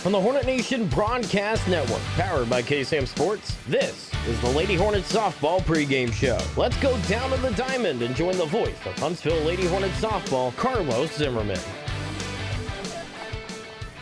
On the Hornet Nation Broadcast Network, powered by KSAM Sports, this is the Lady Hornet Softball pregame show. Let's go down to the diamond and join the voice of Huntsville Lady Hornet Softball, Carlos Zimmermann.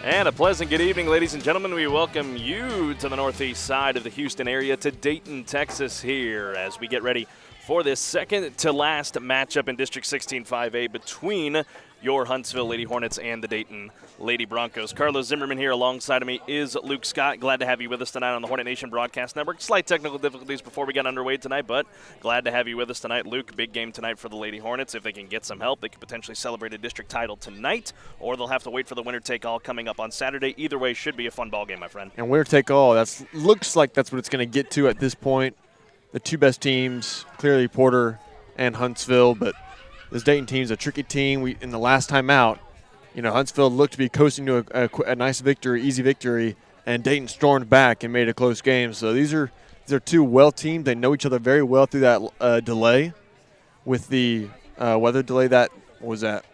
And a pleasant good evening, ladies and gentlemen. We welcome you to the northeast side of the Houston area, to Dayton, Texas, here as we get ready for this second to last matchup in District 16 5A between your Huntsville Lady Hornets and the Dayton Lady Broncos. Carlos Zimmermann here alongside of me is Luke Scott. Glad to have you with us tonight on the Hornet Nation Broadcast Network. Slight technical difficulties before we got underway tonight, but glad to have you with us tonight. Luke, big game tonight for the Lady Hornets. If they can get some help, they could potentially celebrate a district title tonight, or they'll have to wait for the winner-take-all coming up on Saturday. Either way, should be a fun ball game, my friend. And winner-take-all, looks like that's what it's going to get to at this point. The two best teams, clearly Porter and Huntsville, but this Dayton team's a tricky team. In the last time out, Huntsville looked to be coasting to a nice victory, easy victory, and Dayton stormed back and made a close game. So these are two well teams. They know each other very well through that delay with the weather delay that was that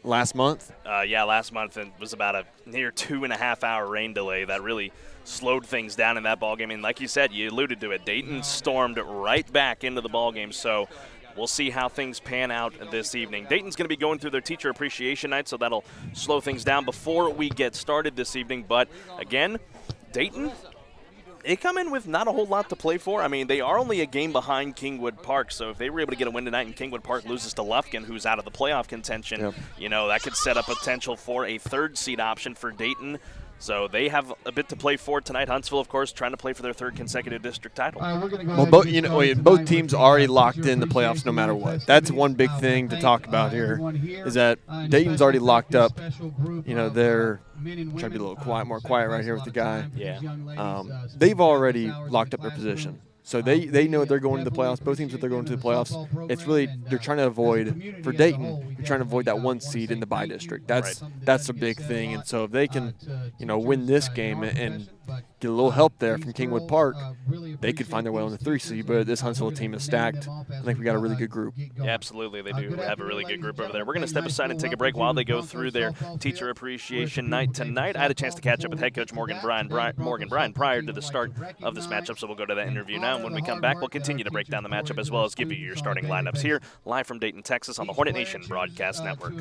last month. Last month, it was about a near 2.5 hour rain delay that really slowed things down in that ballgame. And like you said, you alluded to it, Dayton stormed right back into the ballgame. So we'll see how things pan out this evening. Dayton's going to be going through their teacher appreciation night, so that'll slow things down before we get started this evening. But again, Dayton, they come in with not a whole lot to play for. I mean, they are only a game behind Kingwood Park, so if they were able to get a win tonight and Kingwood Park loses to Lufkin, who's out of the playoff contention, that could set up potential for a third seed option for Dayton. So they have a bit to play for tonight. Huntsville, of course, trying to play for their third consecutive district title. Both teams already locked in the playoffs no matter what. That's one big thing to talk about here, is that Dayton's already locked up. They're trying to be a little more quiet right here with the guy. They've already locked up their position. So they know they're going to the playoffs. Both teams know they're going to the playoffs. It's really they're trying to avoid, for Dayton, they're trying to avoid that one seed in the bye district. That's a big thing. And so if they can, win this game and get a little help there from Kingwood Park, they could find their way on the 3 seed. But this Huntsville team is stacked. I think we got a really good group. Yeah, absolutely, they do have a really good group over there. We're going to step aside and take a break while they go through their teacher appreciation night tonight. I had a chance to catch up with head coach Morgan Bryan prior to the start of this matchup, so we'll go to that interview now. And when we come back, we'll continue to break down the matchup as well as give you your starting lineups here, live from Dayton, Texas, on the Hornet Nation Broadcast Network.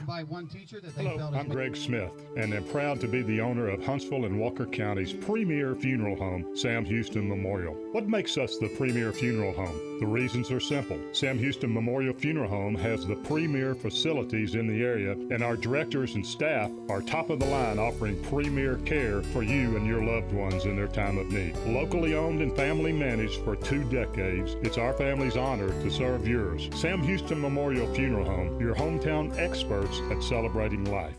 Hello, I'm Greg Smith, and I'm proud to be the owner of Huntsville and Walker County's premier funeral home, Sam Houston Memorial. What makes us the premier funeral home? The reasons are simple. Sam Houston Memorial Funeral Home has the premier facilities in the area, and our directors and staff are top of the line, offering premier care for you and your loved ones in their time of need. Locally owned and family managed for 2 decades, it's our family's honor to serve yours. Sam Houston Memorial Funeral Home, your hometown experts at celebrating life.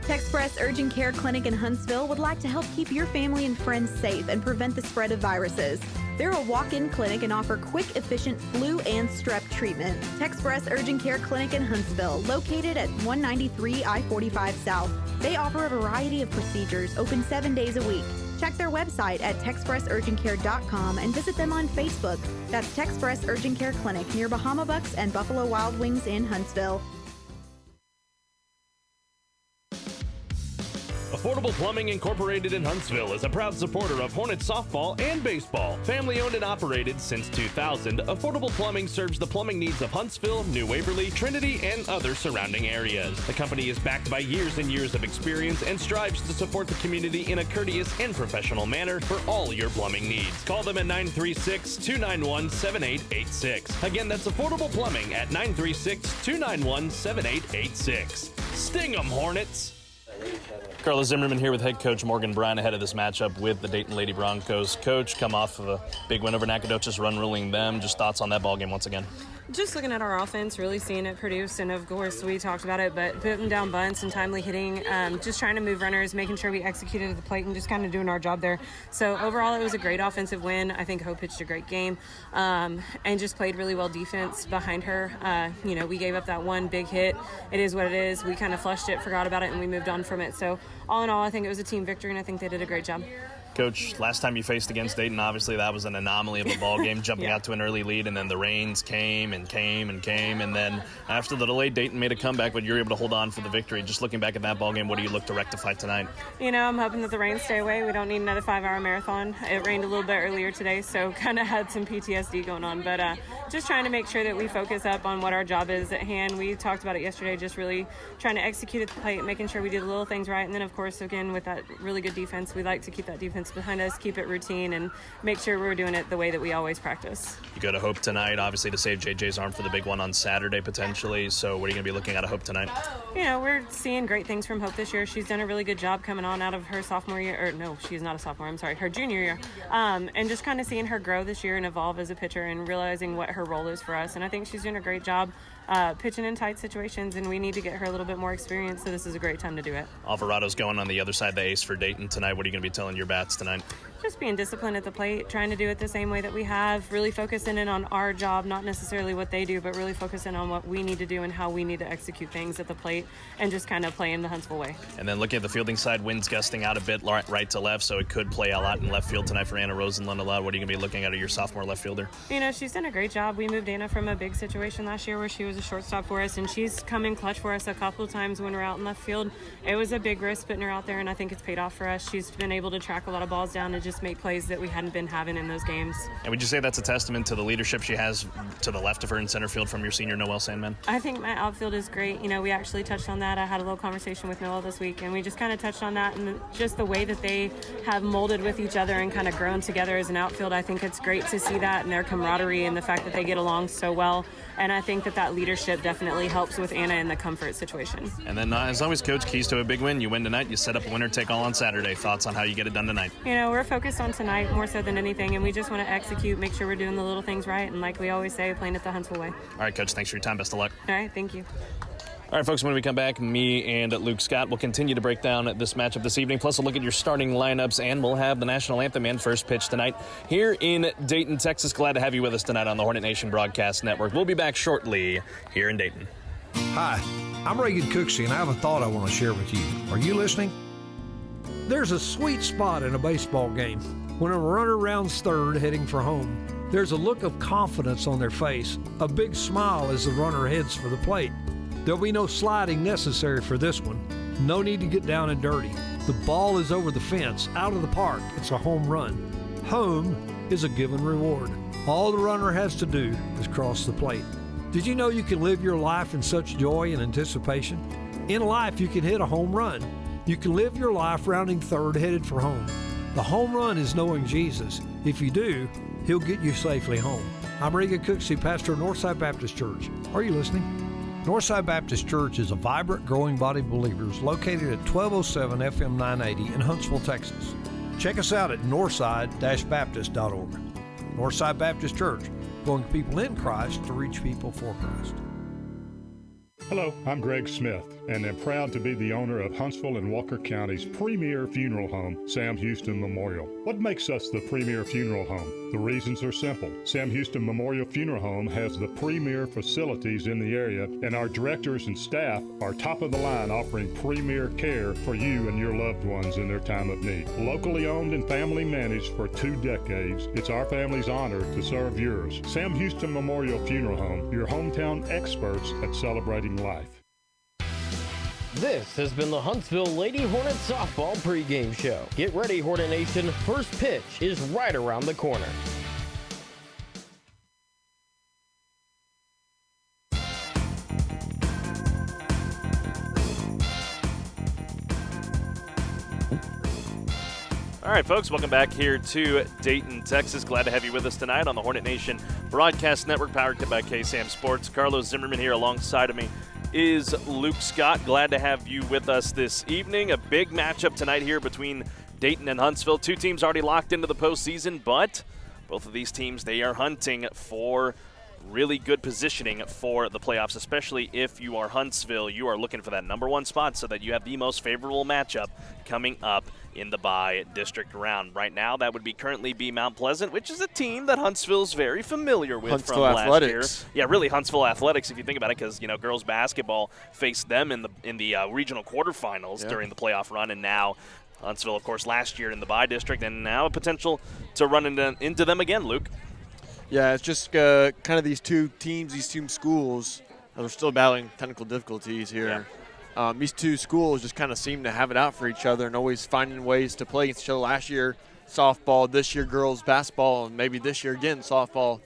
Texpress Urgent Care Clinic in Huntsville would like to help keep your family and friends safe and prevent the spread of viruses. They're a walk-in clinic and offer quick, efficient flu and strep treatment. Texpress Urgent Care Clinic in Huntsville, located at 193 I-45 South. They offer a variety of procedures, open 7 days a week. Check their website at texpressurgentcare.com and visit them on Facebook. That's Texpress Urgent Care Clinic near Bahama Bucks and Buffalo Wild Wings in Huntsville. Affordable Plumbing Incorporated in Huntsville is a proud supporter of Hornets softball and baseball. Family owned and operated since 2000, Affordable Plumbing serves the plumbing needs of Huntsville, New Waverly, Trinity, and other surrounding areas. The company is backed by years and years of experience and strives to support the community in a courteous and professional manner for all your plumbing needs. Call them at 936-291-7886. Again, that's Affordable Plumbing at 936-291-7886. Sting 'em, Hornets! Carlos Zimmermann here with head coach Morgan Bryan ahead of this matchup with the Dayton Lady Broncos. Coach, come off of a big win over Nacogdoches, run ruling them. Just thoughts on that ball game once again. Just looking at our offense, really seeing it produce, and of course we talked about it, but putting down bunts and timely hitting, just trying to move runners, making sure we executed at the plate and just kind of doing our job there. So overall it was a great offensive win. I think Hope pitched a great game and just played really well defense behind her. We gave up that one big hit. It is what it is. We kind of flushed it, forgot about it, and we moved on from it. So all in all, I think it was a team victory, and I think they did a great job. Coach, last time you faced against Dayton, obviously that was an anomaly of a ball game, jumping out to an early lead, and then the rains came, and then after the delay, Dayton made a comeback, but you were able to hold on for the victory. Just looking back at that ball game, what do you look to rectify tonight? I'm hoping that the rains stay away. We don't need another 5-hour marathon. It rained a little bit earlier today, so kind of had some PTSD going on, but just trying to make sure that we focus up on what our job is at hand. We talked about it yesterday, just really trying to execute at the plate, making sure we do the little things right, and then of course, again, with that really good defense, we like to keep that defense behind us, keep it routine, and make sure we're doing it the way that we always practice. You go to Hope tonight, obviously, to save JJ's arm for the big one on Saturday, potentially. So what are you going to be looking at Hope tonight? We're seeing great things from Hope this year. She's done a really good job coming on out of her sophomore year, or no, she's not a sophomore, I'm sorry, her junior year, and just kind of seeing her grow this year and evolve as a pitcher and realizing what her role is for us. And I think she's doing a great job pitching in tight situations, and we need to get her a little bit more experience, so this is a great time to do it. Alvarado's going on the other side, the ace for Dayton tonight. What are you going to be telling your bats tonight? Just being disciplined at the plate, trying to do it the same way that we have, really focusing in on our job, not necessarily what they do, but really focusing on what we need to do and how we need to execute things at the plate, and just kind of playing the Huntsville way. And then looking at the fielding side, winds gusting out a bit right to left, so it could play a lot in left field tonight for Anna Rosenlund a lot. What are you going to be looking at your sophomore left fielder? She's done a great job. We moved Anna from a big situation last year where she was a shortstop for us, and she's come in clutch for us a couple of times when we're out in left field. It was a big risk putting her out there, and I think it's paid off for us. She's been able to track a lot of balls down and just make plays that we hadn't been having in those games. And would you say that's a testament to the leadership she has to the left of her in center field from your senior Noelle Sandman? I think my outfield is great. We actually touched on that. I had a little conversation with Noelle this week, and we just kind of touched on that, and just the way that they have molded with each other and kind of grown together as an outfield. I think it's great to see that and their camaraderie and the fact that they get along so well. And I think that leadership definitely helps with Anna in the comfort situation. And then, as always, Coach, keys to a big win. You win tonight, you set up a winner-take-all on Saturday. Thoughts on how you get it done tonight? We're focused on tonight more so than anything, and we just want to execute, make sure we're doing the little things right, and like we always say, playing it the Huntsville way. All right, Coach, thanks for your time. Best of luck. All right, thank you. All right, folks, when we come back, me and Luke Scott will continue to break down this matchup this evening, plus we'll look at your starting lineups, and we'll have the national anthem and first pitch tonight here in Dayton, Texas. Glad to have you with us tonight on the Hornet Nation Broadcast Network. We'll be back shortly here in Dayton. Hi, I'm Reagan Cooksey, and I have a thought I want to share with you. Are you listening? There's a sweet spot in a baseball game when a runner rounds third heading for home. There's a look of confidence on their face, a big smile as the runner heads for the plate. There'll be no sliding necessary for this one. No need to get down and dirty. The ball is over the fence, out of the park. It's a home run. Home is a given reward. All the runner has to do is cross the plate. Did you know you can live your life in such joy and anticipation? In life, you can hit a home run. You can live your life rounding third headed for home. The home run is knowing Jesus. If you do, He'll get you safely home. I'm Reagan Cooksey, pastor of Northside Baptist Church. Are you listening? Northside Baptist Church is a vibrant, growing body of believers located at 1207 FM 980 in Huntsville, Texas. Check us out at northside-baptist.org. Northside Baptist Church, going people in Christ to reach people for Christ. Hello, I'm Greg Smith, and am proud to be the owner of Huntsville and Walker County's premier funeral home, Sam Houston Memorial. What makes us the premier funeral home? The reasons are simple. Sam Houston Memorial Funeral Home has the premier facilities in the area, and our directors and staff are top of the line, offering premier care for you and your loved ones in their time of need. Locally owned and family managed for 2 decades, it's our family's honor to serve yours. Sam Houston Memorial Funeral Home, your hometown experts at celebrating life. This has been the Huntsville Lady Hornet Softball pregame show. Get ready, Hornet Nation. First pitch is right around the corner. All right, folks, welcome back here to Dayton, Texas. Glad to have you with us tonight on the Hornet Nation Broadcast Network, powered by KSAM Sports. Carlos Zimmermann here alongside of me is Luke Scott. Glad to have you with us this evening. A big matchup tonight here between Dayton and Huntsville. 2 teams already locked into the postseason, but both of these teams, they are hunting for really good positioning for the playoffs, especially if you are Huntsville. You are looking for that #1 spot so that you have the most favorable matchup coming up in the bye district round. Right now, that would currently be Mount Pleasant, which is a team that Huntsville's very familiar with Huntsville from Athletics. last year. Yeah, really Huntsville Athletics, if you think about it, because girls basketball faced them in the regional quarterfinals during the playoff run, and now Huntsville, of course, last year in the bye district, and now a potential to run into them again, Luke. Yeah, it's just kind of these two teams, these two schools, they're still battling technical difficulties here. Yeah. These two schools just kind of seem to have it out for each other and always finding ways to play against each other. Last year, softball, this year, girls basketball, and maybe this year again, softball,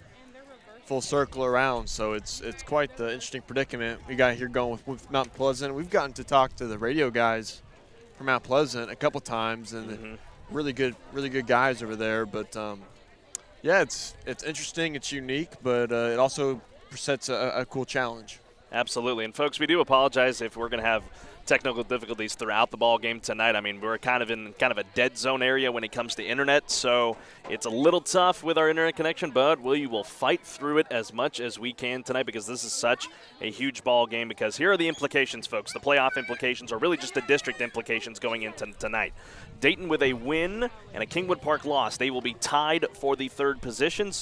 full circle around. So it's quite the interesting predicament we got here going with Mount Pleasant. We've gotten to talk to the radio guys from Mount Pleasant a couple times, and really good guys over there. But yeah, it's interesting, it's unique, but it also presents a cool challenge. Absolutely. And folks, we do apologize if we're going to have technical difficulties throughout the ball game tonight. I mean, we're kind of in a dead zone area when it comes to internet, so it's a little tough with our internet connection, but we will fight through it as much as we can tonight, because this is such a huge ball game. Because here are the implications, folks. The playoff implications, or really just the district implications going into tonight. Dayton with a win and a Kingwood Park loss, they will be tied for the third position.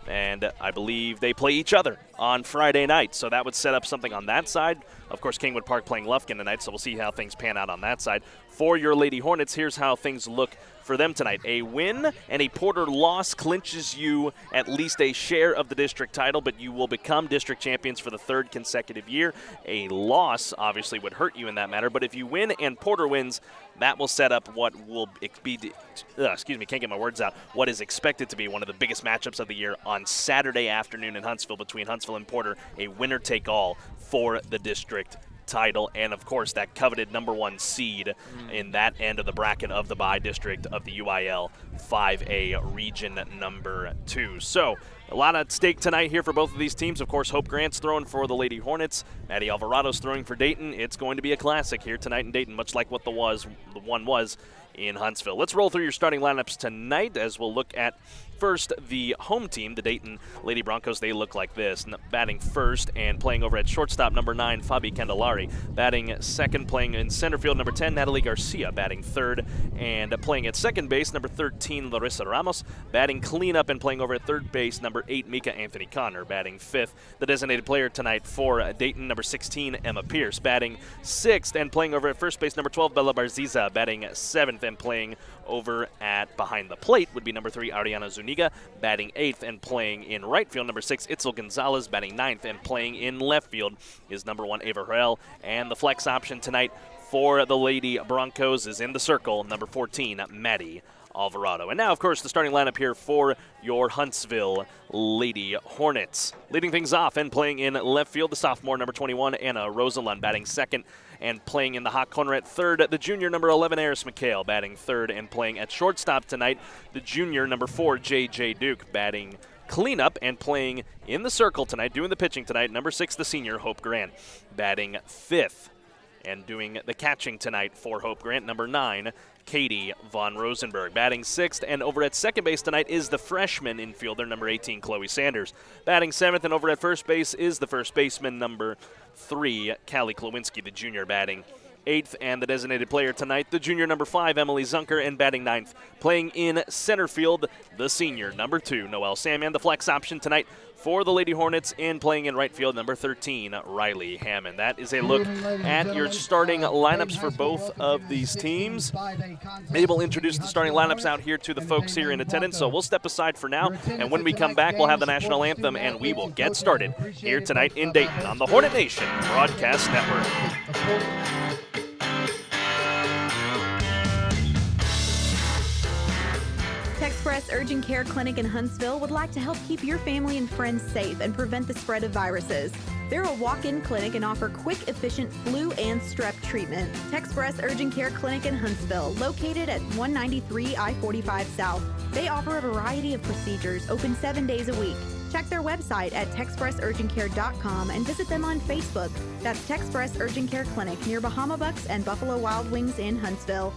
And I believe they play each other on Friday night, so that would set up something on that side. Of course, Kingwood Park playing Lufkin tonight, so we'll see how things pan out on that side. For your Lady Hornets, here's how things look for them tonight. A win and a Porter loss clinches you at least a share of the district title, but you will become district champions for the third consecutive year. A loss obviously would hurt you in that matter, but if you win and Porter wins, that will set up what will be, can't get my words out, what is expected to be one of the biggest matchups of the year on Saturday afternoon in Huntsville between Huntsville and Porter, a winner-take-all for the district title, and of course that coveted #1 seed in that end of the bracket of the bye district of the UIL 5A region #2. So a lot at stake tonight here for both of these teams. Of course, Hope Grant's throwing for the Lady Hornets. Maddie Alvarado's throwing for Dayton. It's going to be a classic here tonight in Dayton, much like what the one was in Huntsville. Let's roll through your starting lineups tonight as we'll look at first the home team, the Dayton Lady Broncos. They look like this. Batting first and playing over at shortstop, #9, Fabi Candelari. Batting second, playing in center field, #10, Natalie Garcia. Batting third and playing at second base, #13, Larissa Ramos. Batting cleanup and playing over at third base, #8, Mika Anthony Connor. Batting fifth, the designated player tonight for Dayton, #16, Emma Pierce. Batting sixth and playing over at first base, #12, Bella Barziza. Batting seventh and playing over at behind the plate would be #3, Ariana Zuniga. Batting eighth and playing in right field, #6, Itzel Gonzalez. Batting ninth and playing in left field is #1, Ava Harrell. And the flex option tonight for the Lady Broncos is in the circle, #14, Maddie Alvarado. And now, of course, the starting lineup here for your Huntsville Lady Hornets. Leading things off and playing in left field, the sophomore, #21, Anna Rosalund. Batting second and playing in the hot corner at third, the junior, #11, Eris McHale. Batting third and playing at shortstop tonight, the junior, #4, J.J. Duke. Batting cleanup and playing in the circle tonight, doing the pitching tonight, #6, the senior, Hope Grant. Batting fifth and doing the catching tonight for Hope Grant, #9, Katie Von Rosenberg. Batting sixth and over at second base tonight is the freshman infielder, #18, Chloe Sanders. Batting seventh and over at first base is the first baseman, #3, Callie Klowinski, the junior. Batting eighth and the designated player tonight, the junior, #5, Emily Zunker. And batting ninth, playing in center field, the senior, #2, Noelle Sandman. The flex option tonight for the Lady Hornets and playing in right field, #13, Riley Hammond. That is a look at your starting lineups for both of these teams. Maybe we'll introduce the starting lineups out here to the folks here in attendance, so we'll step aside for now, and when we come back, we'll have the national anthem, and we will get started here tonight in Dayton on the Hornet Nation Broadcast Network. Texpress Urgent Care Clinic in Huntsville would like to help keep your family and friends safe and prevent the spread of viruses. They're a walk-in clinic and offer quick, efficient flu and strep treatment. Texpress Urgent Care Clinic in Huntsville, located at 193 I-45 South. They offer a variety of procedures, open 7 days a week. Check their website at texpressurgentcare.com and visit them on Facebook. That's Texpress Urgent Care Clinic near Bahama Bucks and Buffalo Wild Wings in Huntsville.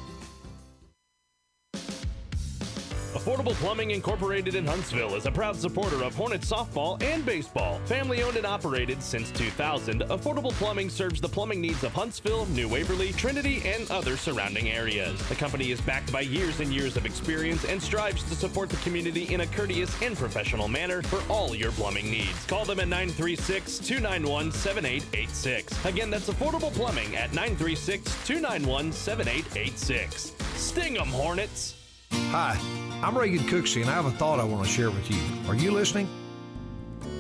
Affordable Plumbing Incorporated in Huntsville is a proud supporter of Hornets softball and baseball. Family owned and operated since 2000, Affordable Plumbing serves the plumbing needs of Huntsville, New Waverly, Trinity, and other surrounding areas. The company is backed by years and years of experience and strives to support the community in a courteous and professional manner for all your plumbing needs. Call them at 936-291-7886. Again, that's Affordable Plumbing at 936-291-7886. Sting 'em, Hornets! Hi, I'm Reagan Cooksey, and I have a thought I want to share with you. Are you listening?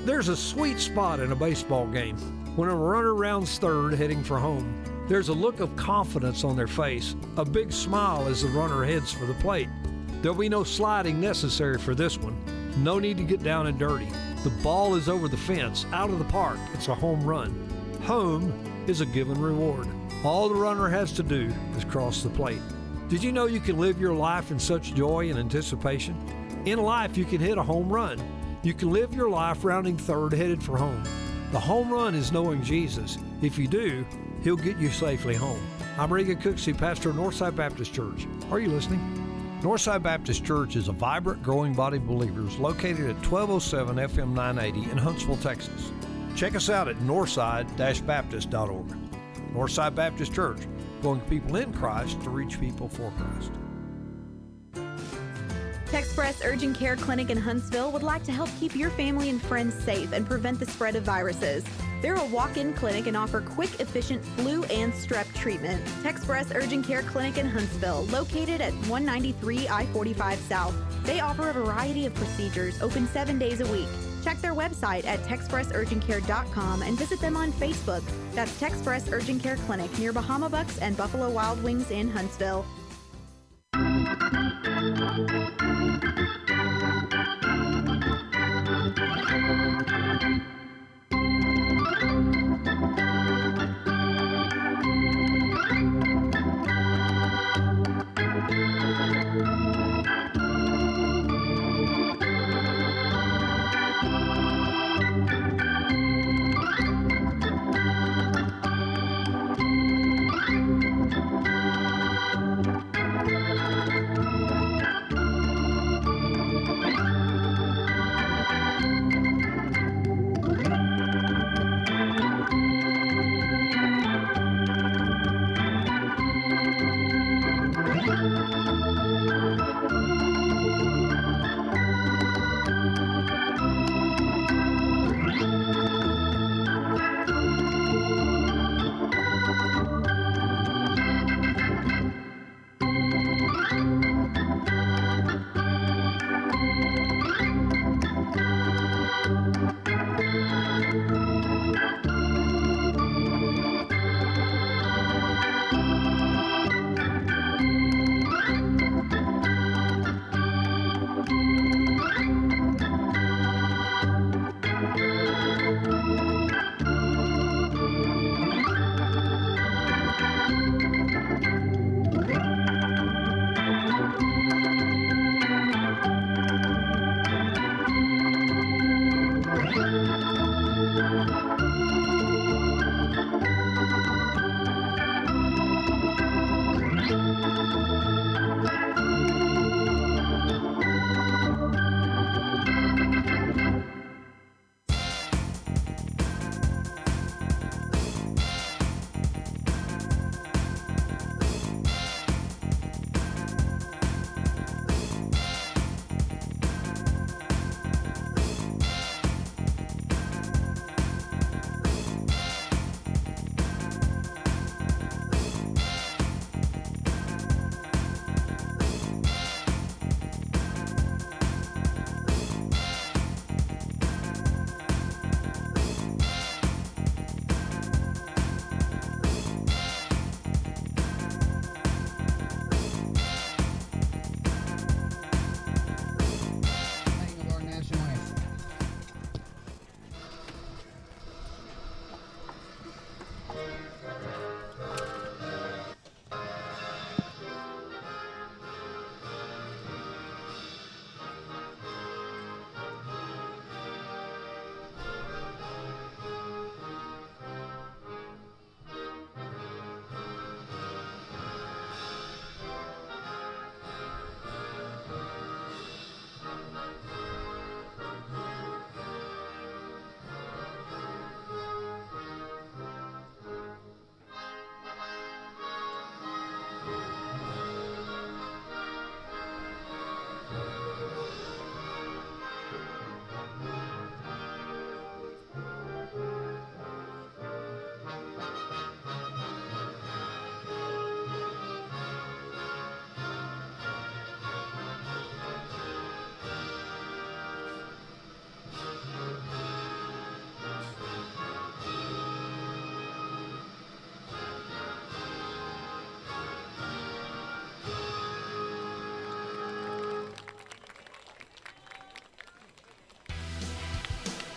There's a sweet spot in a baseball game when a runner rounds third heading for home. There's a look of confidence on their face, a big smile as the runner heads for the plate. There'll be no sliding necessary for this one. No need to get down and dirty. The ball is over the fence, out of the park. It's a home run. Home is a given reward. All the runner has to do is cross the plate. Did you know you can live your life in such joy and anticipation? In life, you can hit a home run. You can live your life rounding third headed for home. The home run is knowing Jesus. If you do, He'll get you safely home. I'm Reagan Cooksey, pastor of Northside Baptist Church. Are you listening? Northside Baptist Church is a vibrant, growing body of believers located at 1207 FM 980 in Huntsville, Texas. Check us out at northside-baptist.org. Northside Baptist Church, going people in Christ to reach people for Christ. Texpress Urgent Care Clinic in Huntsville would like to help keep your family and friends safe and prevent the spread of viruses. They're a walk-in clinic and offer quick, efficient flu and strep treatment. Texpress Urgent Care Clinic in Huntsville, located at 193 I-45 South. They offer a variety of procedures, open 7 days a week. Check their website at texpressurgentcare.com and visit them on Facebook. That's Texpress Urgent Care Clinic near Bahama Bucks and Buffalo Wild Wings in Huntsville.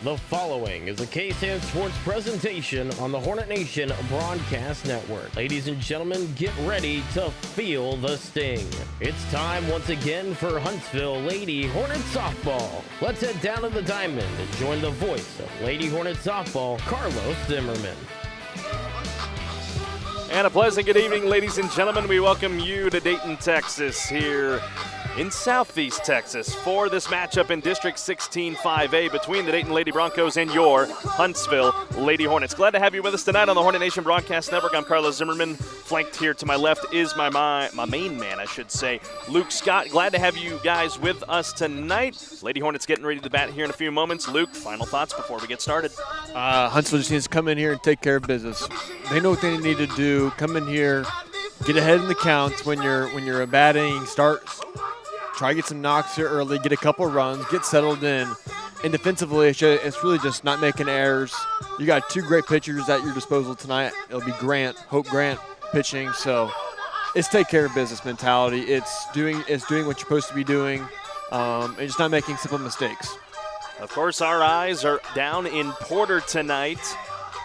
The following is a KSAM Sports presentation on the Hornet Nation Broadcast Network. Ladies and gentlemen, get ready to feel the sting. It's time once again for Huntsville Lady Hornet Softball. Let's head down to the diamond and join the voice of Lady Hornet Softball, Carlos Zimmermann. And a pleasant good evening, ladies and gentlemen. We welcome you to Dayton, Texas, here in Southeast Texas for this matchup in District 16 5A between the Dayton Lady Broncos and your Huntsville Lady Hornets. Glad to have you with us tonight on the Hornet Nation Broadcast Network. I'm Carlos Zimmermann. Flanked here to my left is my main man, I should say, Luke Scott. Glad to have you guys with us tonight. Lady Hornets getting ready to bat here in a few moments. Luke, final thoughts before we get started? Huntsville just needs to come in here and take care of business. They know what they need to do. Come in here, get ahead in the counts when you're batting, start. Try to get some knocks here early, get a couple runs, get settled in. And defensively, it's really just not making errors. You got two great pitchers at your disposal tonight. It'll be Hope Grant pitching. So it's take care of business mentality. It's doing what you're supposed to be doing, and just not making simple mistakes. Of course, our eyes are down in Porter tonight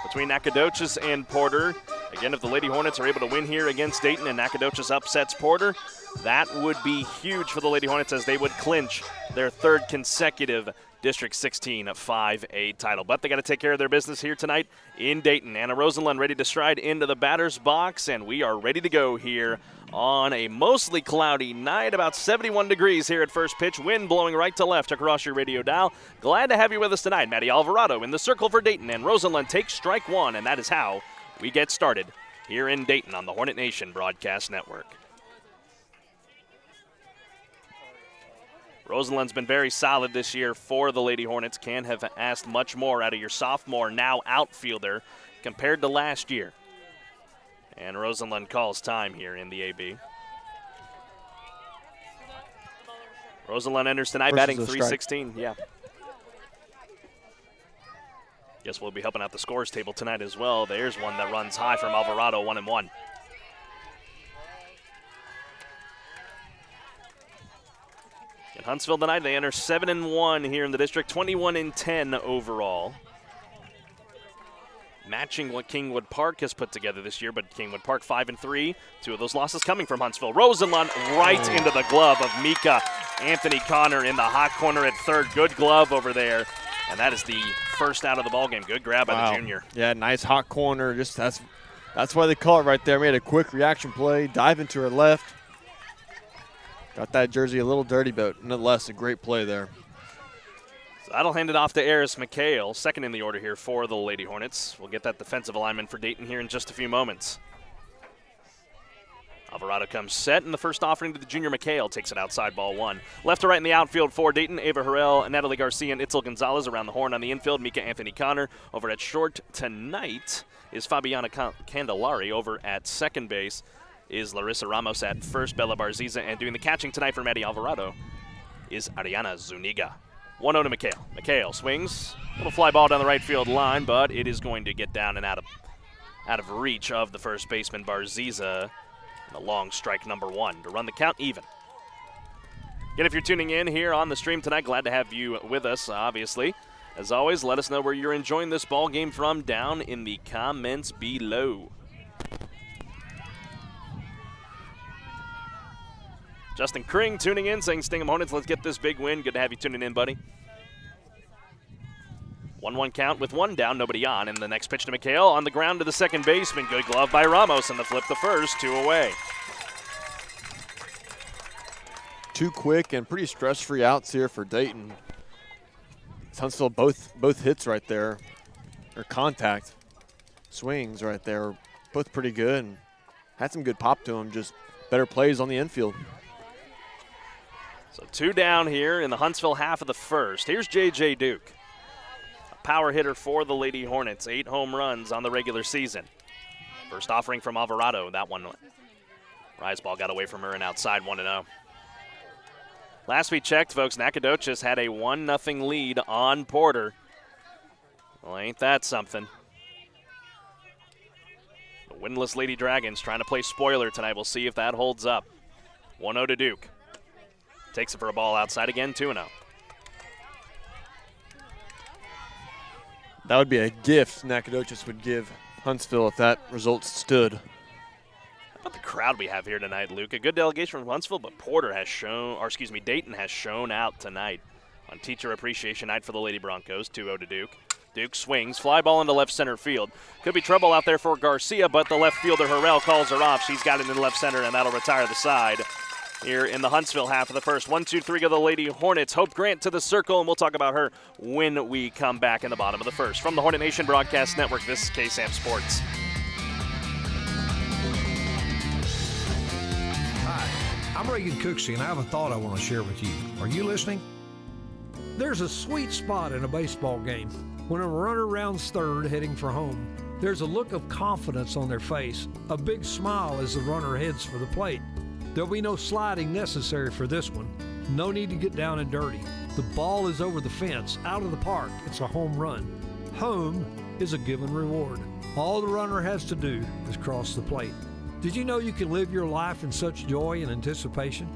between Nacogdoches and Porter. Again, if the Lady Hornets are able to win here against Dayton and Nacogdoches upsets Porter, that would be huge for the Lady Hornets as they would clinch their third consecutive District 16 5A title. But they got to take care of their business here tonight in Dayton. Anna Rosenlund ready to stride into the batter's box, and we are ready to go here on a mostly cloudy night. About 71 degrees here at first pitch. Wind blowing right to left across your radio dial. Glad to have you with us tonight. Maddie Alvarado in the circle for Dayton, and Rosenlund takes strike one, and that is how we get started here in Dayton on the Hornet Nation Broadcast Network. Rosenlund's been very solid this year for the Lady Hornets. Can have asked much more out of your sophomore, now outfielder, compared to last year. And Rosenlund calls time here in the AB. Rosenlund enters tonight batting .316. Yeah. Guess we'll be helping out the scores table tonight as well. There's one that runs high from Alvarado, 1-1. In Huntsville tonight, they enter 7-1 here in the district, 21-10 overall. Matching what Kingwood Park has put together this year, but Kingwood Park 5-3. Two of those losses coming from Huntsville. Rosenlund right into the glove of Mika. Anthony Connor in the hot corner at third. Good glove over there. And that is the first out of the ballgame. Good grab by the junior. Yeah, nice hot corner. Just that's why they call it right there. Made a quick reaction play, dive into her left. Got that jersey a little dirty, but nonetheless, a great play there. So that'll hand it off to Eris McHale, second in the order here for the Lady Hornets. We'll get that defensive alignment for Dayton here in just a few moments. Alvarado comes set, and the first offering to the junior McHale takes it outside, ball one. Left to right in the outfield for Dayton, Ava Harrell, Natalie Garcia, and Itzel Gonzalez around the horn on the infield. Mika Anthony Connor over at short tonight is Fabiana Candelari. Over at second base is Larissa Ramos at first, Bella Barziza, and doing the catching tonight for Maddie Alvarado is Ariana Zuniga. 1-0 to McHale. McHale swings, little fly ball down the right field line, but it is going to get down and out of reach of the first baseman Barziza. And a long strike number one to run the count even. Again, if you're tuning in here on the stream tonight, glad to have you with us, obviously. As always, let us know where you're enjoying this ball game from down in the comments below. Justin Kring tuning in, saying Stingham Hornets, let's get this big win. Good to have you tuning in, buddy. 1-1 count with one down, nobody on. And the next pitch to McHale on the ground to the second baseman. Good glove by Ramos, and the flip the first, 2 away. Two quick and pretty stress-free outs here for Dayton. Huntsville both hits right there, or contact swings right there, both pretty good. And had some good pop to them, just better plays on the infield. So 2 down here in the Huntsville half of the first. Here's J.J. Duke, a power hitter for the Lady Hornets, 8 home runs on the regular season. First offering from Alvarado, that one. Rise ball got away from her and outside, 1-0. Last we checked, folks, Nacogdoches had a 1-0 lead on Porter. Well, ain't that something? The winless Lady Dragons trying to play spoiler tonight. We'll see if that holds up. 1-0 to Duke. Takes it for a ball outside again, 2-0. That would be a gift Nacogdoches would give Huntsville if that result stood. How about the crowd we have here tonight, Luke? A good delegation from Huntsville, but Dayton has shown out tonight on Teacher Appreciation Night for the Lady Broncos, 2-0 to Duke. Duke swings, fly ball into left center field. Could be trouble out there for Garcia, but the left fielder, Harrell, calls her off. She's got it in left center, and that'll retire the side here in the Huntsville half of the first. 1-2-3 go the Lady Hornets. Hope Grant to the circle, and we'll talk about her when we come back in the bottom of the first. From the Hornet Nation Broadcast Network, this is KSAM Sports. Hi, I'm Reagan Cooksey, and I have a thought I want to share with you. Are you listening? There's a sweet spot in a baseball game when a runner rounds third heading for home. There's a look of confidence on their face, a big smile as the runner heads for the plate. There'll be no sliding necessary for this one. No need to get down and dirty. The ball is over the fence, out of the park. It's a home run. Home is a given reward. All the runner has to do is cross the plate. Did you know you can live your life in such joy and anticipation?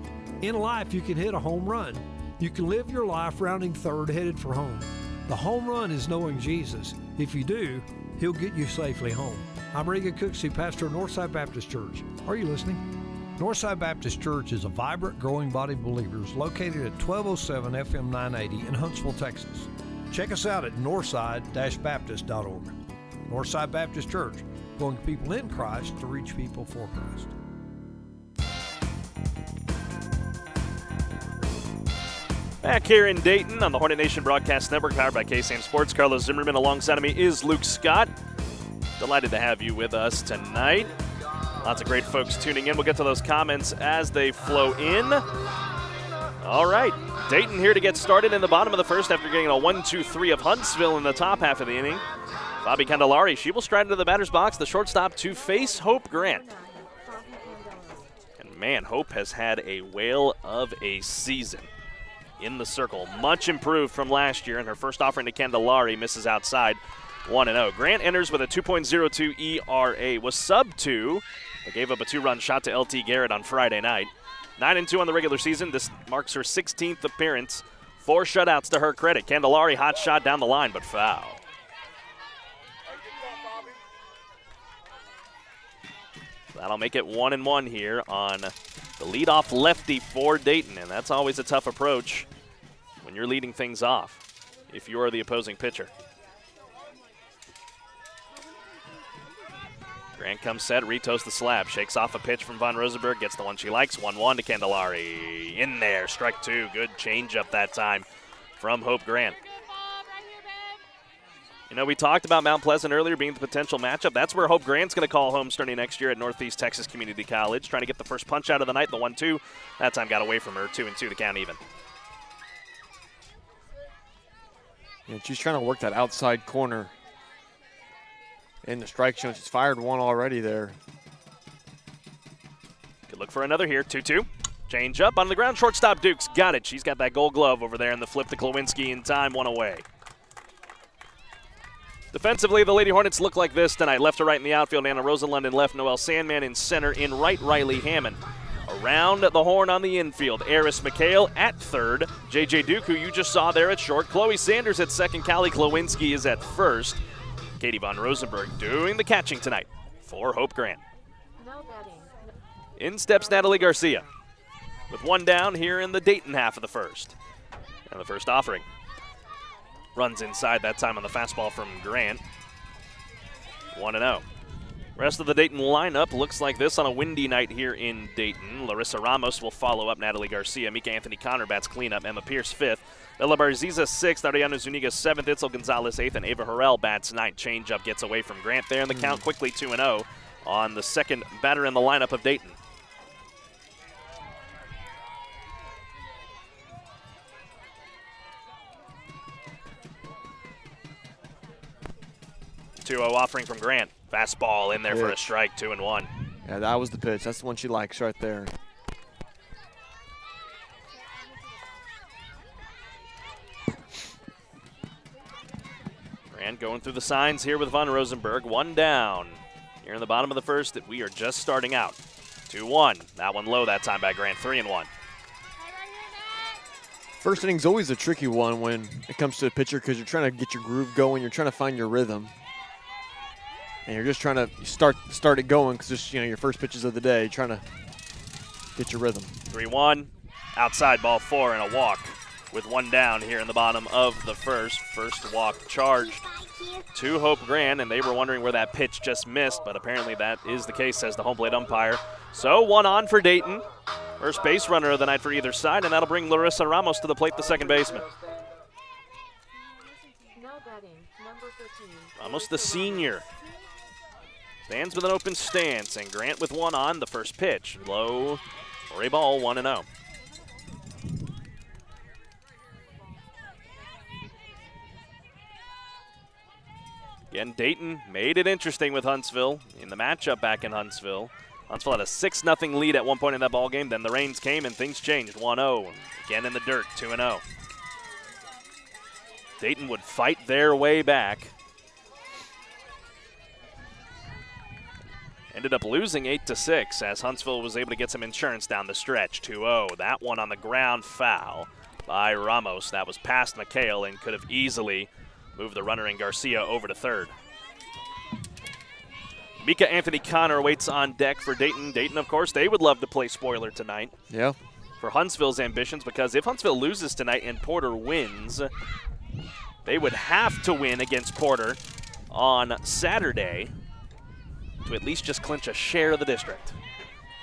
In life, you can hit a home run. You can live your life rounding third headed for home. The home run is knowing Jesus. If you do, he'll get you safely home. I'm Reagan Cooksey, pastor of Northside Baptist Church. Are you listening? Northside Baptist Church is a vibrant, growing body of believers located at 1207 FM 980 in Huntsville, Texas. Check us out at northside-baptist.org. Northside Baptist Church, going to people in Christ to reach people for Christ. Back here in Dayton on the Hornet Nation Broadcast Network, powered by KSAM Sports. Carlos Zimmermann alongside of me is Luke Scott. Delighted to have you with us tonight. Lots of great folks tuning in. We'll get to those comments as they flow in. All right, Dayton here to get started in the bottom of the first after getting a 1-2-3 of Huntsville in the top half of the inning. Bobby Candelaria, she will stride into the batter's box, the shortstop, to face Hope Grant. And man, Hope has had a whale of a season in the circle. Much improved from last year, and her first offering to Candelaria misses outside 1-0. Grant enters with a 2.02 ERA, was sub-2, but gave up a 2-run shot to LT Garrett on Friday night. 9-2 on the regular season. This marks her 16th appearance. 4 shutouts to her credit. Candelaria hot shot down the line, but foul. That'll make it 1-1 here on the leadoff lefty for Dayton, and that's always a tough approach when you're leading things off if you're the opposing pitcher. Grant comes set, retoes the slab, shakes off a pitch from Von Rosenberg, gets the one she likes, 1-1 to Candelaria. In there, strike 2, good changeup that time from Hope Grant. You know, we talked about Mount Pleasant earlier being the potential matchup. That's where Hope Grant's going to call home starting next year at Northeast Texas Community College, trying to get the first punch out of the night, the 1-2. That time got away from her, 2-2 to count even. And she's trying to work that outside corner in the strike zone. She's fired one already there. Could look for another here, 2-2. Change up on the ground, shortstop Dukes got it. She's got that gold glove over there in the flip to Klawinski in time, 1 away. Defensively, the Lady Hornets look like this tonight. Left to right in the outfield, Anna Rosenlund in left, Noelle Sandman in center, in right, Riley Hammond. Around the horn on the infield, Eris McHale at third. J.J. Duke, who you just saw there at short. Chloe Sanders at second. Callie Klawinski is at first. Katie Von Rosenberg doing the catching tonight for Hope Grant. In steps Natalie Garcia with 1 down here in the Dayton half of the first. And the first offering. Runs inside that time on the fastball from Grant. 1-0. Rest of the Dayton lineup looks like this on a windy night here in Dayton. Larissa Ramos will follow up Natalie Garcia. Mika Anthony Connor bats cleanup. Emma Pierce 5th. Bella Barziza 6th. Ariana Zuniga 7th. Itzel Gonzalez 8th. And Ava Harrell bats 9th. Changeup gets away from Grant there. And the count quickly 2-0 on the second batter in the lineup of Dayton. Offering from Grant. Fastball in there for a strike, 2-1. Yeah, that was the pitch. That's the one she likes right there. Grant going through the signs here with Von Rosenberg. 1 down here in the bottom of the first that we are just starting out. 2-1. That one low that time by Grant, 3-1. First inning's always a tricky one when it comes to a pitcher because you're trying to get your groove going. You're trying to find your rhythm. And you're just trying to start it going because it's, your first pitches of the day. You're trying to get your rhythm. 3-1, outside ball 4 and a walk with one down here in the bottom of the first. First walk charged to Hope Grant, and they were wondering where that pitch just missed, but apparently that is the case, says the home plate umpire. So 1 on for Dayton. First base runner of the night for either side, and that'll bring Larissa Ramos to the plate, the second baseman. Ramos, the senior, stands with an open stance, and Grant with 1 on. The first pitch, low for a ball, 1-0. Again, Dayton made it interesting with Huntsville in the matchup back in Huntsville. Huntsville had a 6-0 lead at one point in that ball game. Then the rains came and things changed. 1-0. Again in the dirt, 2-0. Dayton would fight their way back. Ended up losing 8-6 as Huntsville was able to get some insurance down the stretch. 2-0. That one on the ground, foul by Ramos. That was past McHale and could have easily moved the runner in Garcia over to third. Mika Anthony Connor waits on deck for Dayton. Dayton, of course, they would love to play spoiler tonight. Yeah. For Huntsville's ambitions, because if Huntsville loses tonight and Porter wins, they would have to win against Porter on Saturday to at least just clinch a share of the district.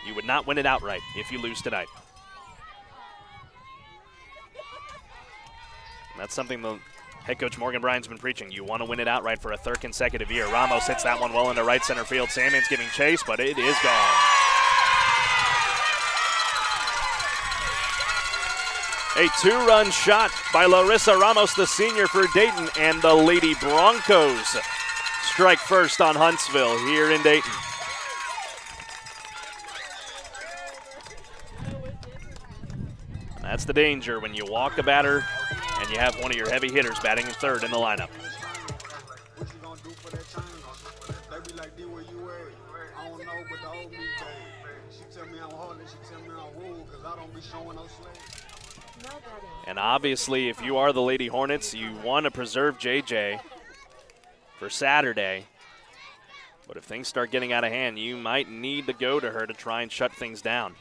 You would not win it outright if you lose tonight. And that's something the head coach Morgan Bryan's been preaching. You want to win it outright for a third consecutive year. Ramos hits that one well into right center field. Salmon's giving chase, but it is gone. A 2-run shot by Larissa Ramos, the senior for Dayton, and the Lady Broncos strike first on Huntsville here in Dayton. And that's the danger when you walk a batter and you have one of your heavy hitters batting in third in the lineup. And obviously, if you are the Lady Hornets, you want to preserve JJ for Saturday. But if things start getting out of hand, you might need to go to her to try and shut things down.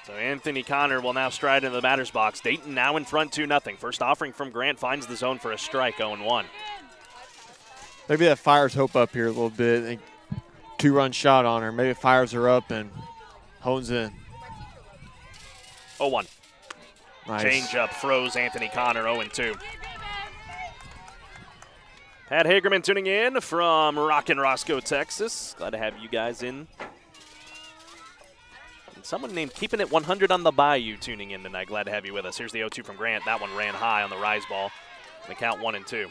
So Anthony Connor will now stride into the batter's box. Dayton now in front 2-0. First offering from Grant finds the zone for a strike, 0-1. Maybe that fires Hope up here a little bit. 2-run shot on her. Maybe it fires her up and hones in. 0-1. Nice. Change up froze Anthony Connor, 0-2. Pat Hagerman tuning in from Rockin' Roscoe, Texas. Glad to have you guys in. And someone named Keeping It 100 on the Bayou tuning in tonight. Glad to have you with us. Here's the 0-2 from Grant. That one ran high on the rise ball. The count 1-2.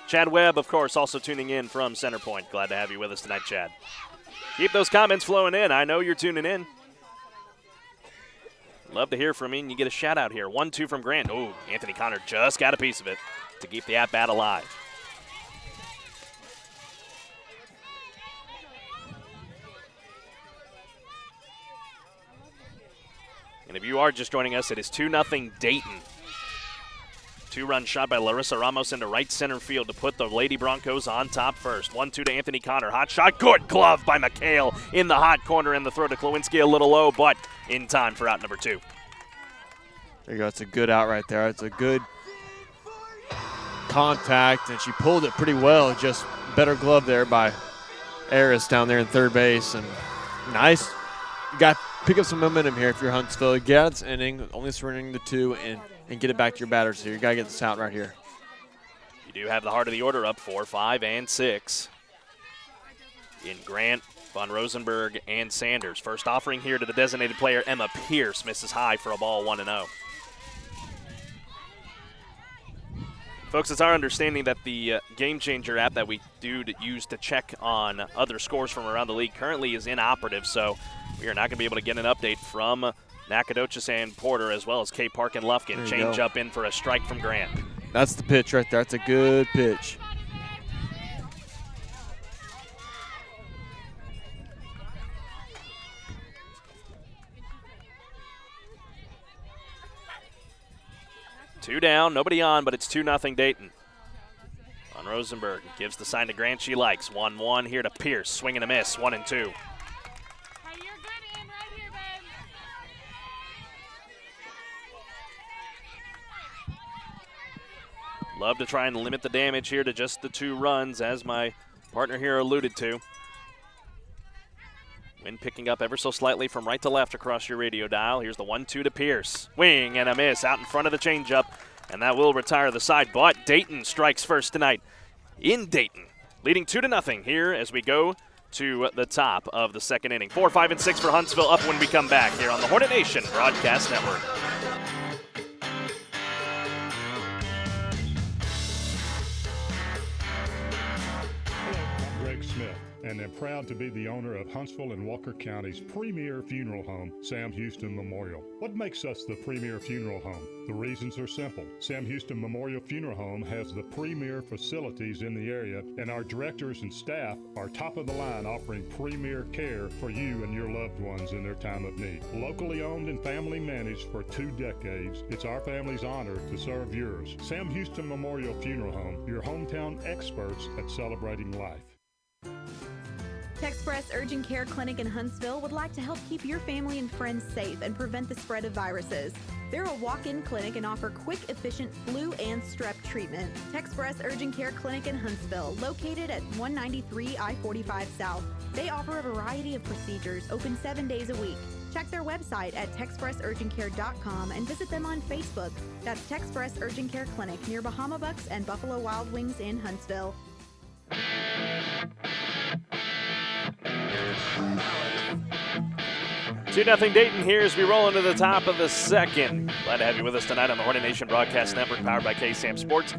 Chad Webb, of course, also tuning in from Center Point. Glad to have you with us tonight, Chad. Keep those comments flowing in. I know you're tuning in. Love to hear from you, and you get a shout-out here. 1-2 from Grant. Oh, Anthony Connor just got a piece of it to keep the at-bat alive. And if you are just joining us, it is 2-0 Dayton. 2-run shot by Larissa Ramos into right center field to put the Lady Broncos on top first. 1-2 to Anthony Connor. Hot shot. Good glove by McHale in the hot corner, and the throw to Klawinski a little low, but in time for out number 2. There you go. It's a good out right there. It's a good contact, and she pulled it pretty well. Just better glove there by Aris down there in third base. And nice. You got to pick up some momentum here if you're Huntsville. Get out this inning, only surrendering the 2, and get it back to your batters here. You got to get this out right here. You do have the heart of the order up 4, 5, and 6 in Grant, Von Rosenberg, and Sanders. First offering here to the designated player, Emma Pierce, misses high for a ball, 1-0. Folks, it's our understanding that the Game Changer app that we do to use to check on other scores from around the league currently is inoperative, so we are not going to be able to get an update from Nacogdoches and Porter, as well as K Park and Lufkin. Change up in for a strike from Grant. That's the pitch right there. That's a good pitch. 2 down, nobody on, but it's 2-0 Dayton. Von Rosenberg gives the sign to Grant she likes. 1-1 here to Pierce. Swing and a miss. 1-2. Love to try and limit the damage here to just the 2 runs, as my partner here alluded to. Wind picking up ever so slightly from right to left across your radio dial. Here's the 1-2 to Pierce. Swing and a miss out in front of the changeup, and that will retire the side. But Dayton strikes first tonight in Dayton, leading 2-0 here as we go to the top of the second inning. 4, 5, and 6 for Huntsville up when we come back here on the Hornet Nation Broadcast Network. Smith, and am proud to be the owner of Huntsville and Walker County's premier funeral home, Sam Houston Memorial. What makes us the premier funeral home? The reasons are simple. Sam Houston Memorial Funeral Home has the premier facilities in the area, and our directors and staff are top of the line, offering premier care for you and your loved ones in their time of need. Locally owned and family managed for 2 decades, it's our family's honor to serve yours. Sam Houston Memorial Funeral Home, your hometown experts at celebrating life. Texpress Urgent Care Clinic in Huntsville would like to help keep your family and friends safe and prevent the spread of viruses. They're a walk-in clinic and offer quick, efficient flu and strep treatment. Texpress Urgent Care Clinic in Huntsville, located at 193 I-45 South. They offer a variety of procedures, open 7 days a week. Check their website at texpressurgentcare.com and visit them on Facebook. That's Texpress Urgent Care Clinic near Bahama Bucks and Buffalo Wild Wings in Huntsville. 2-0 Dayton here as we roll into the top of the second. Glad to have you with us tonight on the Hornet Nation Broadcast Network, powered by KSAM Sports.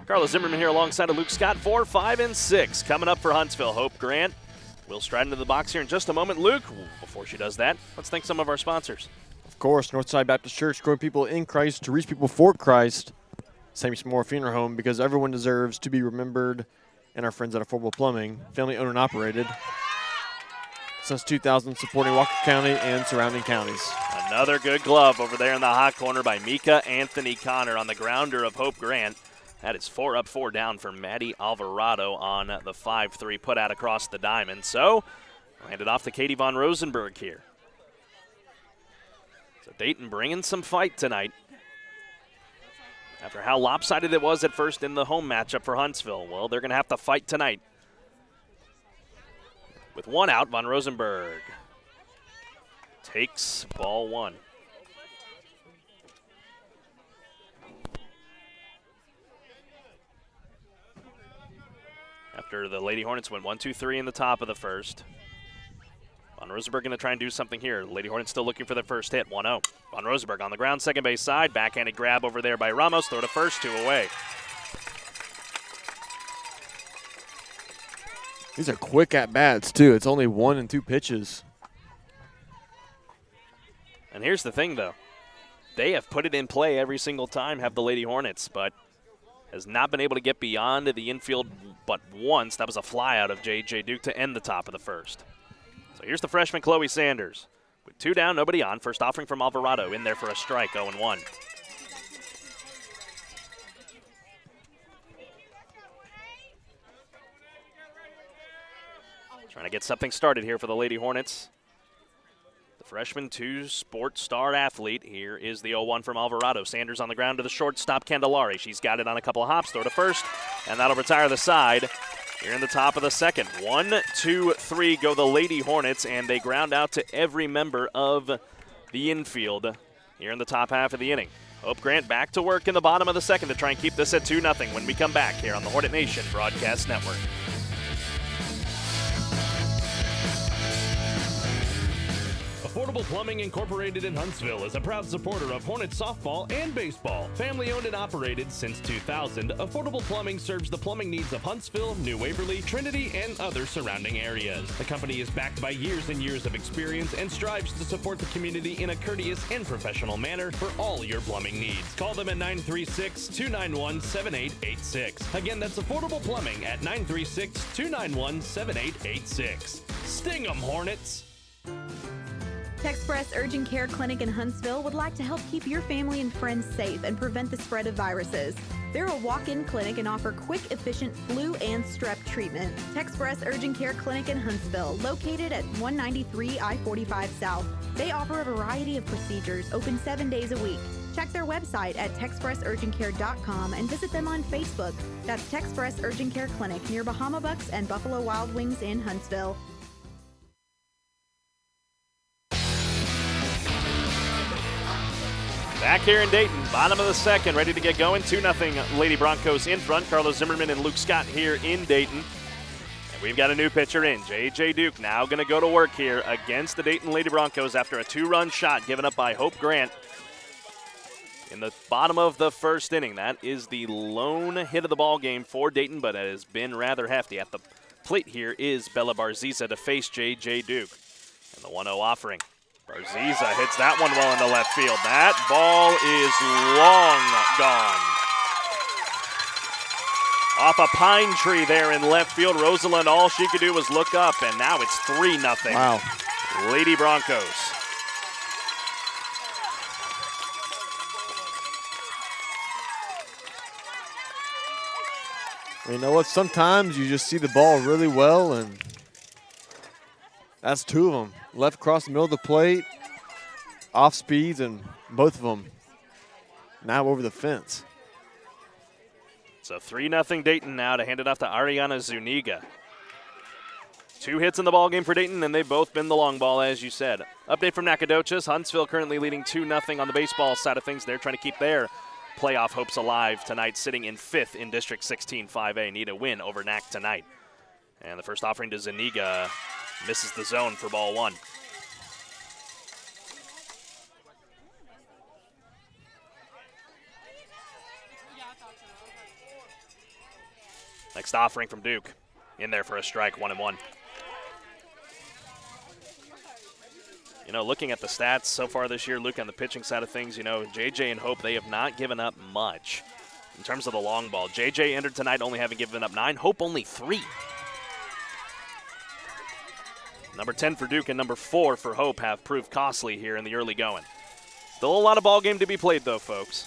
Carlos Zimmermann here alongside of Luke Scott. 4, 5, and 6 coming up for Huntsville. Hope Grant will stride into the box here in just a moment. Luke, before she does that, let's thank some of our sponsors. Of course, Northside Baptist Church, growing people in Christ to reach people for Christ. Sam Houston Memorial Funeral Home, because everyone deserves to be remembered. And our friends at Affordable Plumbing, family owned and operated since 2000, supporting Walker County and surrounding counties. Another good glove over there in the hot corner by Mika Anthony Connor on the grounder of Hope Grant. That is 4 up, 4 down for Maddie Alvarado on the 5-3 put out across the diamond. So, handed off to Katie Von Rosenberg here. So Dayton bringing some fight tonight. After how lopsided it was at first in the home matchup for Huntsville, well, they're going to have to fight tonight. With 1 out, Von Rosenberg takes ball 1. After the Lady Hornets went 1-2-3 in the top of the first. Von Rosenberg going to try and do something here. Lady Hornets still looking for their first hit. 1-0. Von Rosenberg on the ground, second base side. Backhanded grab over there by Ramos. Throw to first, 2 away. These are quick at-bats, too. It's only 1 and 2 pitches. And here's the thing, though. They have put it in play every single time, have the Lady Hornets, but has not been able to get beyond the infield but once. That was a fly out of J.J. Duke to end the top of the first. So here's the freshman Chloe Sanders. With 2 down, nobody on. First offering from Alvarado in there for a strike, 0-1. Trying to get something started here for the Lady Hornets. The freshman 2-sport star athlete. Here is the 0-1 from Alvarado. Sanders on the ground to the shortstop, Candelari. She's got it on a couple of hops. Throw to first, and that'll retire the side. Here in the top of the second. 1, 2, 3 go the Lady Hornets, and they ground out to every member of the infield here in the top half of the inning. Hope Grant back to work in the bottom of the second to try and keep this at 2-0 when we come back here on the Hornet Nation Broadcast Network. Affordable Plumbing Incorporated in Huntsville is a proud supporter of Hornets softball and baseball. Family owned and operated since 2000, Affordable Plumbing serves the plumbing needs of Huntsville, New Waverly, Trinity, and other surrounding areas. The company is backed by years and years of experience and strives to support the community in a courteous and professional manner for all your plumbing needs. Call them at 936-291-7886. Again, that's Affordable Plumbing at 936-291-7886. Sting 'em, Hornets! Texpress Urgent Care Clinic in Huntsville would like to help keep your family and friends safe and prevent the spread of viruses. They're a walk-in clinic and offer quick, efficient flu and strep treatment. Texpress Urgent Care Clinic in Huntsville, located at 193 I-45 South. They offer a variety of procedures, open 7 days a week. Check their website at texpressurgentcare.com and visit them on Facebook. That's Texpress Urgent Care Clinic near Bahama Bucks and Buffalo Wild Wings in Huntsville. Back here in Dayton, bottom of the second, ready to get going. 2-0 Lady Broncos in front. Carlos Zimmermann and Luke Scott here in Dayton. And we've got a new pitcher in. J.J. Duke now going to go to work here against the Dayton Lady Broncos after a 2-run shot given up by Hope Grant in the bottom of the first inning. That is the lone hit of the ball game for Dayton, but it has been rather hefty. At the plate here is Bella Barziza to face J.J. Duke. And the 1-0 offering. Barziza hits that one well into left field. That ball is long gone. Off a pine tree there in left field. Rosalind, all she could do was look up, and now it's 3-0. Wow. Lady Broncos. You know what? Sometimes you just see the ball really well, and that's two of them. Left across the middle of the plate, off speeds, and both of them now over the fence. So 3-0 Dayton now to hand it off to Ariana Zuniga. 2 hits in the ballgame for Dayton, and they've both been the long ball, as you said. Update from Nacogdoches. Huntsville currently leading 2-0 on the baseball side of things. They're trying to keep their playoff hopes alive tonight, sitting in 5th in District 16 5A. Need a win over NAC tonight. And the first offering to Zuniga misses the zone for ball 1. Next offering from Duke. In there for a strike, 1-1. You know, looking at the stats so far this year, Luke, on the pitching side of things, you know, JJ and Hope, they have not given up much in terms of the long ball. JJ entered tonight only having given up 9. Hope only 3. Number 10 for Duke and number 4 for Hope have proved costly here in the early going. Still a lot of ball game to be played, though, folks.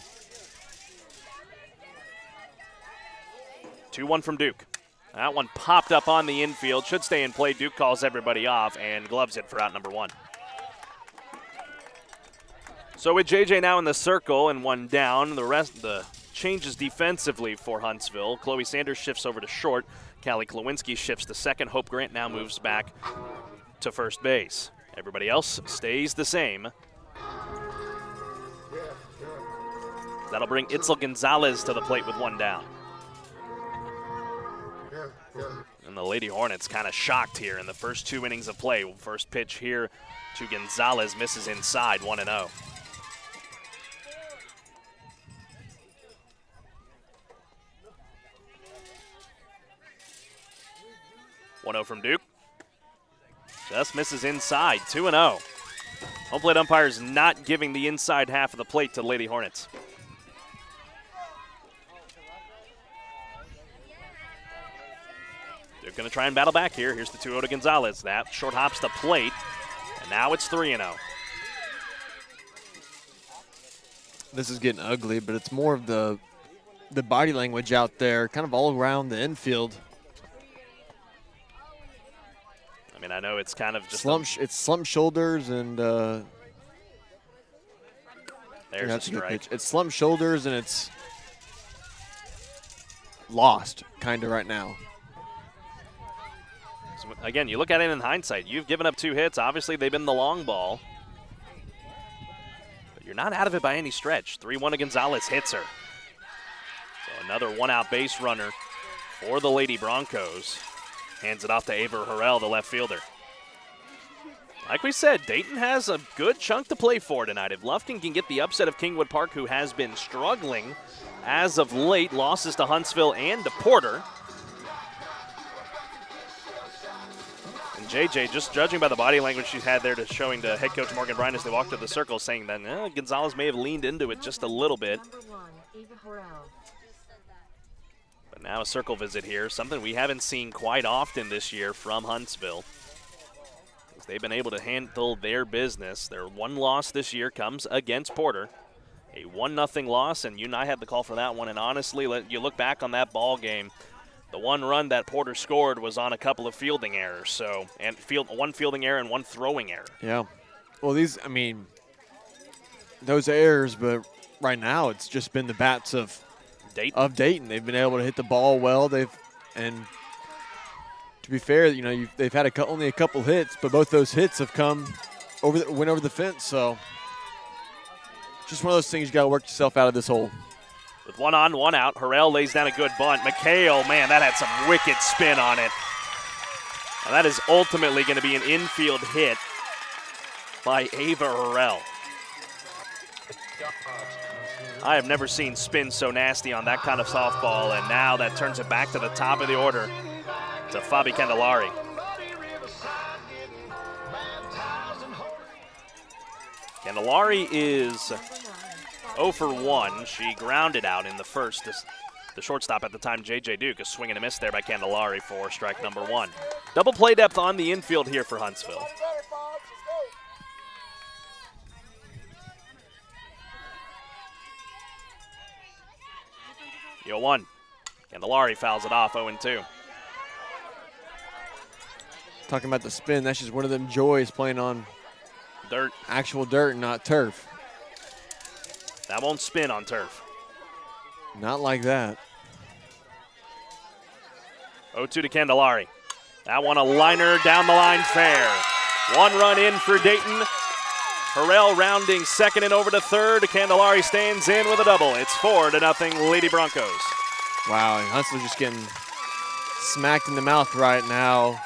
2-1 from Duke. That one popped up on the infield. Should stay in play. Duke calls everybody off and gloves it for out number 1. So with JJ now in the circle and 1 down, the rest the changes defensively for Huntsville. Chloe Sanders shifts over to short. Callie Klawinski shifts to second. Hope Grant now moves back to first base. Everybody else stays the same. That'll bring Itzel Gonzalez to the plate with 1 down. And the Lady Hornets kind of shocked here in the first 2 innings of play. First pitch here to Gonzalez misses inside, 1-0. From Duke. Just misses inside, 2-0. Home plate umpires not giving the inside half of the plate to the Lady Hornets. They're going to try and battle back here. Here's the 2-0 to Gonzalez. That short hops the plate, and now it's 3-0. This is getting ugly, but it's more of the body language out there, kind of all around the infield. I mean, I know it's kind of just it's slumped shoulders and there's a strike. It's slumped shoulders and it's lost kind of right now. So again, you look at it in hindsight. You've given up 2 hits. Obviously, they've been the long ball. But you're not out of it by any stretch. 3-1 to Gonzalez hits her. So another 1-out base runner for the Lady Broncos. Hands it off to Ava Harrell, the left fielder. Like we said, Dayton has a good chunk to play for tonight. If Lufkin can get the upset of Kingwood Park, who has been struggling as of late, losses to Huntsville and to Porter. And JJ, just judging by the body language she's had there, showing to head coach Morgan Bryan as they walk to the circle, saying that Gonzalez may have leaned into it just a little bit. But now a circle visit here, something we haven't seen quite often this year from Huntsville. they've been able to handle their business. Their one loss this year comes against Porter. A 1-0 loss, and you and I had the call for that one. And honestly, you look back on that ball game, the one run that Porter scored was on a couple of fielding errors. So, and one fielding error and one throwing error. Yeah. Well, those errors, but right now it's just been the bats of Dayton. They've been able to hit the ball well. And to be fair, they've had only a couple hits, but both those hits have went over the fence. So just one of those things you got to work yourself out of this hole. With 1 on, 1 out, Harrell lays down a good bunt. McHale, man, that had some wicked spin on it. And that is ultimately going to be an infield hit by Ava Harrell. I have never seen spin so nasty on that kind of softball, and now that turns it back to the top of the order to Fabi Candelarii. Candelarii is 0 for 1. She grounded out in the first. The shortstop at the time, J.J. Duke, a swing and a miss there by Candelarii for strike number 1. Double play depth on the infield here for Huntsville. Yo 1. Candelarii fouls it off 0-2. Talking about the spin, that's just one of them joys playing on dirt, actual dirt, not turf. That won't spin on turf. Not like that. 0-2 to Candelarii. That one a liner down the line fair. 1 run in for Dayton. Harrell rounding second and over to third. Candelarii stands in with a double. It's 4-0 Lady Broncos. Wow, and Huntsville just getting smacked in the mouth right now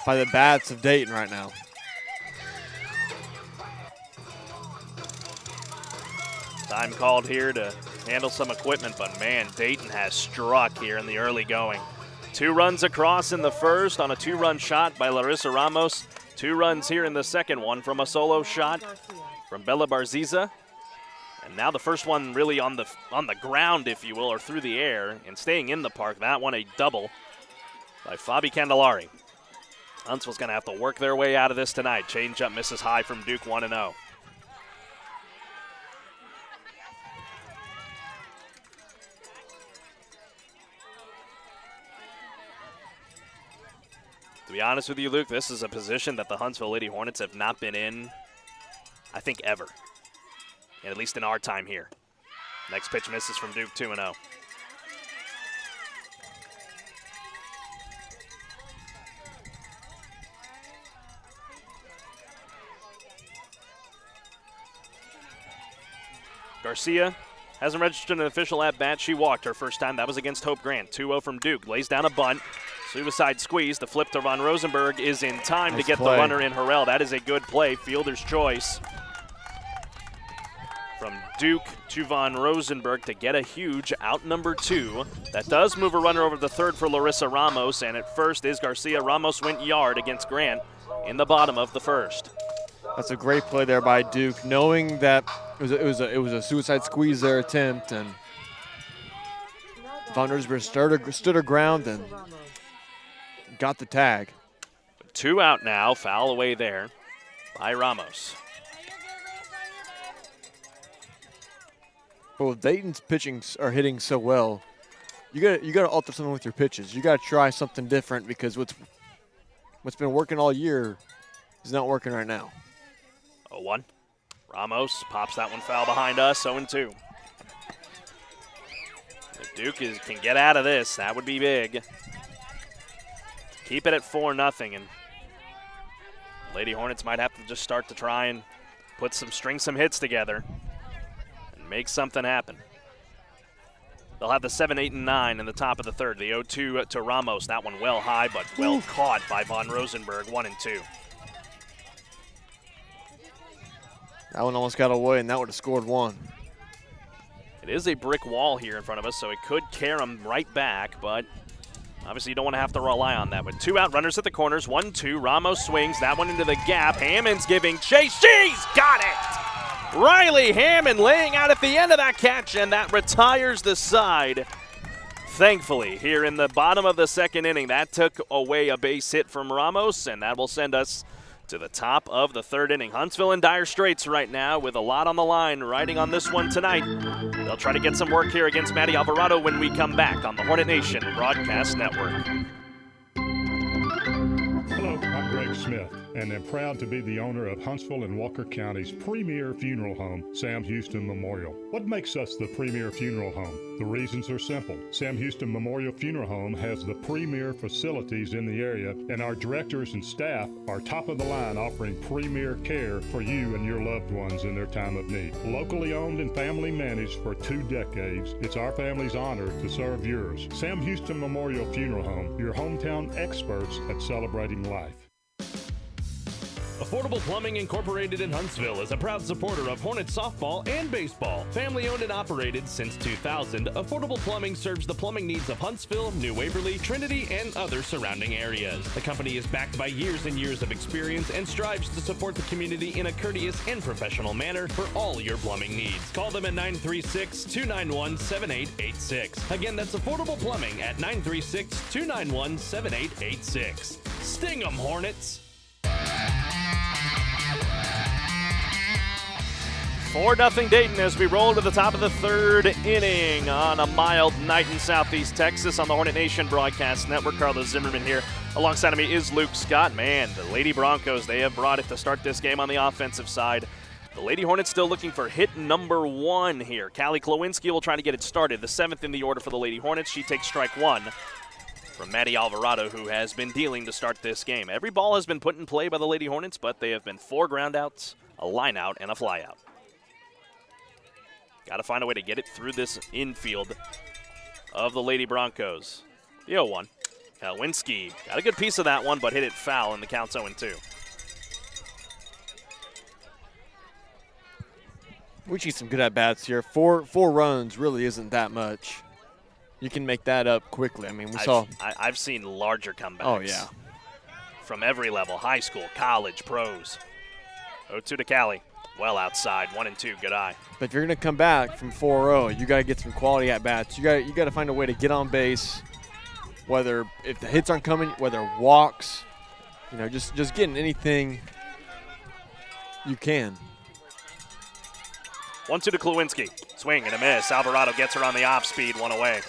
by the bats of Dayton right now. Time called here to handle some equipment, but man, Dayton has struck here in the early going. 2 runs across in the first on a 2-run shot by Larissa Ramos. 2 runs here in the second one from a solo shot from Bella Barziza. And now the first one really on the ground, if you will, or through the air and staying in the park. That one a double by Fabi Candelarii. Huntsville's going to have to work their way out of this tonight. Changeup misses high from Duke, 1-0. To be honest with you, Luke, this is a position that the Huntsville Lady Hornets have not been in, I think, ever. At least in our time here. Next pitch misses from Duke, 2-0. Garcia hasn't registered an official at-bat. She walked her first time. That was against Hope Grant. 2-0 from Duke. Lays down a bunt. Suicide squeeze. The flip to Von Rosenberg is in time to get the runner in Harrell. That is a good play. Fielder's choice. From Duke to Von Rosenberg to get a huge out number 2. That does move a runner over to third for Larissa Ramos, and at first is Garcia. Ramos went yard against Grant in the bottom of the first. That's a great play there by Duke, knowing that it was a suicide squeeze there attempt, and Von Rosenberg stood her ground and got the tag. 2 out now, foul away there by Ramos. Well, Dayton's pitching are hitting so well, you got to alter something with your pitches. You got to try something different because what's been working all year is not working right now. 0-1. Ramos pops that one foul behind us. 0-2. If Duke can get out of this, that would be big. Keep it at 4-0, and Lady Hornets might have to just start to try and string some hits together. Make something happen. They'll have the 7, 8, and 9 in the top of the third. The 0-2 to Ramos. That one well high, but well caught by Von Rosenberg. 1-2. That one almost got away, and that would have scored 1. It is a brick wall here in front of us, so it could carry them right back, but obviously you don't want to have to rely on that. With 2 out, runners at the corners. 1-2. Ramos swings. That one into the gap. Hammond's giving chase. She's got it! Riley Hammond laying out at the end of that catch, and that retires the side. Thankfully, here in the bottom of the second inning, that took away a base hit from Ramos, and that will send us to the top of the third inning. Huntsville in dire straits right now with a lot on the line riding on this one tonight. They'll try to get some work here against Maddie Alvarado when we come back on the Hornet Nation Broadcast Network. Hello, I'm Greg Smith, and am proud to be the owner of Huntsville and Walker County's premier funeral home, Sam Houston Memorial. What makes us the premier funeral home? The reasons are simple. Sam Houston Memorial Funeral Home has the premier facilities in the area, and our directors and staff are top of the line, offering premier care for you and your loved ones in their time of need. Locally owned and family managed for 2 decades, it's our family's honor to serve yours. Sam Houston Memorial Funeral Home, your hometown experts at celebrating life. Affordable Plumbing Incorporated in Huntsville is a proud supporter of Hornets softball and baseball. Family owned and operated since 2000, Affordable Plumbing serves the plumbing needs of Huntsville, New Waverly, Trinity, and other surrounding areas. The company is backed by years and years of experience and strives to support the community in a courteous and professional manner for all your plumbing needs. Call them at 936-291-7886. Again, that's Affordable Plumbing at 936-291-7886. Sting 'em, Hornets! 4-0 Dayton as we roll to the top of the third inning on a mild night in southeast Texas on the Hornet Nation Broadcast Network. Carlos Zimmermann here. Alongside of me is Luke Scott. Man, the Lady Broncos, they have brought it to start this game on the offensive side. The Lady Hornets still looking for hit number 1 here. Callie Klawinski will try to get it started. The 7th in the order for the Lady Hornets. She takes strike 1 from Maddie Alvarado, who has been dealing to start this game. Every ball has been put in play by the Lady Hornets, but they have been 4 groundouts, a line out, and a fly out. Got to find a way to get it through this infield of the Lady Broncos. The 0-1. Kalwinski got a good piece of that one, but hit it foul, and the count's 0-2. We see some good at-bats here. Four runs really isn't that much. You can make that up quickly. I mean, I've seen larger comebacks. Oh, yeah. From every level, high school, college, pros. 0-2 to Callie. Well outside, 1-2, good eye. But if you're going to come back from 4-0, you got to get some quality at-bats. You got to find a way to get on base, whether if the hits aren't coming, whether walks, just getting anything you can. 1-2 to Klawinski. Swing and a miss. Alvarado gets her on the off speed, 1 away.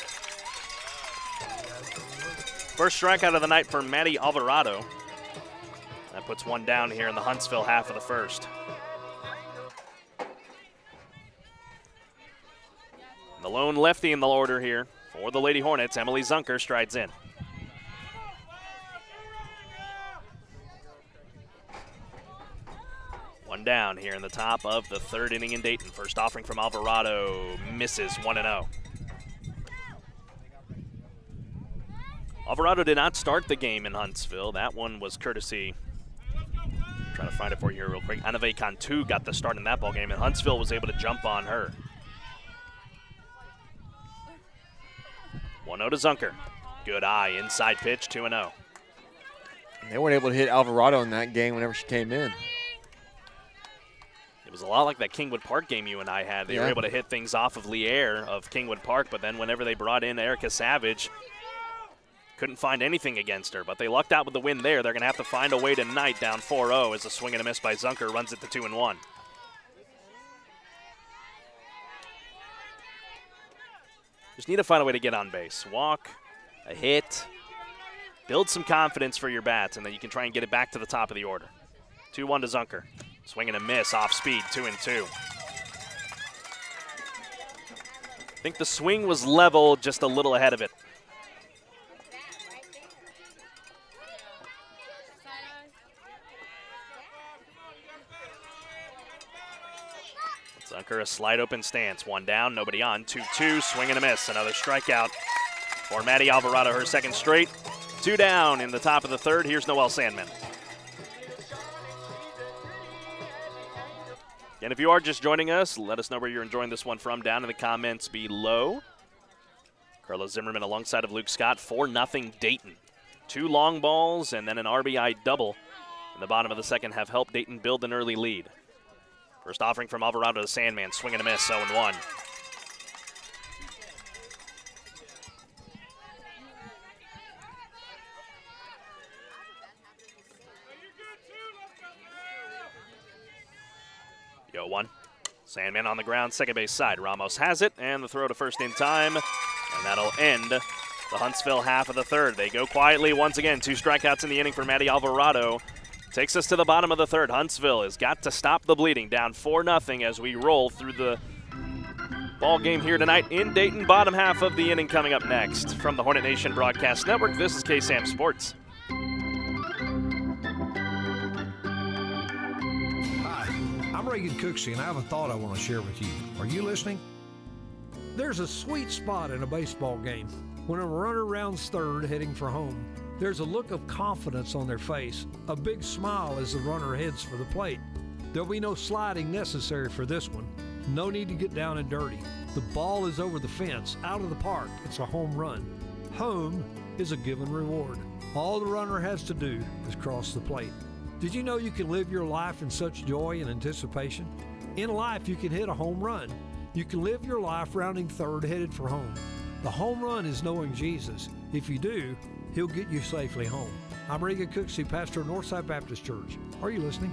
First strikeout of the night for Maddie Alvarado. That puts 1 down here in the Huntsville half of the first. The lone lefty in the order here for the Lady Hornets, Emily Zunker, strides in. One down here in the top of the third inning in Dayton. First offering from Alvarado misses, 1-0. Alvarado did not start the game in Huntsville. That one was courtesy. Trying to find it for you here real quick. Anave Cantu got the start in that ball game, and Huntsville was able to jump on her. 1-0 to Zunker. Good eye, inside pitch, 2-0. They weren't able to hit Alvarado in that game whenever she came in. It was a lot like that Kingwood Park game you and I had. They were able to hit things off of Lier of Kingwood Park, but then whenever they brought in Erica Savage, couldn't find anything against her. But they lucked out with the win there. They're going to have to find a way tonight, down 4-0, as a swing and a miss by Zunker runs it to 2-1. Just need to find a way to get on base. Walk, a hit, build some confidence for your bats, and then you can try and get it back to the top of the order. 2-1 to Zunker. Swing and a miss, off speed, 2-2. I think the swing was level, just a little ahead of it. Zunker, a slide open stance. 1 down, nobody on. 2-2, swing and a miss. Another strikeout for Maddie Alvarado, her second straight. 2 down in the top of the third. Here's Noelle Sandman. And if you are just joining us, let us know where you're enjoying this one from down in the comments below. Carlos Zimmermann alongside of Luke Scott. 4-0 Dayton. 2 long balls and then an RBI double in the bottom of the second have helped Dayton build an early lead. First offering from Alvarado to Sandman, swing and a miss, 0-1. 0-1. Sandman on the ground, second base side. Ramos has it, and the throw to first in time, and that'll end the Huntsville half of the third. They go quietly once again. 2 strikeouts in the inning for Matty Alvarado. Takes us to the bottom of the third. Huntsville has got to stop the bleeding. Down 4-0 as we roll through the ball game here tonight in Dayton. Bottom half of the inning coming up next. From the Hornet Nation Broadcast Network, this is KSAM Sports. Hi, I'm Reagan Cooksey, and I have a thought I want to share with you. Are you listening? There's a sweet spot in a baseball game when a runner rounds third heading for home. There's a look of confidence on their face, a big smile as the runner heads for the plate. There'll be no sliding necessary for this one. No need to get down and dirty. The ball is over the fence, out of the park. It's a home run. Home is a given reward. All the runner has to do is cross the plate. Did you know you can live your life in such joy and anticipation? In life, you can hit a home run. You can live your life rounding third headed for home. The home run is knowing Jesus. If you do, He'll get you safely home. I'm Reagan Cooksey, pastor of Northside Baptist Church. Are you listening?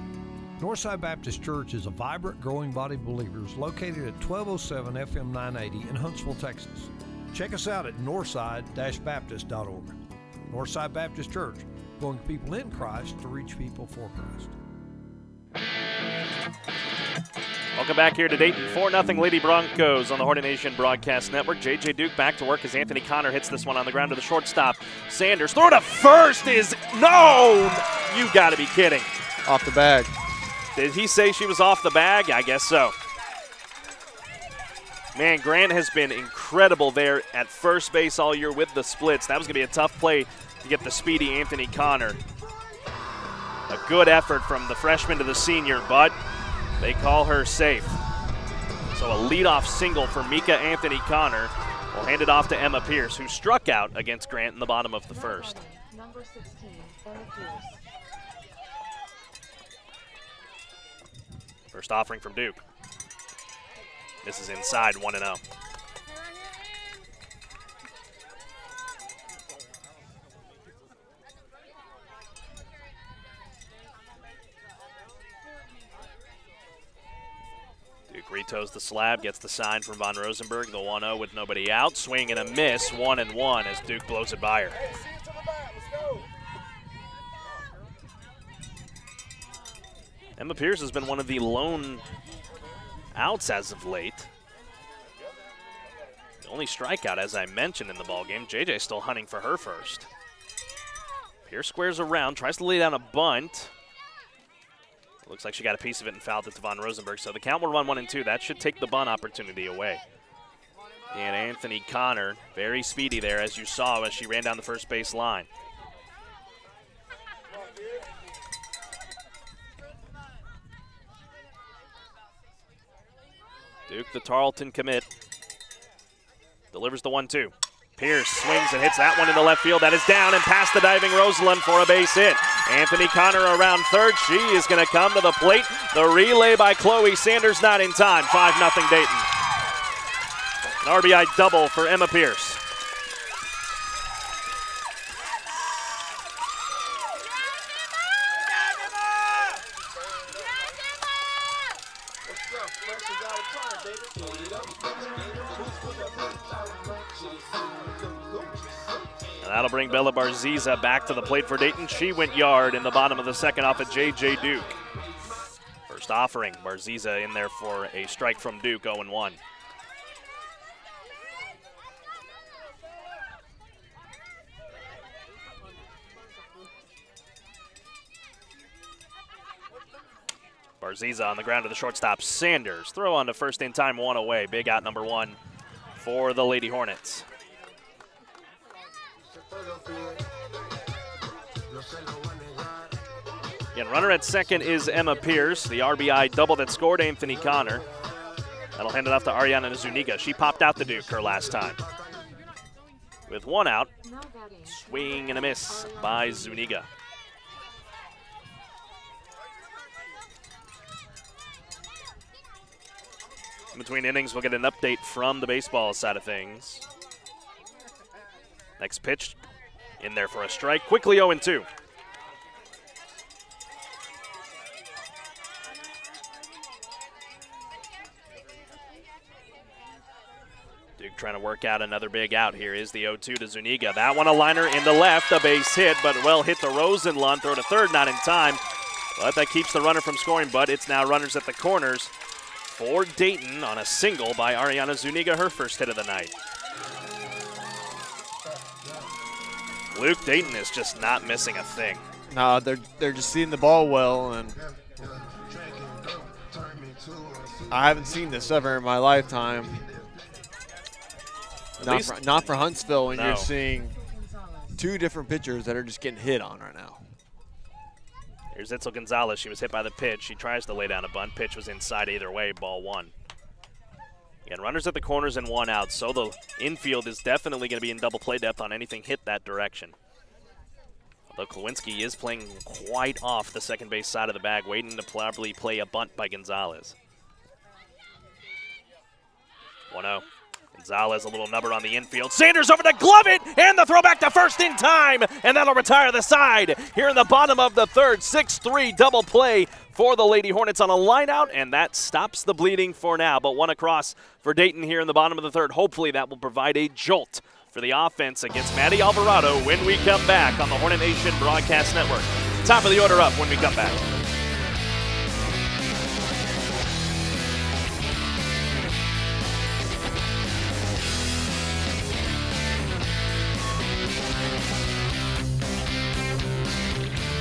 Northside Baptist Church is a vibrant, growing body of believers located at 1207 FM 980 in Huntsville, Texas. Check us out at northside-baptist.org. Northside Baptist Church, going people in Christ to reach people for Christ. Welcome back here to Dayton. 4-0 Lady Broncos on the Hornet Nation Broadcast Network. J.J. Duke back to work as Anthony Connor hits this one on the ground to the shortstop. Sanders throw to first is no! You got to be kidding. Off the bag. Did he say she was off the bag? I guess so. Man, Grant has been incredible there at first base all year with the splits. That was going to be a tough play to get the speedy Anthony Connor. A good effort from the freshman to the senior, but they call her safe. So a leadoff single for Mika Anthony Connor. We'll hand it off to Emma Pierce, who struck out against Grant in the bottom of the first. Number 16, Emma Pierce. First offering from Duke. This is inside, 1-0. Duke retoes the slab, gets the sign from Von Rosenberg, the 1-0 with nobody out. Swing and a miss, 1-1 as Duke blows it by her. Emma Pierce has been one of the lone outs as of late. The only strikeout, as I mentioned in the ballgame. JJ still hunting for her first. Pierce squares around, tries to lay down a bunt. Looks like she got a piece of it and fouled it to Von Rosenberg. So the count will run 1-2. That should take the bunt opportunity away. And Anthony Connor, very speedy there, as you saw as she ran down the first base line. Duke, the Tarleton commit, delivers the 1-2. Pierce swings and hits that one into left field. That is down and past the diving Rosalind for a base hit. Anthony Connor around third. She is going to come to the plate. The relay by Chloe Sanders not in time. 5-0 Dayton. An RBI double for Emma Pierce. That'll bring Bella Barziza back to the plate for Dayton. She went yard in the bottom of the second off of J.J. Duke. First offering, Barziza in there for a strike from Duke, 0-1. Barziza on the ground to the shortstop. Sanders throw on to first in time, 1 away. Big out number 1 for the Lady Hornets. Again, runner at second is Emma Pierce. The RBI double that scored Anthony Connor. That'll hand it off to Ariana Zuniga. She popped out the Duke her last time. With 1 out, swing and a miss by Zuniga. In between innings, we'll get an update from the baseball side of things. Next pitch in there for a strike. Quickly 0-2. Duke trying to work out another big out. Here is the 0-2 to Zuniga. That one a liner into left, a base hit, but well hit to Rosenlund. Throw to third, not in time. But that keeps the runner from scoring, but it's now runners at the corners for Dayton on a single by Ariana Zuniga, her first hit of the night. Luke, Dayton is just not missing a thing. No, they're just seeing the ball well, and I haven't seen this ever in my lifetime. Not for Huntsville when you're seeing two different pitchers that are just getting hit on right now. Here's Itzel Gonzalez. She was hit by the pitch. She tries to lay down a bunt. Pitch was inside either way. Ball one. Again, runners at the corners and one out, so the infield is definitely going to be in double play depth on anything hit that direction. Although Klawinski is playing quite off the second base side of the bag, waiting to probably play a bunt by Gonzalez. 1-0. Gonzalez, a little number on the infield. Sanders over to glove it, and the throw back to first in time, and that'll retire the side. Here in the bottom of the third, 6-3 double play for the Lady Hornets on a line out, and that stops the bleeding for now. But one across for Dayton here in the bottom of the third. Hopefully that will provide a jolt for the offense against Maddie Alvarado when we come back on the Hornet Nation Broadcast Network. Top of the order up when we come back.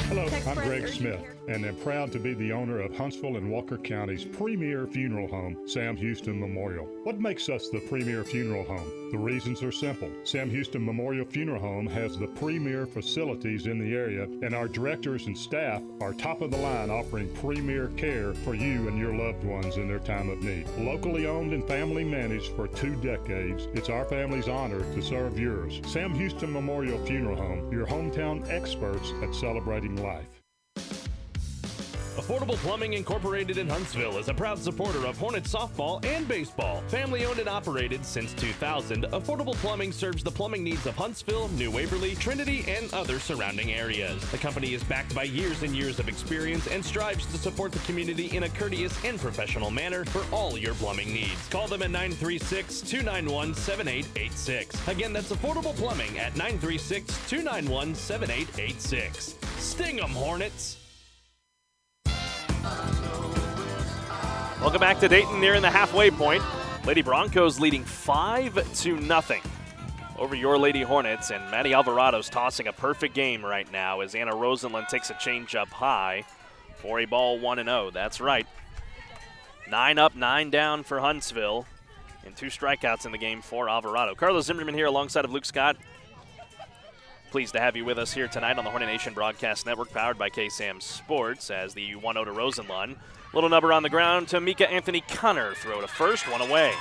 Hello, I'm Greg Smith, and am proud to be the owner of Huntsville and Walker County's premier funeral home, Sam Houston Memorial. What makes us the premier funeral home? The reasons are simple. Sam Houston Memorial Funeral Home has the premier facilities in the area, and our directors and staff are top of the line, offering premier care for you and your loved ones in their time of need. Locally owned and family managed for 2 decades, it's our family's honor to serve yours. Sam Houston Memorial Funeral Home, your hometown experts at celebrating life. Affordable Plumbing Incorporated in Huntsville is a proud supporter of Hornets softball and baseball. Family owned and operated since 2000, Affordable Plumbing serves the plumbing needs of Huntsville, New Waverly, Trinity, and other surrounding areas. The company is backed by years and years of experience and strives to support the community in a courteous and professional manner for all your plumbing needs. Call them at 936-291-7886. Again, that's Affordable Plumbing at 936-291-7886. Sting 'em, Hornets! Welcome back to Dayton, nearing the halfway point. Lady Broncos leading 5-0 over your Lady Hornets, and Maddie Alvarado's tossing a perfect game right now as Anna Rosenlund takes a changeup high for a ball 1-0. That's right. 9 up, 9 down for Huntsville, and 2 strikeouts in the game for Alvarado. Carlos Zimmermann here alongside of Luke Scott. Pleased to have you with us here tonight on the Hornet Nation Broadcast Network, powered by KSAM Sports, as the 1-0 to Rosenlund. Little number on the ground to Mika Anthony Connor. Throw to first, one away.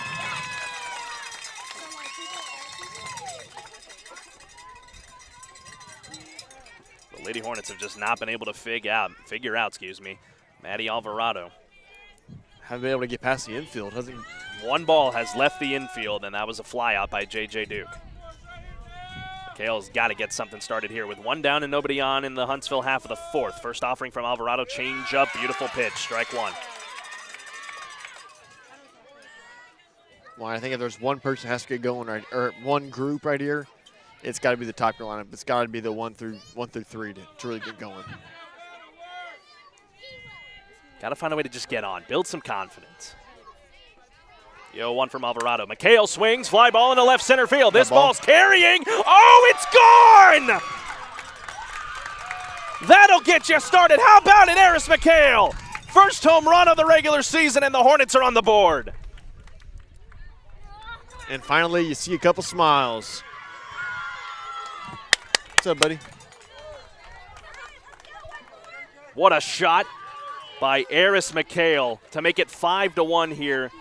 The Lady Hornets have just not been able to figure out, Maddie Alvarado. Haven't been able to get past the infield. One ball has left the infield, and that was a fly out by J.J. Duke. Kale's got to get something started here with 1 down and nobody on in the Huntsville half of the fourth. First offering from Alvarado, change up, beautiful pitch, strike one. Well, I think if there's one person that has to get going right, or one group right here, it's got to be the top lineup. It's got to be the 1 through 3 to really get going. Got to find a way to just get on, build some confidence. 0-1 from Alvarado. McHale swings, fly ball into left center field. This ball's carrying. Oh, it's gone! That'll get you started. How about it, Eris McHale? First home run of the regular season, and the Hornets are on the board. And finally, you see a couple smiles. What's up, buddy? What a shot by Eris McHale to make it 5-1 here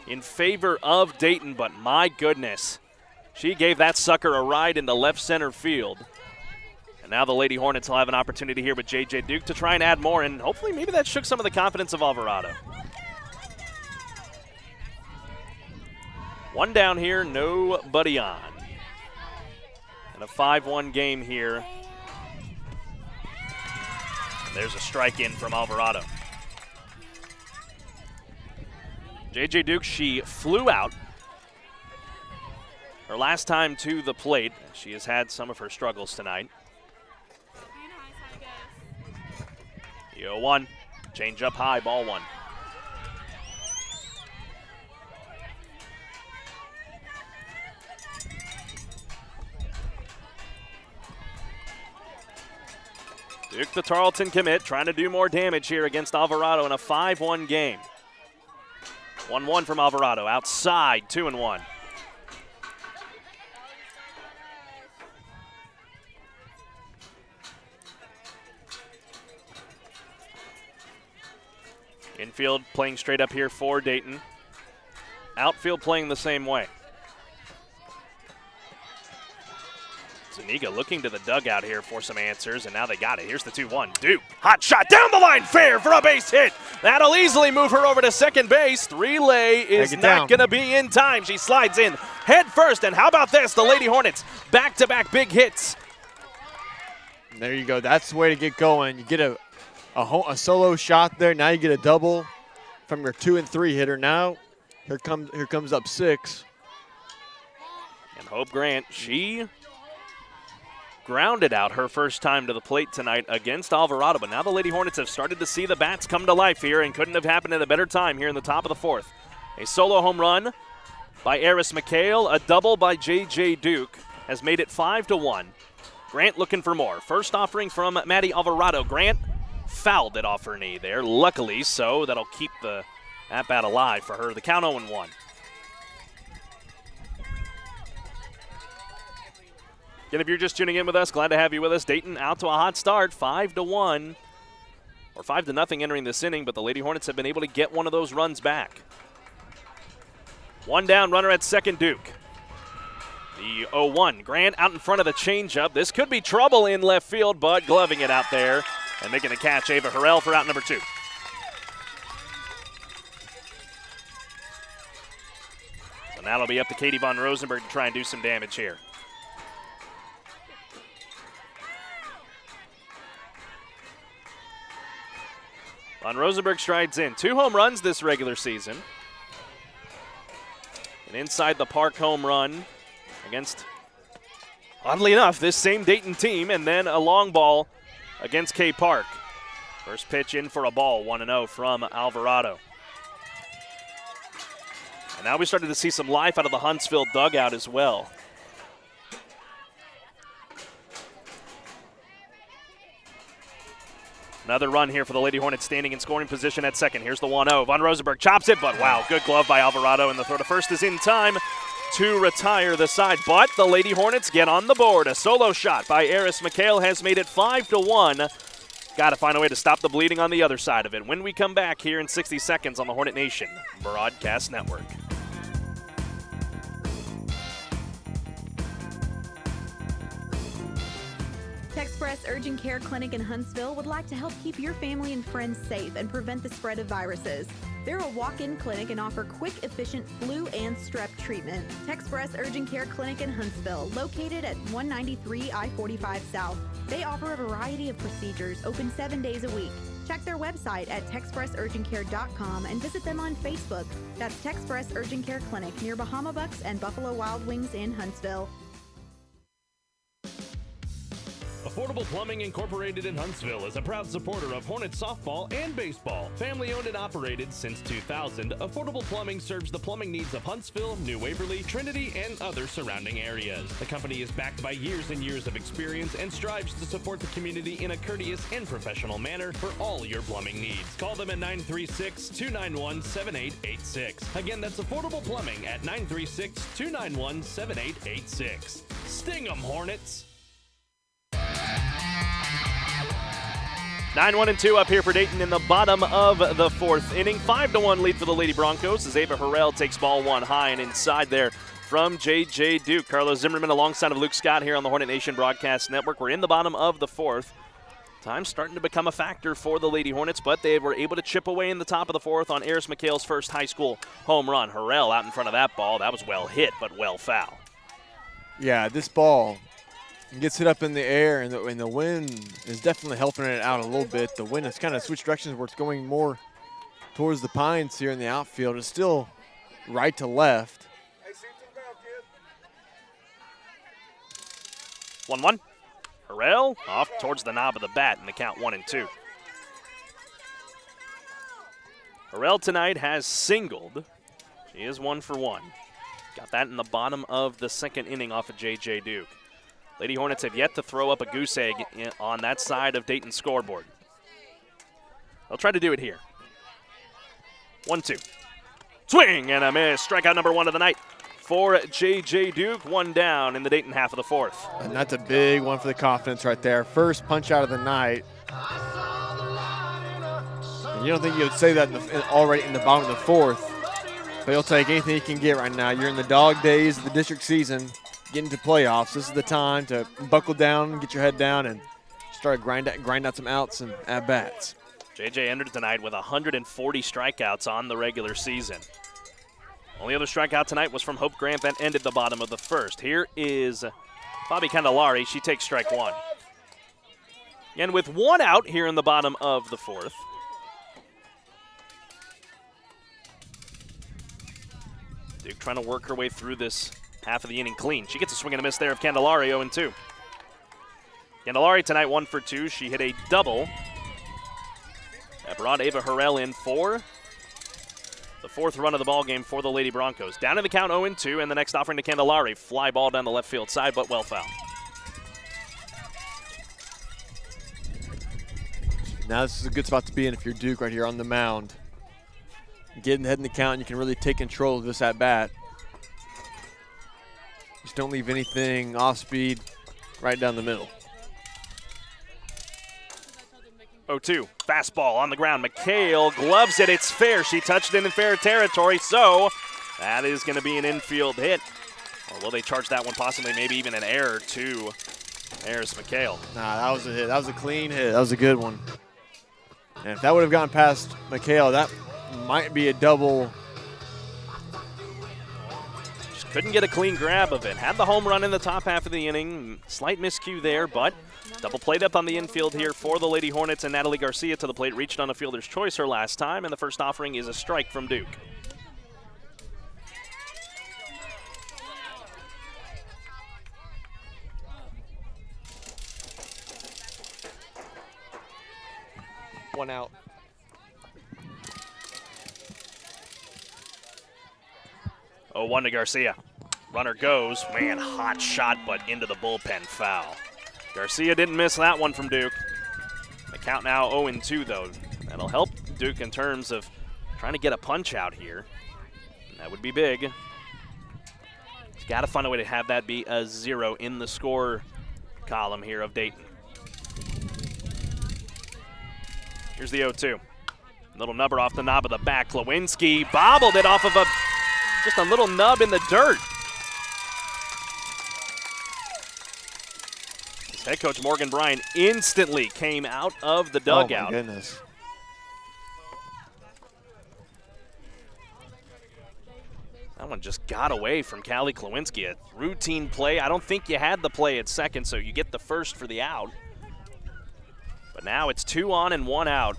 in favor of Dayton, but my goodness, she gave that sucker a ride into left center field. And now the Lady Hornets will have an opportunity here with J.J. Duke to try and add more, and hopefully maybe that shook some of the confidence of Alvarado. 1 down here, nobody on. And a 5-1 game here. There's a strike in from Alvarado. J.J. Duke, she flew out. her last time to the plate. She has had some of her struggles tonight. The 0-1, change up high, ball one. Duke, the Tarleton commit, trying to do more damage here against Alvarado in a 5-1 game. 1-1 from Alvarado, outside, 2-1. Infield playing straight up here for Dayton. Outfield playing the same way. Zuniga looking to the dugout here for some answers, and now they got it. Here's the 2-1. Duke, hot shot down the line, fair for a base hit. That'll easily move her over to second base. Relay is not going to be in time. She slides in head first, and how about this? The Lady Hornets back-to-back big hits. There you go. That's the way to get going. You get a solo shot there. Now you get a double from your 2 and 3 hitter. Now here comes up 6. And Hope Grant, she grounded out her first time to the plate tonight against Alvarado, but now the Lady Hornets have started to see the bats come to life here, and couldn't have happened at a better time here in the top of the 4th. A solo home run by Eris McHale, a double by J.J. Duke has made it 5-1. Grant looking for more. First offering from Maddie Alvarado. Grant fouled it off her knee there, luckily so. That'll keep the at-bat alive for her. The count 0-1. And if you're just tuning in with us, glad to have you with us. Dayton out to a hot start, 5-1, or 5-0 entering this inning, but the Lady Hornets have been able to get one of those runs back. One down, runner at second, Duke. The 0-1, Grant out in front of the changeup. This could be trouble in left field, but gloving it out there and making the catch, Ava Harrell for out number 2. So now it'll be up to Katie Von Rosenberg to try and do some damage here. Von Rosenberg strides in. 2 home runs this regular season. An inside the park home run against, oddly enough, this same Dayton team, and then a long ball against K Park. First pitch in for a ball, 1-0 from Alvarado. And now we started to see some life out of the Huntsville dugout as well. Another run here for the Lady Hornets, standing in scoring position at second. Here's the 1-0. Von Rosenberg chops it, but wow, good glove by Alvarado, and the throw to first is in time to retire the side. But the Lady Hornets get on the board. A solo shot by Eris McHale has made it 5-1. Got to find a way to stop the bleeding on the other side of it. When we come back here in 60 seconds on the Hornet Nation Broadcast Network. Texpress Urgent Care Clinic in Huntsville would like to help keep your family and friends safe and prevent the spread of viruses. They're a walk-in clinic and offer quick, efficient flu and strep treatment. Texpress Urgent Care Clinic in Huntsville, located at 193 I-45 South. They offer a variety of procedures, open 7 days a week. Check their website at texpressurgentcare.com and visit them on Facebook. That's Texpress Urgent Care Clinic near Bahama Bucks and Buffalo Wild Wings in Huntsville. Affordable Plumbing Incorporated in Huntsville is a proud supporter of Hornets softball and baseball. Family owned and operated since 2000, Affordable Plumbing serves the plumbing needs of Huntsville, New Waverly, Trinity, and other surrounding areas. The company is backed by years and years of experience and strives to support the community in a courteous and professional manner for all your plumbing needs. Call them at 936-291-7886. Again, that's Affordable Plumbing at 936-291-7886. Sting 'em, Hornets! 9-1-2 up here for Dayton in the bottom of the 4th inning. 5-1 lead for the Lady Broncos as Ava Harrell takes ball 1 high and inside there from J.J. Duke. Carlos Zimmermann alongside of Luke Scott here on the Hornet Nation Broadcast Network. We're in the bottom of the 4th. Time's starting to become a factor for the Lady Hornets, but they were able to chip away in the top of the 4th on Eris McHale's first high school home run. Harrell out in front of that ball. That was well hit, but well foul. Yeah, this ball gets it up in the air, and the wind is definitely helping it out a little bit. The wind has kind of switched directions where it's going more towards the pines here in the outfield. It's still right to left. 1-1. Harrell off towards the knob of the bat in the count 1-2. Harrell tonight has singled. She is 1 for 1. Got that in the bottom of the second inning off of J.J. Duke. Lady Hornets have yet to throw up a goose egg on that side of Dayton's scoreboard. They'll try to do it here. 1-2. Swing and a miss. Strikeout number 1 of the night for J.J. Duke. 1 down in the Dayton half of the 4th. And that's a big one for the confidence right there. First punch out of the night. And you don't think you would say that already in the bottom of the 4th. But you'll take anything you can get right now. You're in the dog days of the district season, getting to playoffs. This is the time to buckle down, get your head down, and start grind out some outs and at-bats. JJ entered tonight with 140 strikeouts on the regular season. Only other strikeout tonight was from Hope Grant that ended the bottom of the 1st. Here is Bobby Candelari. She takes strike 1. And with 1 out here in the bottom of the 4th. Duke trying to work her way through this half of the inning clean. She gets a swing and a miss there of Candelari, 0-2. Candelari tonight 1 for 2. She hit a double. That brought Ava Harrell in for the 4th run of the ball game for the Lady Broncos. Down in the count 0-2, and the next offering to Candelari. Fly ball down the left field side, but well fouled. Now this is a good spot to be in if you're Duke right here on the mound. Getting ahead in the count, you can really take control of this at-bat. Just don't leave anything off speed right down the middle. 0-2, fastball on the ground. McHale gloves it. It's fair. She touched it in fair territory, so that is going to be an infield hit. Or will they charge that one possibly maybe even an error to Harris McHale? Nah, that was a hit. That was a clean hit. That was a good one. And if that would have gone past McHale, that might be a double. Just couldn't get a clean grab of it. Had the home run in the top half of the inning. Slight miscue there, but double play depth on the infield here for the Lady Hornets, and Natalie Garcia to the plate. Reached on a fielder's choice her last time, and the first offering is a strike from Duke. One out. 0-1 to Garcia. Runner goes. Man, hot shot, but into the bullpen foul. Garcia didn't miss that one from Duke. The count now 0-2, though. That'll help Duke in terms of trying to get a punch out here. And that would be big. He's got to find a way to have that be a 0 in the score column here of Dayton. Here's the 0-2. Little nubber off the knob of the back. Klawinski bobbled it off of just a little nub in the dirt. His head coach Morgan Bryan instantly came out of the dugout. Oh my goodness. That one just got away from Callie Klawinski. A routine play. I don't think you had the play at second, so you get the first for the out. But now it's 2 on and 1 out.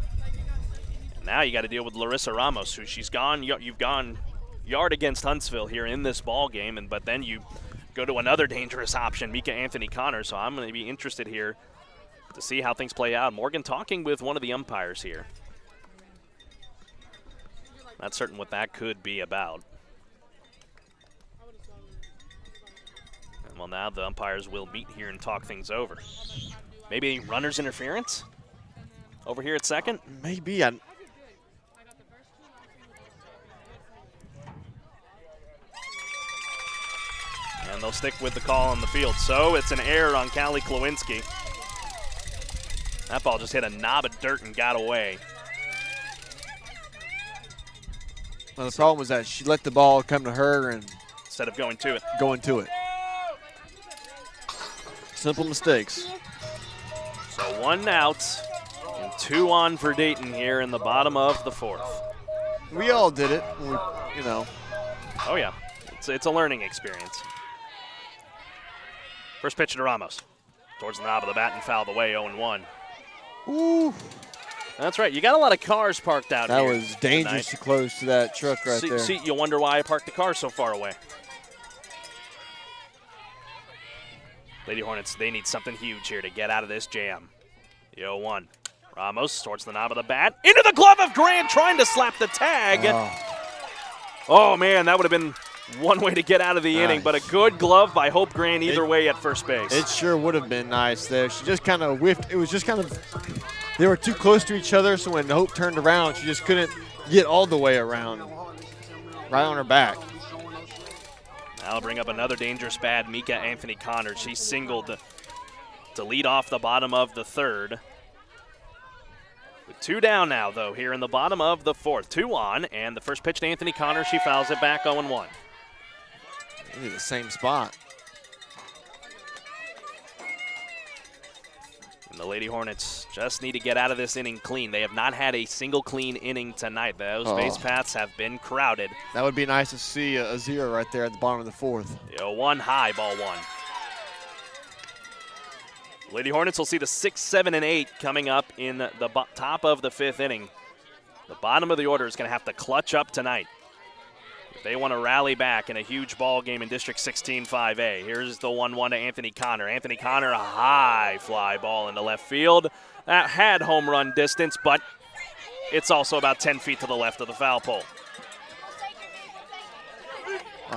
And now you got to deal with Larissa Ramos, who you've gone yard against Huntsville here in this ball game, but then you go to another dangerous option, Mika Anthony Connor. So I'm going to be interested here to see how things play out. Morgan talking with one of the umpires here. Not certain what that could be about. And well, now the umpires will meet here and talk things over. Maybe runner's interference over here at second? Maybe. And they'll stick with the call on the field. So it's an error on Callie Klawinski. That ball just hit a knob of dirt and got away. Well, the problem was that she let the ball come to her and instead of going to it. Simple mistakes. So 1 out and 2 on for Dayton here in the bottom of the 4th. We all did it, you know. Oh yeah, it's a learning experience. First pitch to Ramos. Towards the knob of the bat and fouled away, 0-1. Ooh. That's right. You got a lot of cars parked out here. That was dangerously close to that truck right there. See, you wonder why I parked the car so far away. Lady Hornets, they need something huge here to get out of this jam. The 0-1. Ramos towards the knob of the bat. Into the glove of Grant, trying to slap the tag. Oh man, that would have been one way to get out of the inning, but a good glove by Hope Grant either way at first base. It sure would have been nice there. She just kind of whiffed. It was just kind of, they were too close to each other, so when Hope turned around, she just couldn't get all the way around. Right on her back. That'll bring up another dangerous bat, Mika Anthony Connor. She singled to lead off the bottom of the third. With 2 down now, though, here in the bottom of the fourth. 2 on, and the first pitch to Anthony Connor. She fouls it back 0-1. Maybe the same spot. And the Lady Hornets just need to get out of this inning clean. They have not had a single clean inning tonight. Those base paths have been crowded. That would be nice to see a 0 right there at the bottom of the fourth. 0-1 high, ball 1. Lady Hornets will see the 6, 7, and 8 coming up in the top of the 5th inning. The bottom of the order is going to have to clutch up tonight if they want to rally back in a huge ball game in District 16 5A. Here's the 1-1 to Anthony Connor. Anthony Connor, a high fly ball into left field. That had home run distance, but it's also about 10 feet to the left of the foul pole.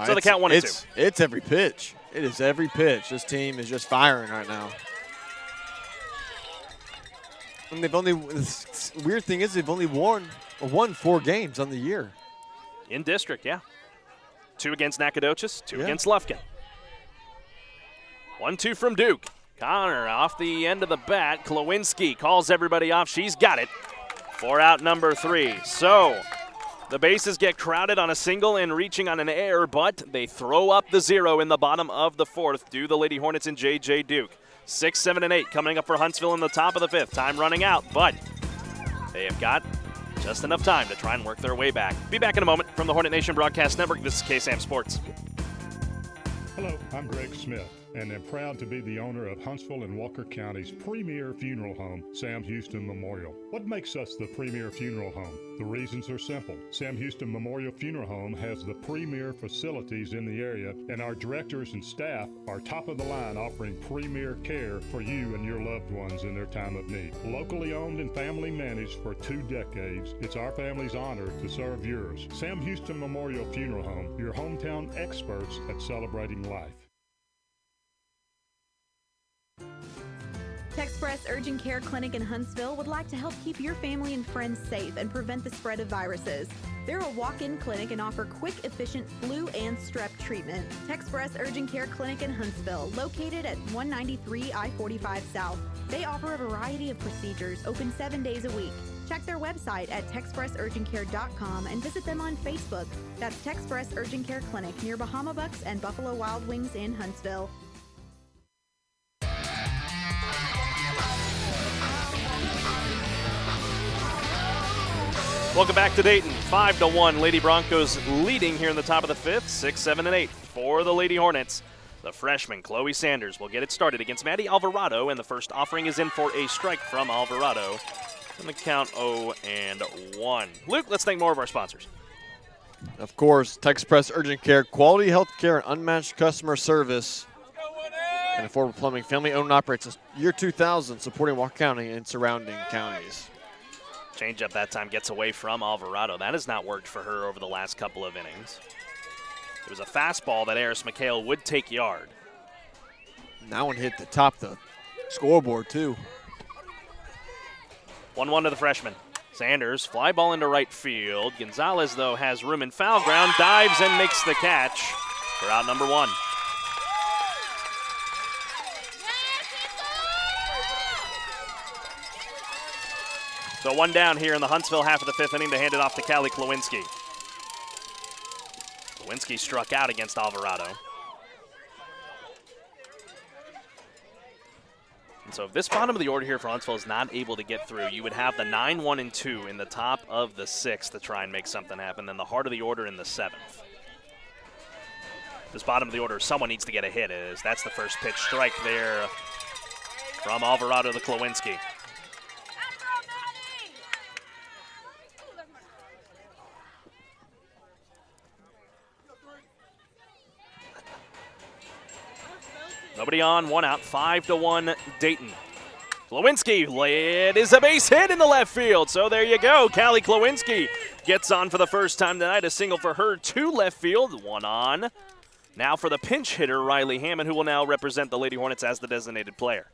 So the count 1-2. It's every pitch. It is every pitch. This team is just firing right now. And they've only, the weird thing is they've only won 4 games on the year. In district, yeah. 2 against Nacogdoches, 2 against Lufkin. 1-2 from Duke. Connor off the end of the bat. Klawinski calls everybody off. She's got it for out number 3. So the bases get crowded on a single and reaching on an error, but they throw up the 0 in the bottom of the 4th. Do the Lady Hornets and J.J. Duke. 6, 7, and 8 coming up for Huntsville in the top of the 5th. Time running out, but they have got just enough time to try and work their way back. Be back in a moment from the Hornet Nation Broadcast Network. This is KSAM Sports. Hello, I'm Greg Smith, and am proud to be the owner of Huntsville and Walker County's premier funeral home, Sam Houston Memorial. What makes us the premier funeral home? The reasons are simple. Sam Houston Memorial Funeral Home has the premier facilities in the area, and our directors and staff are top of the line, offering premier care for you and your loved ones in their time of need. Locally owned and family managed for 2 decades, it's our family's honor to serve yours. Sam Houston Memorial Funeral Home, your hometown experts at celebrating life. Texpress Urgent Care Clinic in Huntsville would like to help keep your family and friends safe and prevent the spread of viruses. They're a walk-in clinic and offer quick, efficient flu and strep treatment. Texpress Urgent Care Clinic in Huntsville, located at 193 I-45 South. They offer a variety of procedures, open 7 days a week. Check their website at texpressurgentcare.com and visit them on Facebook. That's Texpress Urgent Care Clinic near Bahama Bucks and Buffalo Wild Wings in Huntsville. Welcome back to Dayton. 5-1. Lady Broncos leading here in the top of the 5th. 6, 7, and 8 for the Lady Hornets. The freshman, Chloe Sanders, will get it started against Maddie Alvarado, and the first offering is in for a strike from Alvarado. And the count 0-1. Luke, let's thank more of our sponsors. Of course, Texpress Urgent Care, quality health care and unmatched customer service. And Affordable Plumbing, family-owned and operates since year 2000, supporting Walker County and surrounding counties. Changeup that time gets away from Alvarado. That has not worked for her over the last couple of innings. It was a fastball that Eris McHale would take yard. That one hit the top of the scoreboard, too. 1-1 to the freshman. Sanders, fly ball into right field. Gonzalez, though, has room in foul ground, dives and makes the catch for out number 1. So 1 down here in the Huntsville half of the 5th inning to hand it off to Callie Klawinski. Klawinski struck out against Alvarado. And so if this bottom of the order here for Huntsville is not able to get through, you would have the 9, 1, and 2 in the top of the 6th to try and make something happen, then the heart of the order in the 7th. This bottom of the order, someone needs to get a hit. That's the first pitch strike there from Alvarado to Klawinski. Nobody on, one out, 5-1 Dayton. Klawinski, it is a base hit in the left field. So there you go. Callie Klawinski gets on for the first time tonight. A single for her to left field, one on. Now for the pinch hitter, Riley Hammond, who will now represent the Lady Hornets as the designated player.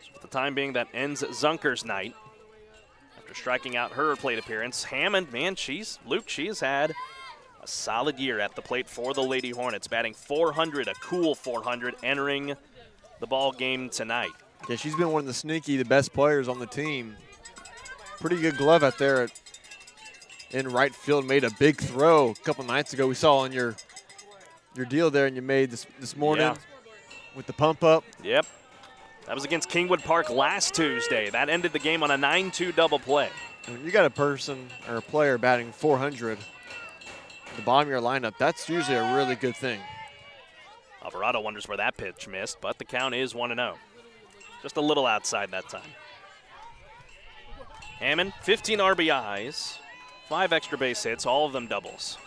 So for the time being, that ends Zunker's night. After striking out her plate appearance, Hammond, man, she has had a solid year at the plate for the Lady Hornets, batting .400, a cool .400, entering the ball game tonight. Yeah, she's been one of the best players on the team. Pretty good glove out there in right field. Made a big throw a couple nights ago. We saw on your deal there, and you made this morning with the pump up. Yep. That was against Kingwood Park last Tuesday. That ended the game on a 9-2 double play. When you got a person or a player batting .400 at the bottom of your lineup, that's usually a really good thing. Alvarado wonders where that pitch missed, but the count is 1-0. Just a little outside that time. Hammond, 15 RBIs, 5 extra base hits, all of them doubles.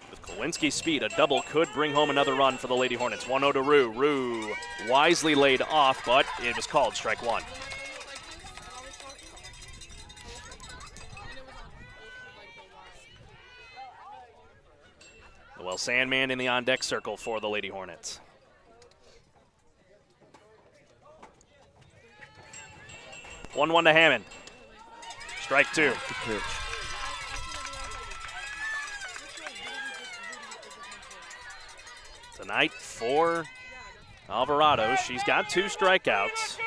With Klawinski's speed, a double could bring home another run for the Lady Hornets. 1-0 to Rue. Rue wisely laid off, but it was called strike one. Well, Sandman in the on-deck circle for the Lady Hornets. One to Hammond. Strike two. Good pitch. Tonight for Alvarado, she's got 2 strikeouts.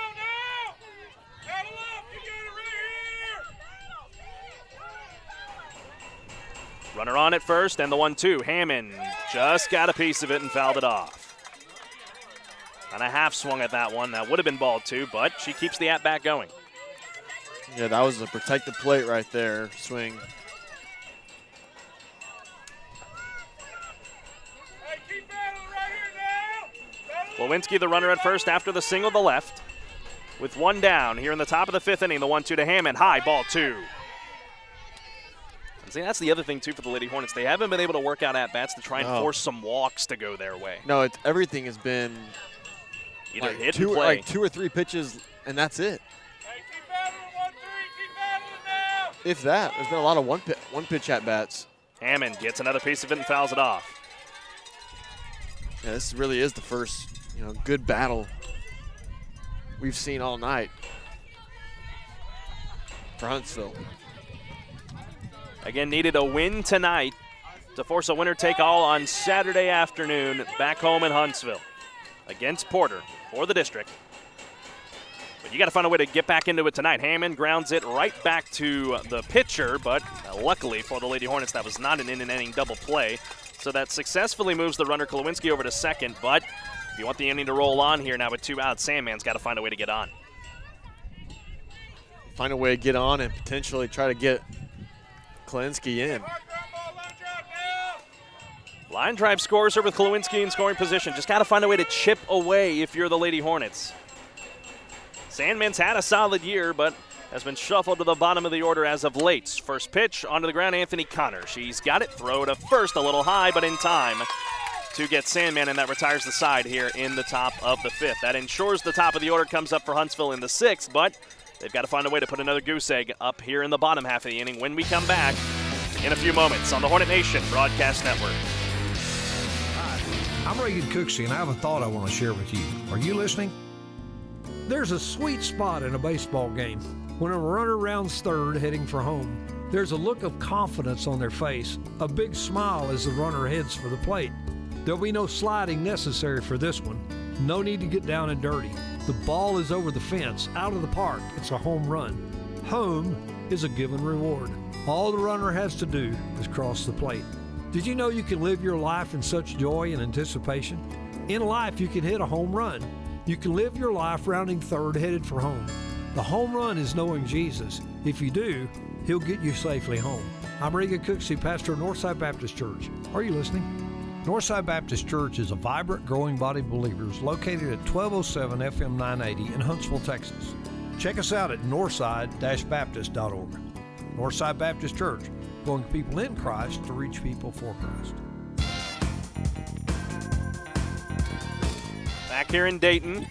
Runner on at first, and the 1-2. Hammond just got a piece of it and fouled it off. And a half swung at that one. That would have been ball 2, but she keeps the at-bat going. Yeah, that was a protected plate right there, swing. Klawinski, the runner at first after the single to left. With one down here in the top of the 5th inning, the 1-2 to Hammond. High, ball 2. See, that's the other thing, too, for the Lady Hornets. They haven't been able to work out at-bats to try and force some walks to go their way. No, everything has been either like hit and play. Like 2 or 3 pitches, and that's it. If that. There's been a lot of one pitch at-bats. Hammond gets another piece of it and fouls it off. Yeah, this really is the first, good battle we've seen all night for Huntsville. Again, needed a win tonight to force a winner-take-all on Saturday afternoon back home in Huntsville against Porter for the district. But you got to find a way to get back into it tonight. Hammond grounds it right back to the pitcher, but luckily for the Lady Hornets, that was not an in-inning double play. So that successfully moves the runner Klawinski over to second, but if you want the inning to roll on here now with 2 outs, Sandman's got to find a way to get on. Find a way to get on and potentially try to get Klawinski in. Line drive scores her with Klawinski in scoring position. Just got to find a way to chip away if you're the Lady Hornets. Sandman's had a solid year, but has been shuffled to the bottom of the order as of late. First pitch onto the ground, Anthony Connor. She's got it, throw to first, a little high, but in time to get Sandman, and that retires the side here in the top of the 5th. That ensures the top of the order comes up for Huntsville in the 6th, but they've got to find a way to put another goose egg up here in the bottom half of the inning when we come back in a few moments on the Hornet Nation Broadcast Network. Hi, I'm Reagan Cooksey, and I have a thought I want to share with you. Are you listening? There's a sweet spot in a baseball game. When a runner rounds third heading for home, there's a look of confidence on their face, a big smile as the runner heads for the plate. There'll be no sliding necessary for this one. No need to get down and dirty. The ball is over the fence, out of the park. It's a home run. Home is a given reward. All the runner has to do is cross the plate. Did you know you can live your life in such joy and anticipation? In life, you can hit a home run. You can live your life rounding third headed for home. The home run is knowing Jesus. If you do, he'll get you safely home. I'm Reagan Cooksey, pastor of Northside Baptist Church. Are you listening? Northside Baptist Church is a vibrant, growing body of believers located at 1207 FM 980 in Huntsville, Texas. Check us out at northside-baptist.org. Northside Baptist Church, going people in Christ to reach people for Christ. Back here in Dayton,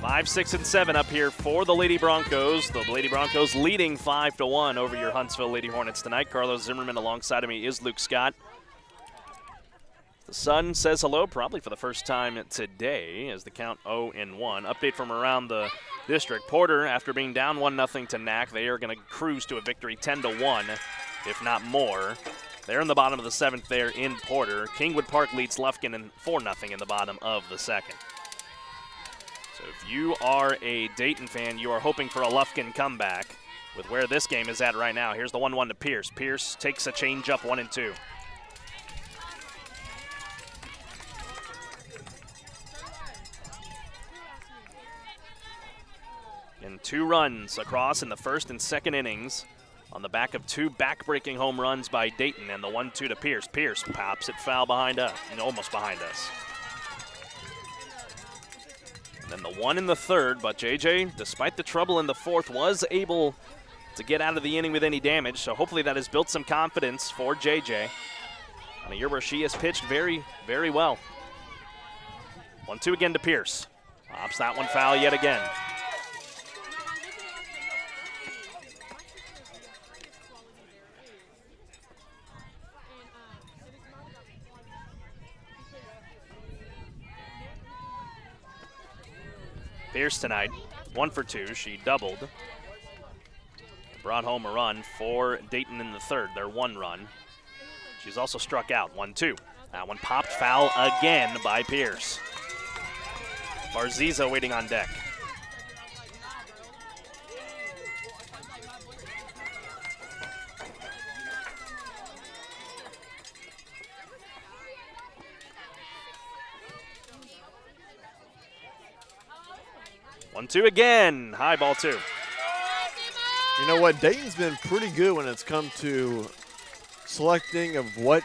5, 6, and 7 up here for the Lady Broncos. The Lady Broncos leading 5-1 over your Huntsville Lady Hornets tonight. Carlos Zimmermann alongside of me is Luke Scott. The sun says hello probably for the first time today as the count 0-1. Update from around the district. Porter, after being down 1-0 to NAC, they are going to cruise to a victory 10-1, if not more. They're in the bottom of the 7th there in Porter. Kingwood Park leads Lufkin in 4-0 in the bottom of the 2nd. So if you are a Dayton fan, you are hoping for a Lufkin comeback with where this game is at right now. Here's the 1-1 to Pierce. Pierce takes a change up 1-2. And 2 runs across in the 1st and 2nd innings on the back of 2 back-breaking home runs by Dayton, and the 1-2 to Pierce. Pierce pops it foul behind us, almost behind us. And then the 1 in the 3rd, but JJ, despite the trouble in the 4th, was able to get out of the inning with any damage, so hopefully that has built some confidence for JJ on a year where she has pitched very, very well. 1-2 again to Pierce. Pops that one foul yet again. Pierce tonight, 1 for 2. She doubled. Brought home a run for Dayton in the 3rd, their 1 run. She's also struck out, 1-2. That one popped foul again by Pierce. Barziza waiting on deck. One, 2 again. High ball 2. You know what? Dayton's been pretty good when it's come to selecting of what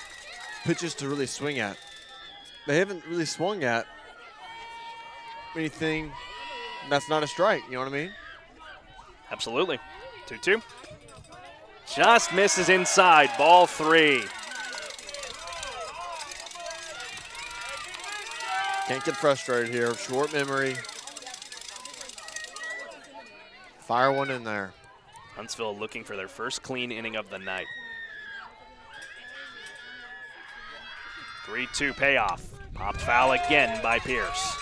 pitches to really swing at. They haven't really swung at anything that's not a strike. You know what I mean? Absolutely. 2-2. Just misses inside. Ball 3. Can't get frustrated here. Short memory. Fire one in there. Huntsville looking for their first clean inning of the night. 3-2 payoff. Popped foul again by Pierce.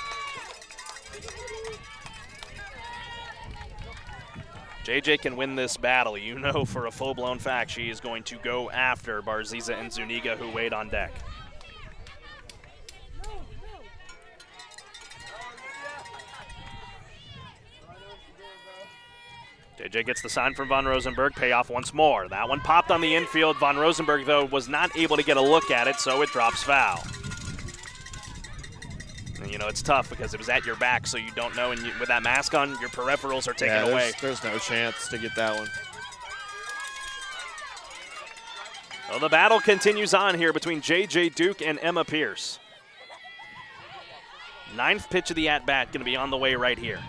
JJ can win this battle. You know for a full-blown fact she is going to go after Barziza and Zuniga, who wait on deck. JJ gets the sign from Von Rosenberg, payoff once more. That one popped on the infield. Von Rosenberg, though, was not able to get a look at it, so it drops foul. And, you know, it's tough because it was at your back, so you don't know, and with that mask on, your peripherals are taken away. There's no chance to get that one. So the battle continues on here between JJ Duke and Emma Pierce. 9th pitch of the at-bat going to be on the way right here.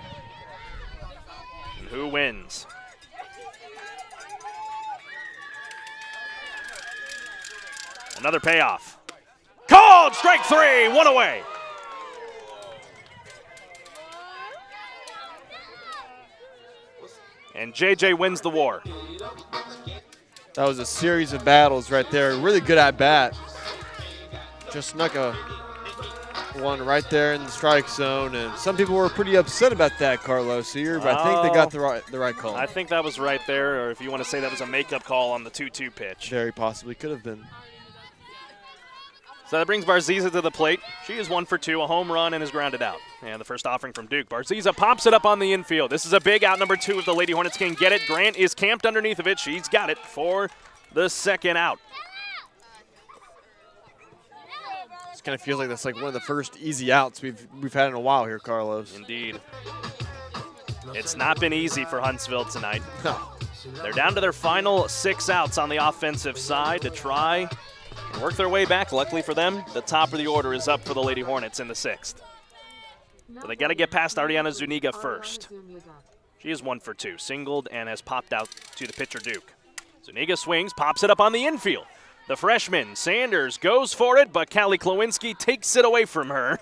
Who wins? Another payoff. Called! Strike 3! 1 away. And JJ wins the war. That was a series of battles right there. Really good at bat. Just snuck a one right there in the strike zone, and some people were pretty upset about that, Carlos here, but I think they got the right call. I think that was right there, or if you want to say that was a makeup call on the 2-2 pitch. Very possibly could have been. So that brings Barziza to the plate. She is 1 for 2, a home run, and is grounded out. And the first offering from Duke. Barziza pops it up on the infield. This is a big out number 2 if the Lady Hornets can get it. Grant is camped underneath of it. She's got it for the 2nd out. Kind of feels like that's like one of the first easy outs we've had in a while here, Carlos. Indeed. It's not been easy for Huntsville tonight. They're down to their final 6 outs on the offensive side to try and work their way back. Luckily for them, the top of the order is up for the Lady Hornets in the 6th. So they got to get past Ariana Zuniga first. She is 1 for 2, singled and has popped out to the pitcher Duke. Zuniga swings, pops it up on the infield. The freshman, Sanders, goes for it, but Callie Klawinski takes it away from her.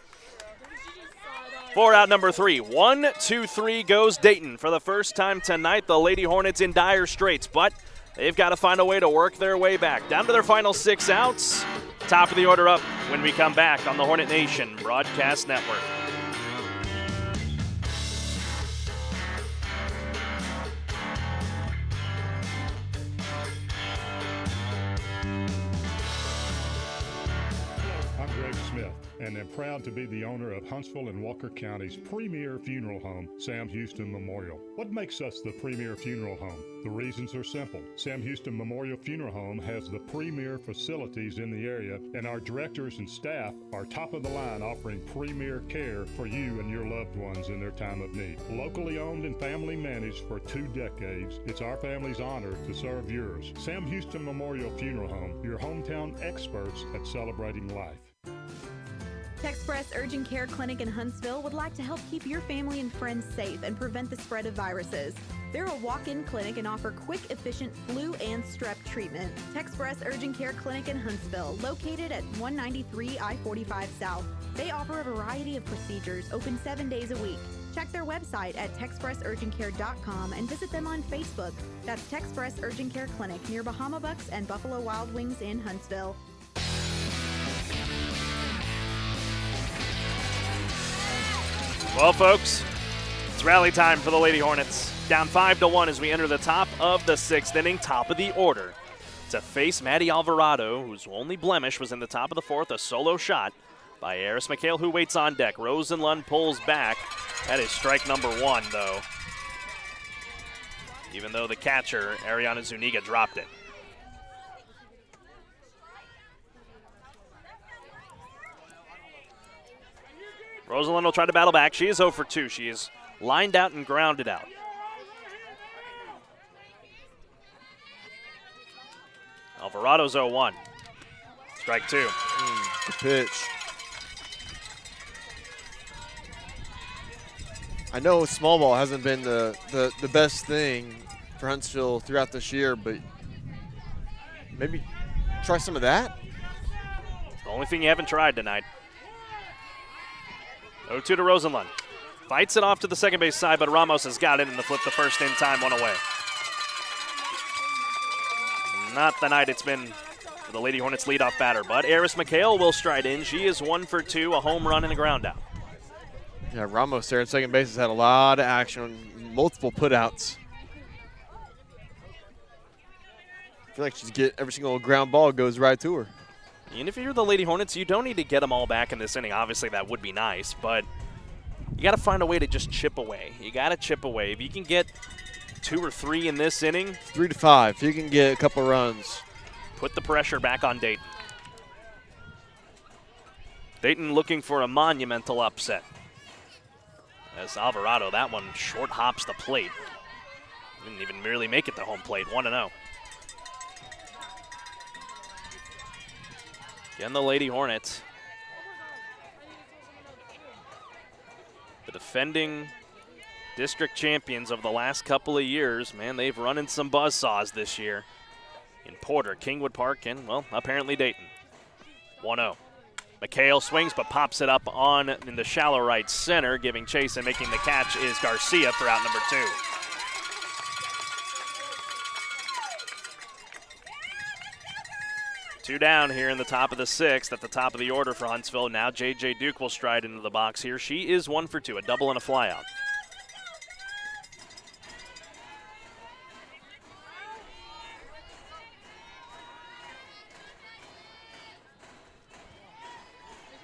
4 out number 3. 1, 2, 3 goes Dayton. For the first time tonight, the Lady Hornets in dire straits, but they've got to find a way to work their way back. Down to their final 6 outs. Top of the order up when we come back on the Hornet Nation Broadcast Network. And am proud to be the owner of Huntsville and Walker County's premier funeral home, Sam Houston Memorial. What makes us the premier funeral home? The reasons are simple. Sam Houston Memorial Funeral Home has the premier facilities in the area, and our directors and staff are top of the line, offering premier care for you and your loved ones in their time of need. Locally owned and family managed for 2 decades, it's our family's honor to serve yours. Sam Houston Memorial Funeral Home, your hometown experts at celebrating life. Texpress Urgent Care Clinic in Huntsville would like to help keep your family and friends safe and prevent the spread of viruses. They're a walk-in clinic and offer quick, efficient flu and strep treatment. Texpress Urgent Care Clinic in Huntsville, located at 193 I-45 South. They offer a variety of procedures, open 7 days a week. Check their website at texpressurgentcare.com and visit them on Facebook. That's Texpress Urgent Care Clinic near Bahama Bucks and Buffalo Wild Wings in Huntsville. Well, folks, it's rally time for the Lady Hornets. Down 5-1 as we enter the top of the 6th inning, top of the order. To face Maddie Alvarado, whose only blemish was in the top of the 4th, a solo shot by Eris McHale, who waits on deck. Rosenlund pulls back. That is strike number 1, though. Even though the catcher, Ariana Zuniga, dropped it. Rosenlund will try to battle back. She is 0 for 2. She is lined out and grounded out. Alvarado's 0-1. Strike 2. Good pitch. I know small ball hasn't been the best thing for Huntsville throughout this year, but maybe try some of that. The only thing you haven't tried tonight. 0-2 to Rosenlund. Fights it off to the second base side, but Ramos has got it in the flip the first in time, 1 away. Not the night it's been for the Lady Hornets leadoff batter, but Eris McHale will stride in. She is 1 for 2, a home run and a ground out. Yeah, Ramos there at second base has had a lot of action on multiple putouts. I feel like she's get every single ground ball goes right to her. And if you're the Lady Hornets, you don't need to get them all back in this inning. Obviously, that would be nice, but you got to find a way to just chip away. You got to chip away. If you can get 2 or 3 in this inning, 3 to 5. If you can get a couple runs, put the pressure back on Dayton. Dayton looking for a monumental upset. As Alvarado, that one short hops the plate. Didn't even merely make it to home plate. 1-0. Again, the Lady Hornets. The defending district champions of the last couple of years. Man, they've run in some buzzsaws this year. In Porter, Kingwood Park, and, well, apparently Dayton. 1-0. McHale swings but pops it up on in the shallow right center, giving chase, and making the catch is Garcia for out number 2. Two down here in the top of the 6th, at the top of the order for Huntsville. Now J.J. Duke will stride into the box here. She is 1 for 2, a double and a flyout.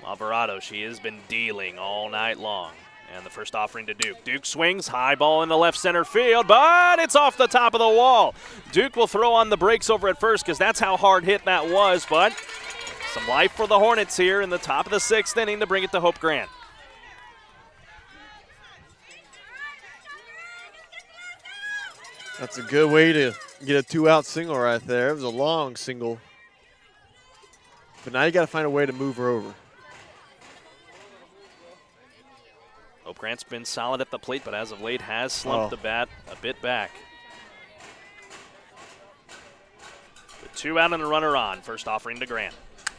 Alvarado, she has been dealing all night long. And the first offering to Duke. Duke swings, high ball in the left center field, but it's off the top of the wall. Duke will throw on the brakes over at first because that's how hard hit that was, but some life for the Hornets here in the top of the 6th inning to bring it to Hope Grant. That's a good way to get a 2-out single right there. It was a long single. But now you got to find a way to move her over. Hope Grant's been solid at the plate, but as of late has slumped the bat a bit back. 2 out and a runner on. First offering to Grant.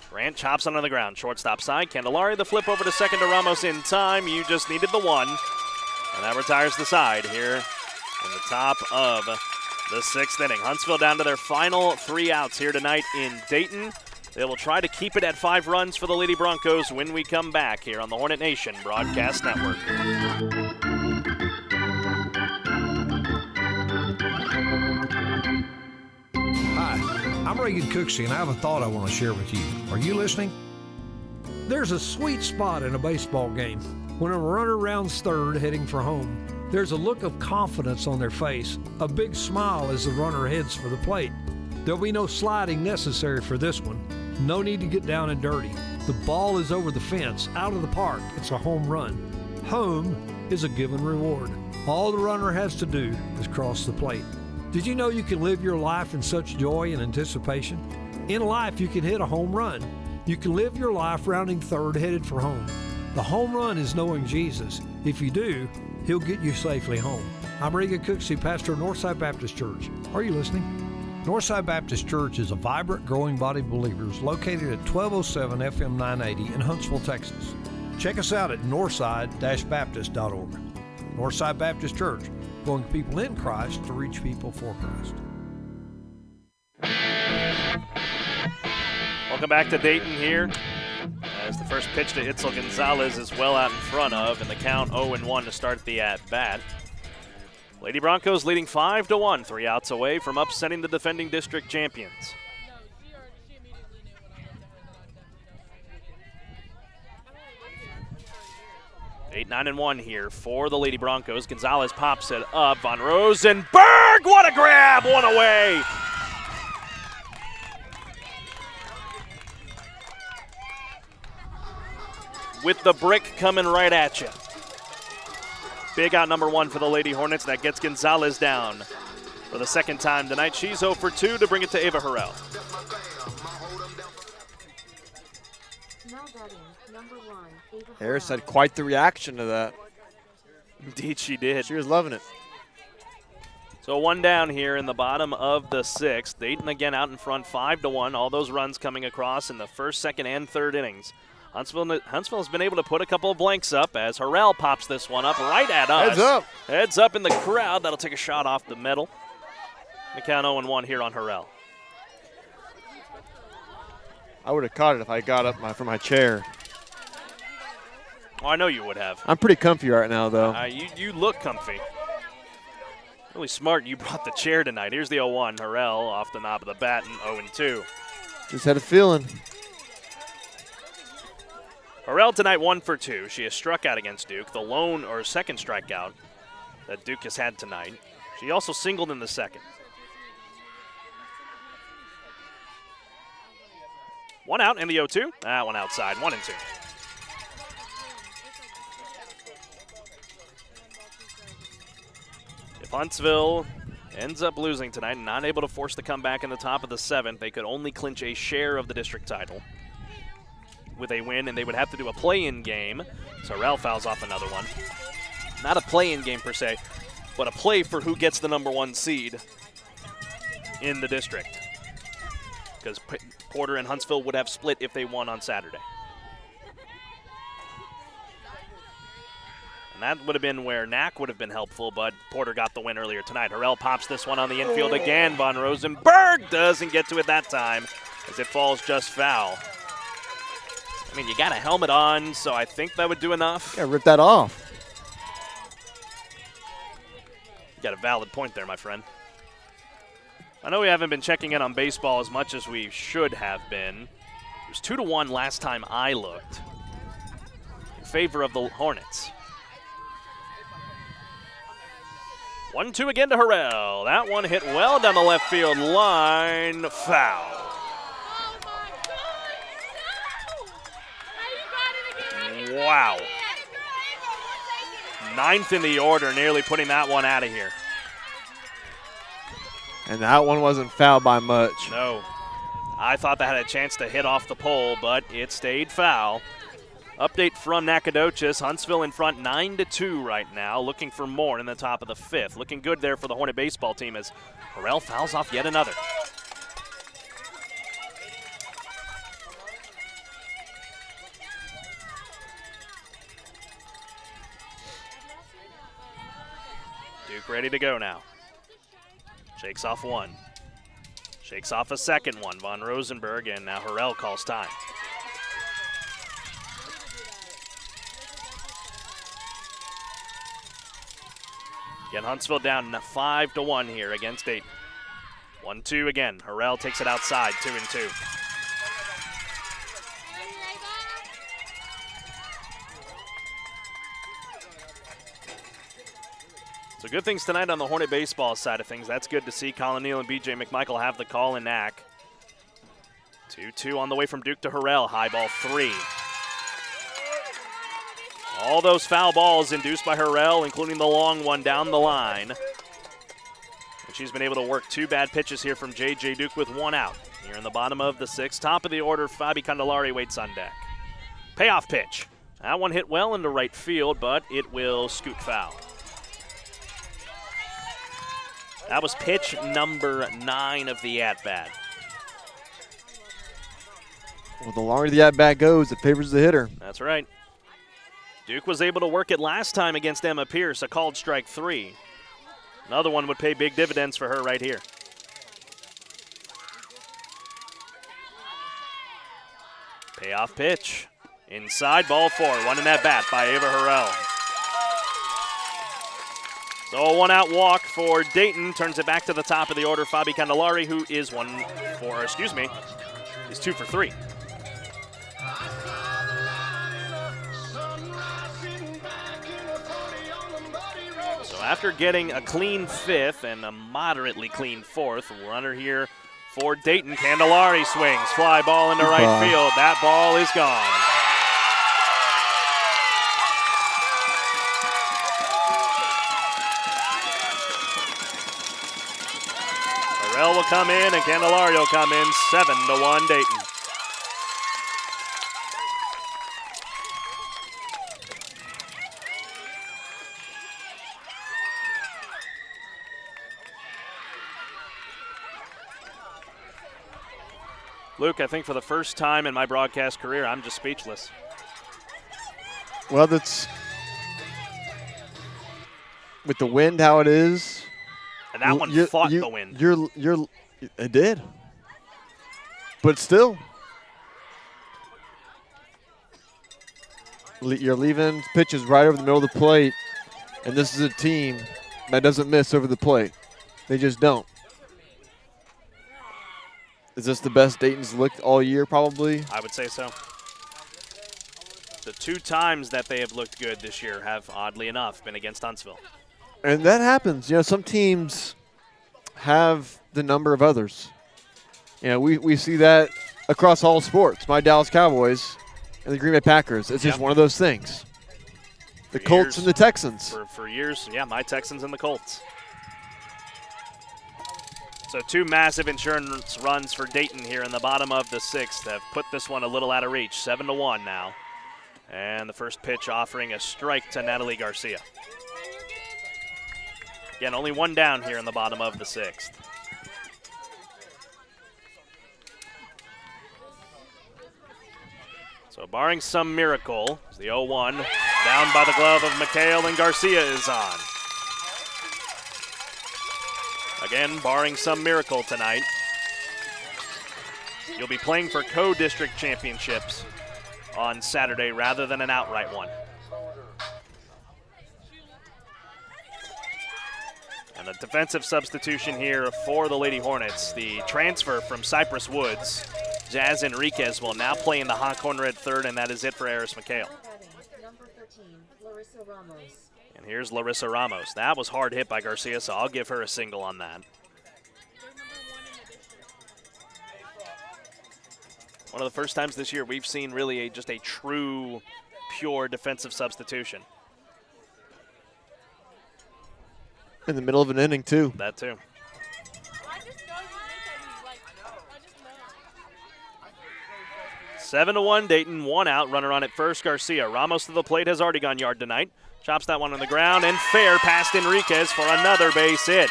Grant chops on the ground. Shortstop side. Candelaria the flip over to second to Ramos in time. You just needed the one. And that retires the side here in the top of the 6th inning. Huntsville down to their final 3 outs here tonight in Dayton. They will try to keep it at 5 runs for the Lady Broncos when we come back here on the Hornet Nation Broadcast Network. Hi, I'm Reagan Cooksey, and I have a thought I want to share with you. Are you listening? There's a sweet spot in a baseball game when a runner rounds third heading for home. There's a look of confidence on their face, a big smile as the runner heads for the plate. There'll be no sliding necessary for this one. No need to get down and dirty. The ball is over the fence, out of the park. It's a home run. Home is a given reward. All the runner has to do is cross the plate. Did you know you can live your life in such joy and anticipation? In life, you can hit a home run. You can live your life rounding third headed for home. The home run is knowing Jesus. If you do, He'll get you safely home. I'm Reagan Cooksey, pastor of Northside Baptist Church. Are you listening? Northside Baptist Church is a vibrant, growing body of believers located at 1207 FM 980 in Huntsville, Texas. Check us out at northside-baptist.org. Northside Baptist Church, going people in Christ to reach people for Christ. Welcome back to Dayton here. As the first pitch to Itzel Gonzalez is well out in front of, and the count 0-1 to start the at-bat. Lady Broncos leading 5-1, 3 outs away from upsetting the defending district champions. Eight, 9-1 here for the Lady Broncos. Gonzalez pops it up. Von Rosenberg, what a grab, one away. With the brick coming right at you. Big out number 1 for the Lady Hornets. That gets Gonzalez down for the second time tonight. She's 0 for 2 to bring it to Ava Harrell. Now batting, number 1, Ava Harris Harrell. had quite the reaction to that. Indeed she did. She was loving it. So 1 down here in the bottom of the 6th. Dayton again out in front 5-1. All those runs coming across in the first, second, and third innings. Huntsville's been able to put a couple of blanks up as Harrell pops this one up right at us. Heads up. Heads up in the crowd. That'll take a shot off the middle. The count 0-1 here on Harrell. I would have caught it if I got up from my chair. Oh, I know you would have. I'm pretty comfy right now, though. You look comfy. Really smart you brought the chair tonight. Here's the 0-1. Harrell off the knob of the bat and 0-2. Just had a feeling. Harrell tonight 1 for 2. She has struck out against Duke, the lone or second strikeout that Duke has had tonight. She also singled in the second. 1 out in the 0-2. That one outside, 1-2. If Huntsville ends up losing tonight and not able to force the comeback in the top of the 7th, they could only clinch a share of the district title with a win, and they would have to do a play-in game. So Harrell fouls off another one. Not a play-in game per se, but a play for who gets the number 1 seed in the district. Because Porter and Huntsville would have split if they won on Saturday. And that would have been where Knack would have been helpful, but Porter got the win earlier tonight. Harrell pops this one on the infield again. Von Rosenberg doesn't get to it that time as it falls just foul. I mean, you got a helmet on, so I think that would do enough. Yeah, rip that off. You got a valid point there, my friend. I know we haven't been checking in on baseball as much as we should have been. It was 2-1 last time I looked in favor of the Hornets. 1-2 again to Harrell. That one hit well down the left field line. Foul. Wow. 9th in the order, nearly putting that one out of here. And that one wasn't fouled by much. No. I thought that had a chance to hit off the pole, but it stayed foul. Update from Nacogdoches. Huntsville in front 9-2 right now, looking for more in the top of the 5th. Looking good there for the Hornet baseball team as Harrell fouls off yet another. Duke ready to go now. Shakes off one. Shakes off a second one. Von Rosenberg, and now Harrell calls time. Again, Huntsville down 5-1 here against Dayton. 1-2 again. Harrell takes it outside, 2-2. So good things tonight on the Hornet baseball side of things. That's good to see. Colin Neal and B.J. McMichael have the call in knack. 2-2 on the way from Duke to Harrell. High ball 3. All those foul balls induced by Harrell, including the long one down the line. And she's been able to work 2 bad pitches here from J.J. Duke with 1 out. Here in the bottom of the 6th. Top of the order, Fabi Candelari waits on deck. Payoff pitch. That one hit well into right field, but it will scoot foul. That was pitch number 9 of the at-bat. Well, the longer the at-bat goes, it favors the hitter. That's right. Duke was able to work it last time against Emma Pierce, a called strike 3. Another one would pay big dividends for her right here. Payoff pitch. Inside, ball 4. 1 in at bat by Ava Harrell. So a 1-out walk for Dayton. Turns it back to the top of the order. Fabi Candelari, who is 2 for 3. So after getting a clean 5th and a moderately clean 4th, runner here for Dayton. Candelari swings. Fly ball into right field. That ball is gone. Harrell will come in and Candelari will come in. 7-1 Dayton. Luke, I think for the first time in my broadcast career, I'm just speechless. Well, that's with the wind how it is. And that one fought the wind. It did. But still, you're leaving pitches right over the middle of the plate, and this is a team that doesn't miss over the plate. They just don't. Is this the best Dayton's looked all year, probably? I would say so. The 2 times that they have looked good this year have, oddly enough, been against Huntsville. And that happens. You know, some teams have the number of others. You know, we see that across all sports. My Dallas Cowboys and the Green Bay Packers. It's just one of those things. The Colts and the Texans. For years, yeah, my Texans and the Colts. So 2 massive insurance runs for Dayton here in the bottom of the 6th have put this one a little out of reach. 7-1 now. And the first pitch offering a strike to Natalie Garcia. Again, only 1 down here in the bottom of the 6th. So barring some miracle, the 0-1 down by the glove of McHale and Garcia is on. Again, barring some miracle tonight, you'll be playing for co-district championships on Saturday rather than an outright one. And a defensive substitution here for the Lady Hornets. The transfer from Cypress Woods, Jazz Enriquez, will now play in the hot corner at third, and that is it for Eris McHale. Number 13, Larissa Ramos. And here's Larissa Ramos. That was hard hit by Garcia, so I'll give her a single on that. One of the first times this year we've seen really just a true, pure defensive substitution. In the middle of an inning, too. That, too. 7-1 Dayton, 1 out, runner on at first, Garcia. Ramos to the plate, has already gone yard tonight. Chops that one on the ground, and fair past Enriquez for another base hit.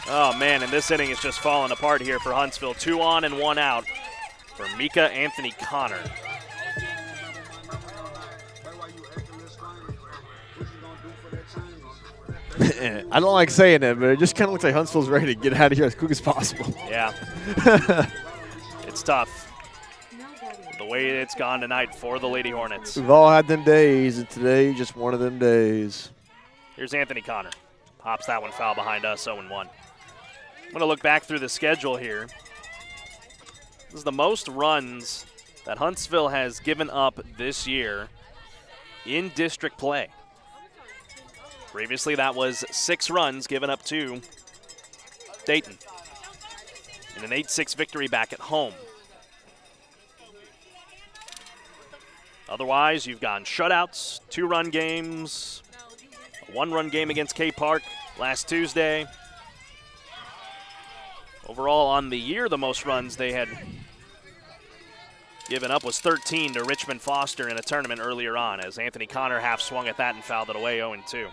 Oh, man, and this inning is just falling apart here for Huntsville. 2 on and 1 out for Mika Anthony Connor. I don't like saying it, but it just kind of looks like Huntsville's ready to get out of here as quick as possible. Yeah. It's tough. The way it's gone tonight for the Lady Hornets. We've all had them days, and today just one of them days. Here's Anthony Connor. Pops that one foul behind us, 0-1. I'm going to look back through the schedule here. This is the most runs that Huntsville has given up this year in district play. Previously, that was 6 runs given up to Dayton in an 8-6 victory back at home. Otherwise, you've gone shutouts, 2-run games, a 1-run game against K Park last Tuesday. Overall, on the year, the most runs they had given up was 13 to Richmond Foster in a tournament earlier on, as Anthony Connor half swung at that and fouled it away 0-2.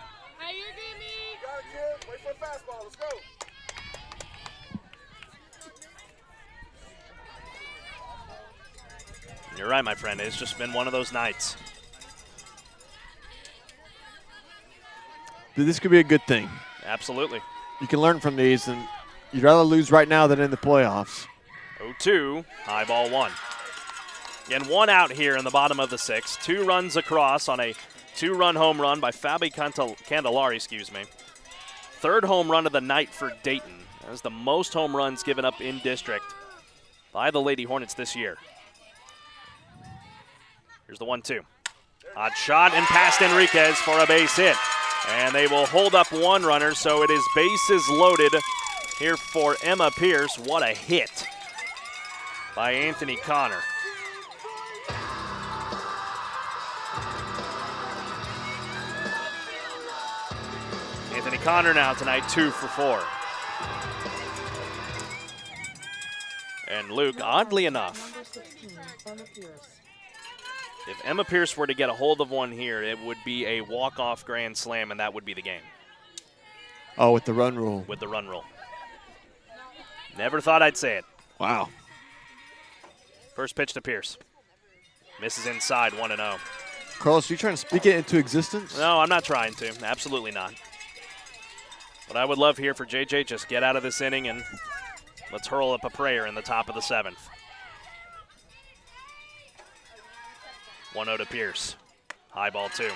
Wait for a fastball. Let's go. You're right, my friend. It's just been one of those nights. This could be a good thing. Absolutely. You can learn from these, and you'd rather lose right now than in the playoffs. 0-2, high ball 1. Again, 1 out here in the bottom of the 6th. 2 runs across on a 2-run home run by Fabi Candelaria, 3rd home run of the night for Dayton. That is the most home runs given up in district by the Lady Hornets this year. Here's the 1-2. Hot shot and past Enriquez for a base hit. And they will hold up 1 runner, so it is bases loaded here for Emma Pierce. What a hit by Anthony Connor. Anthony Connor now tonight, 2 for 4. And Luke, oddly enough, Number 16, Emma Pierce. if Emma Pierce were to get a hold of one here, it would be a walk-off grand slam, and that would be the game. Oh, with the run rule. With the run rule. Never thought I'd say it. Wow. First pitch to Pierce. Misses inside, 1-0. Carlos, are you trying to speak it into existence? No, I'm not trying to. Absolutely not. What I would love here for JJ, just get out of this inning and let's hurl up a prayer in the top of the 7th. 1-0 to Pierce. High ball 2.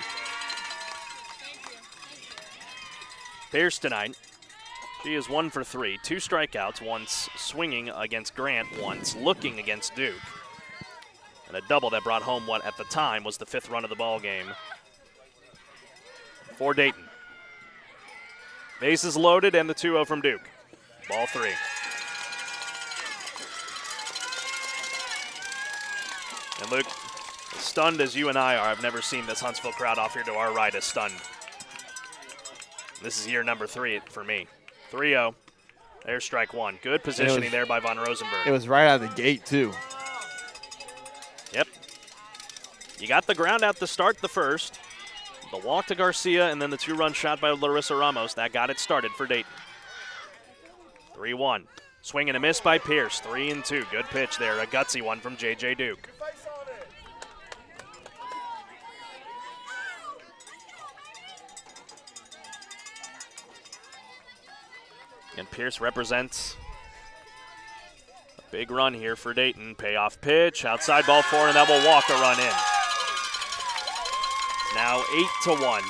Pierce tonight, she is 1 for 3. 2 strikeouts, once swinging against Grant, once looking against Duke. And a double that brought home what at the time was the 5th run of the ball game for Dayton. Bases loaded and the 2-0 from Duke. Ball 3. And Luke, as stunned as you and I are, I've never seen this Huntsville crowd off here to our right as stunned. This is year number 3 for me. 3-0. There's strike 1. Good positioning there by Von Rosenberg. It was right out of the gate, too. Yep. You got the ground out to start the first. The walk to Garcia, and then the 2-run shot by Larissa Ramos. That got it started for Dayton. 3-1. Swing and a miss by Pierce. 3-2. Good pitch there. A gutsy one from J.J. Duke. And Pierce represents a big run here for Dayton. Payoff pitch. Outside ball 4, and that will walk a run in. Now 8-1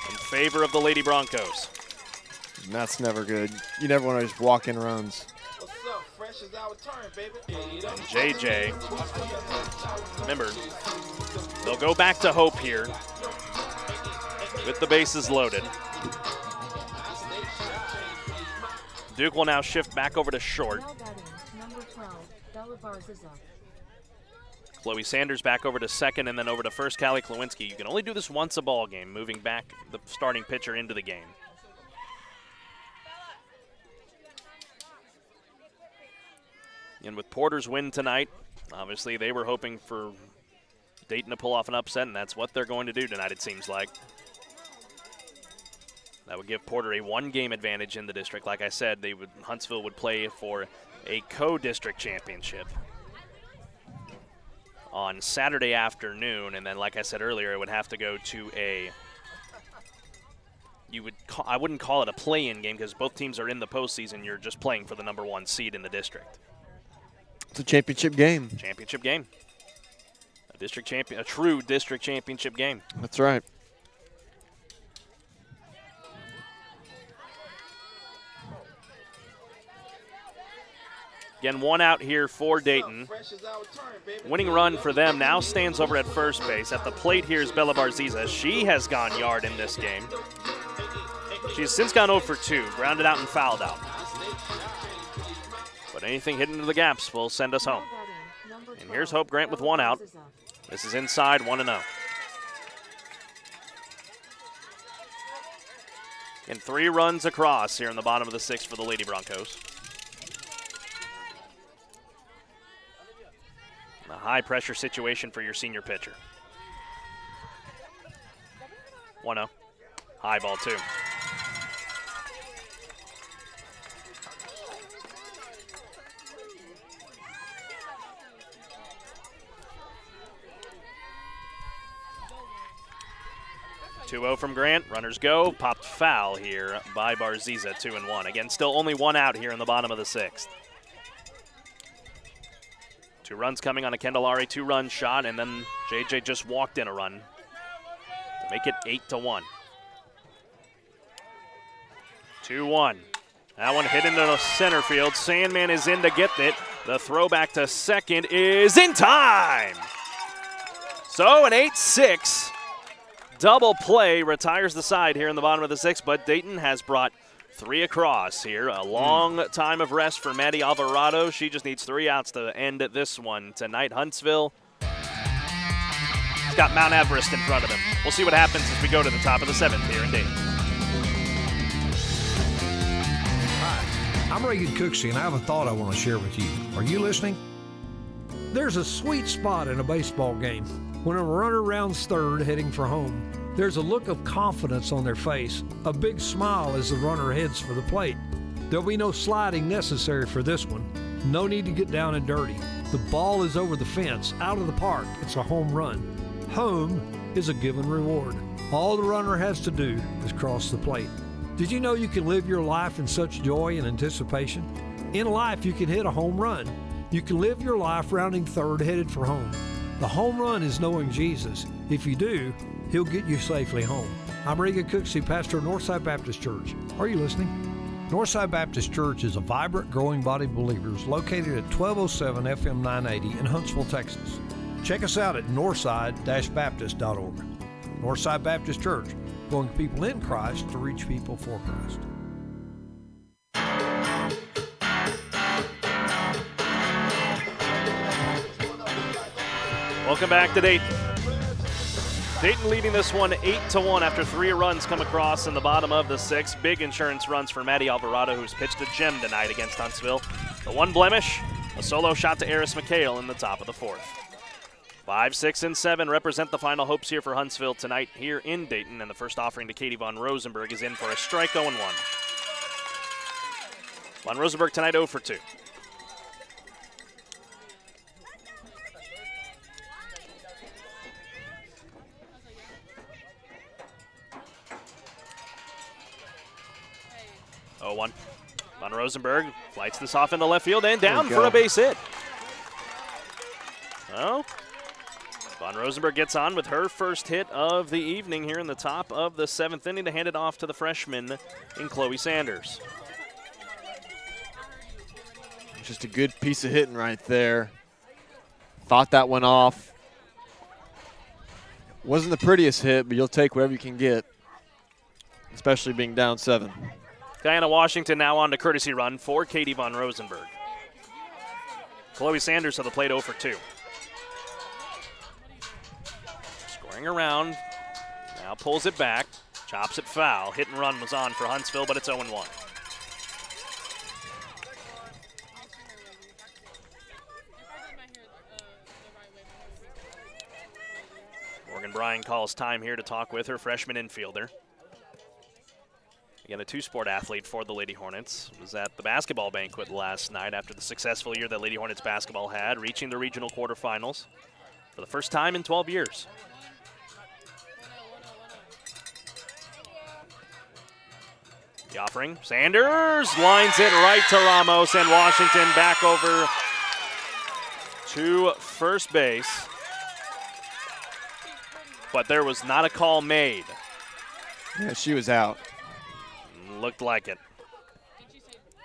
in favor of the Lady Broncos. And that's never good. You never want to just walk in runs. What's up? Fresh is our turn, baby. And JJ, remember, they'll go back to hope here with the bases loaded. Duke will now shift back over to short. Now batting, number 12, Bella Barziza. Chloe Sanders back over to second, and then over to first, Callie Klawinski. You can only do this once a ball game, moving back the starting pitcher into the game. And with Porter's win tonight, obviously they were hoping for Dayton to pull off an upset, and that's what they're going to do tonight, it seems like. That would give Porter a 1-game advantage in the district. Like I said, Huntsville would play for a co-district championship on Saturday afternoon, and then like I said earlier, it would have to go to you would I wouldn't call it a play-in game because both teams are in the postseason. You're just playing for the #1 seed in the district. It's a championship game. Championship game. A true district championship game. That's right. Again, 1 out here for Dayton. Winning run for them now stands over at first base. At the plate here is Bella Barziza. She has gone yard in this game. She's since gone 0 for 2, grounded out and fouled out. But anything hit into the gaps will send us home. And here's Hope Grant with 1 out. This is inside 1-0. And 3 runs across here in the bottom of the 6th for the Lady Broncos. A high-pressure situation for your senior pitcher. 1-0. High ball, 2. (2-0) from Grant. Runners go. Popped foul here by Barziza. 2-1. Again, still only 1 out here in the bottom of the 6th. 2 runs coming on a Candelaria 2-run shot, and then JJ just walked in a run to make it 8-1. 2-1. That one hit into the center field. Sandman is in to get it. The throw back to second is in time. So an 8-6 double play retires the side here in the bottom of the 6th, but Dayton has brought 3 across here. A long time of rest for Maddie Alvarado. She just needs 3 outs to end this one tonight. Huntsville has got Mount Everest in front of them. We'll see what happens as we go to the top of the 7th here in Dayton. Hi, I'm Reagan Cooksey, and I have a thought I want to share with you. Are you listening? There's a sweet spot in a baseball game when a runner rounds third heading for home. There's a look of confidence on their face, a big smile as the runner heads for the plate. There'll be no sliding necessary for this one. No need to get down and dirty. The ball is over the fence, out of the park. It's a home run. Home is a given reward. All the runner has to do is cross the plate. Did you know you can live your life in such joy and anticipation? In life, you can hit a home run. You can live your life rounding third headed for home. The home run is knowing Jesus. If you do, He'll get you safely home. I'm Reagan Cooksey, pastor of Northside Baptist Church. Are you listening? Northside Baptist Church is a vibrant, growing body of believers located at 1207 FM 980 in Huntsville, Texas. Check us out at northside-baptist.org. Northside Baptist Church, going people in Christ to reach people for Christ. Welcome back to Dayton. Dayton leading this one 8-1 after 3 runs come across in the bottom of the 6th. Big insurance runs for Maddie Alvarado, who's pitched a gem tonight against Huntsville. The one blemish, a solo shot to Eris McHale in the top of the 4th. 5, 6, and 7 represent the final hopes here for Huntsville tonight here in Dayton, and the first offering to Katie Von Rosenberg is in for a strike 0-1. Von Rosenberg tonight 0 for 2. One. Von Rosenberg flights this off into left field and down for a base hit. Well, Von Rosenberg gets on with her first hit of the evening here in the top of the 7th inning to hand it off to the freshman in Chloe Sanders. Just a good piece of hitting right there. Thought that went off. Wasn't the prettiest hit, but you'll take whatever you can get, especially being down 7. Diana Washington now on to courtesy run for Katie Von Rosenberg. Chloe Sanders to the plate 0 for 2. Scoring around, now pulls it back, chops it foul. Hit and run was on for Huntsville, but it's 0-1. Morgan Bryan calls time here to talk with her freshman infielder. Again, a 2-sport athlete for the Lady Hornets. Was at the basketball banquet last night after the successful year that Lady Hornets basketball had, reaching the regional quarterfinals for the first time in 12 years. The offering, Sanders lines it right to Ramos, and Washington back over to first base. But there was not a call made. Yeah, she was out. Looked like it.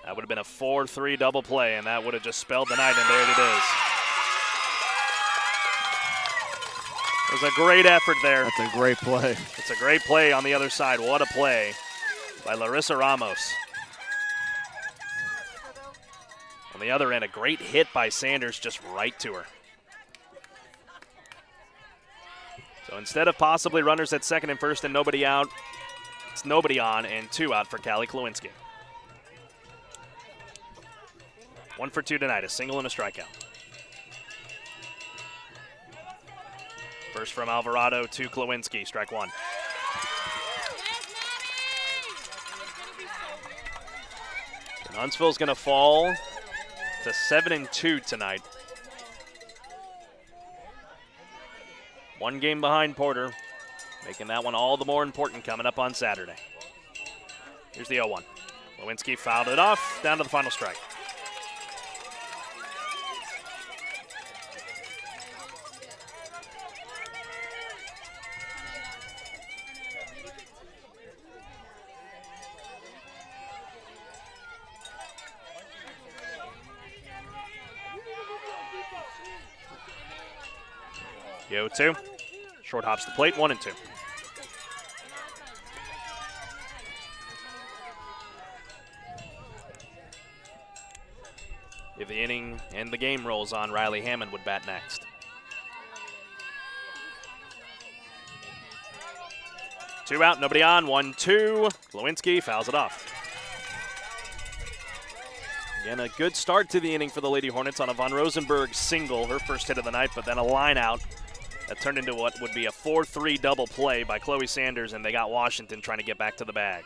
That would have been a 4-3 double play, and that would have just spelled the night, and there it is. It was a great effort there. That's a great play. It's a great play on the other side. What a play by Larissa Ramos. On the other end, a great hit by Sanders just right to her. So instead of possibly runners at second and first and nobody out, it's nobody on and 2 out for Callie Klawinski. 1 for 2 tonight, a single and a strikeout. First from Alvarado to Klawinski, strike 1. And Huntsville's going to fall to 7-2 tonight. 1 game behind Porter, making that one all the more important coming up on Saturday. Here's the 0-1. Klawinski fouled it off, down to the final strike. The 0-2. Short hops the plate, 1-2. If the inning and the game rolls on, Riley Hammond would bat next. Two out, nobody on, 1-2. Klawinski fouls it off. Again, a good start to the inning for the Lady Hornets on a Von Rosenberg single, her first hit of the night, but then a line out that turned into what would be a 4-3 double play by Chloe Sanders, and they got Washington trying to get back to the bag.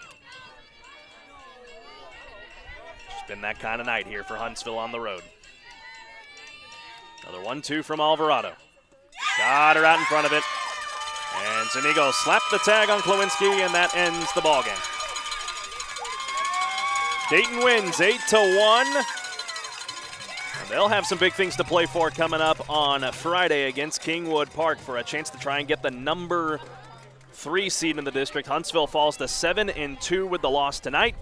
It's been that kind of night here for Huntsville on the road. Another 1-2 from Alvarado. Got her out in front of it. And Zuniga slapped the tag on Klawinski, and that ends the ballgame. Dayton wins 8-1. They'll have some big things to play for coming up on Friday against Kingwood Park for a chance to try and get the number 3 seed in the district. Huntsville falls to 7-2 with the loss tonight,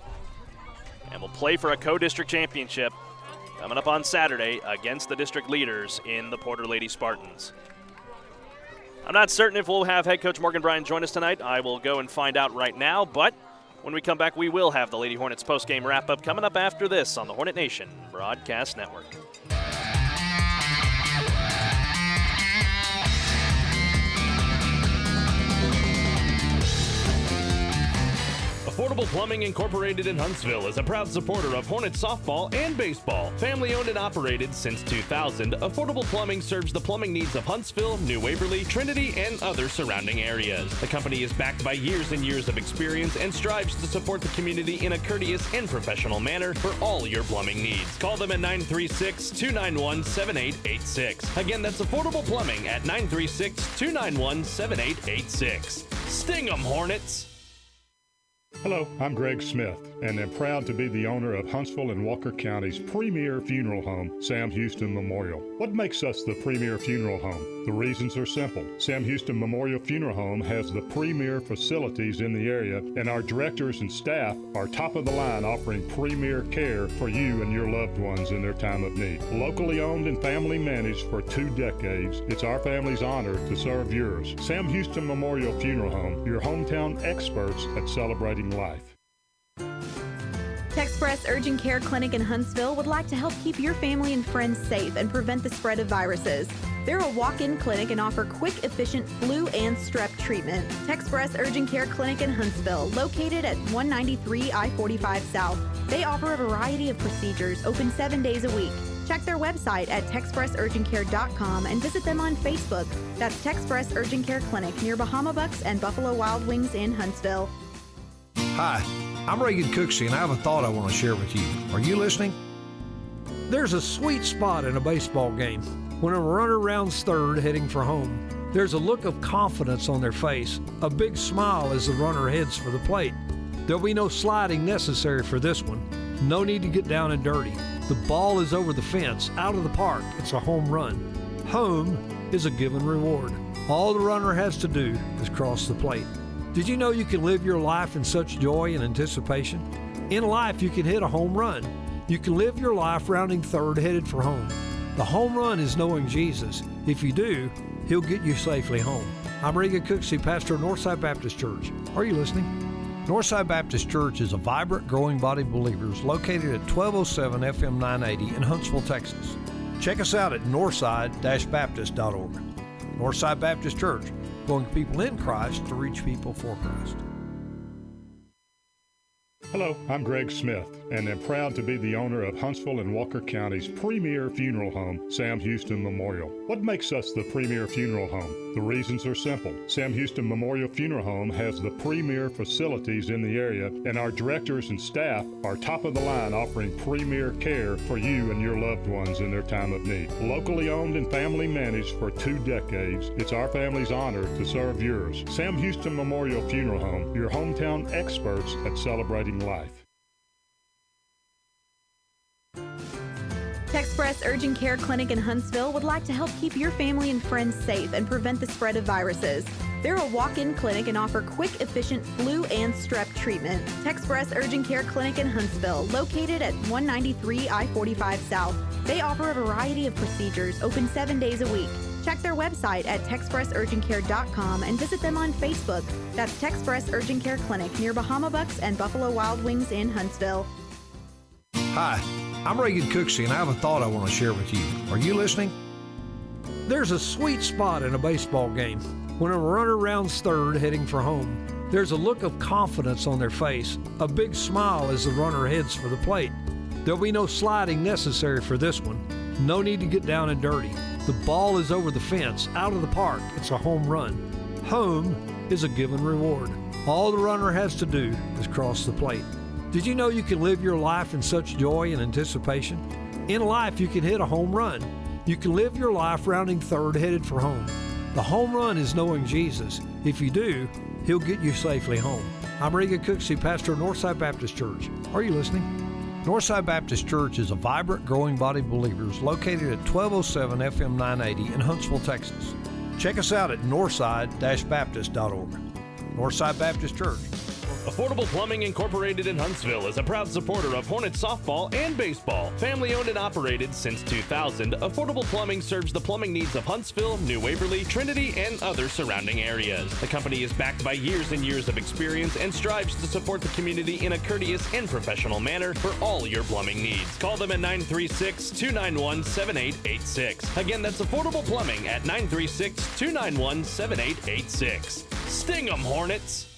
and will play for a co-district championship coming up on Saturday against the district leaders in the Porter Lady Spartans. I'm not certain if we'll have head coach Morgan Bryan join us tonight. I will go and find out right now, but when we come back, we will have the Lady Hornets postgame wrap-up coming up after this on the Hornet Nation Broadcast Network. Affordable Plumbing Incorporated in Huntsville is a proud supporter of Hornets softball and baseball. Family owned and operated since 2000, Affordable Plumbing serves the plumbing needs of Huntsville, New Waverly, Trinity, and other surrounding areas. The company is backed by years and years of experience and strives to support the community in a courteous and professional manner for all your plumbing needs. Call them at 936-291-7886. Again, that's Affordable Plumbing at 936-291-7886. Sting 'em, Hornets! Hello, I'm Greg Smith, and am proud to be the owner of Huntsville and Walker County's premier funeral home, Sam Houston Memorial. What makes us the premier funeral home? The reasons are simple. Sam Houston Memorial Funeral Home has the premier facilities in the area, and our directors and staff are top of the line, offering premier care for you and your loved ones in their time of need. Locally owned and family managed for 2 decades, it's our family's honor to serve yours. Sam Houston Memorial Funeral Home, your hometown experts at celebrating life. Texpress Urgent Care Clinic in Huntsville would like to help keep your family and friends safe and prevent the spread of viruses. They're a walk-in clinic and offer quick, efficient flu and strep treatment. Texpress Urgent Care Clinic in Huntsville, located at 193 I-45 South. They offer a variety of procedures, open 7 days a week. Check their website at texpressurgentcare.com and visit them on Facebook. That's Texpress Urgent Care Clinic near Bahama Bucks and Buffalo Wild Wings in Huntsville. Hi, I'm Reagan Cooksey, and I have a thought I want to share with you. Are you listening? There's a sweet spot in a baseball game when a runner rounds third heading for home. There's a look of confidence on their face, a big smile as the runner heads for the plate. There'll be no sliding necessary for this one. No need to get down and dirty. The ball is over the fence, out of the park. It's a home run. Home is a given reward. All the runner has to do is cross the plate. Did you know you can live your life in such joy and anticipation? In life, you can hit a home run. You can live your life rounding third headed for home. The home run is knowing Jesus. If you do, He'll get you safely home. I'm Regan Cooksey, pastor of Northside Baptist Church. Are you listening? Northside Baptist Church is a vibrant, growing body of believers located at 1207 FM 980 in Huntsville, Texas. Check us out at northside-baptist.org. Northside Baptist Church, going people in Christ to reach people for Christ. Hello, I'm Greg Smith, and am proud to be the owner of Huntsville and Walker County's premier funeral home, Sam Houston Memorial. What makes us the premier funeral home? The reasons are simple. Sam Houston Memorial Funeral Home has the premier facilities in the area, and our directors and staff are top of the line, offering premier care for you and your loved ones in their time of need. Locally owned and family managed for 2 decades, it's our family's honor to serve yours. Sam Houston Memorial Funeral Home, your hometown experts at celebrating life. Texpress Urgent Care Clinic in Huntsville would like to help keep your family and friends safe and prevent the spread of viruses. They're a walk-in clinic and offer quick, efficient flu and strep treatment. Texpress Urgent Care Clinic in Huntsville, located at 193 I-45 South. They offer a variety of procedures, open 7 days a week. Check their website at texpressurgentcare.com and visit them on Facebook. That's Texpress Urgent Care Clinic near Bahama Bucks and Buffalo Wild Wings in Huntsville. Hi, I'm Regan Cooksey, and I have a thought I want to share with you. Are you listening? There's a sweet spot in a baseball game when a runner rounds third heading for home. There's a look of confidence on their face, a big smile as the runner heads for the plate. There'll be no sliding necessary for this one. No need to get down and dirty. The ball is over the fence, out of the park. It's a home run. Home is a given reward. All the runner has to do is cross the plate. Did you know you can live your life in such joy and anticipation? In life, you can hit a home run. You can live your life rounding third headed for home. The home run is knowing Jesus. If you do, He'll get you safely home. I'm Regan Cooksey, pastor of Northside Baptist Church. Are you listening? Northside Baptist Church is a vibrant, growing body of believers located at 1207 FM 980 in Huntsville, Texas. Check us out at northside-baptist.org. Northside Baptist Church. Affordable Plumbing Incorporated in Huntsville is a proud supporter of Hornets softball and baseball. Family owned and operated since 2000, Affordable Plumbing serves the plumbing needs of Huntsville, New Waverly, Trinity, and other surrounding areas. The company is backed by years and years of experience and strives to support the community in a courteous and professional manner for all your plumbing needs. Call them at 936-291-7886. Again, that's Affordable Plumbing at 936-291-7886. Sting 'em, Hornets!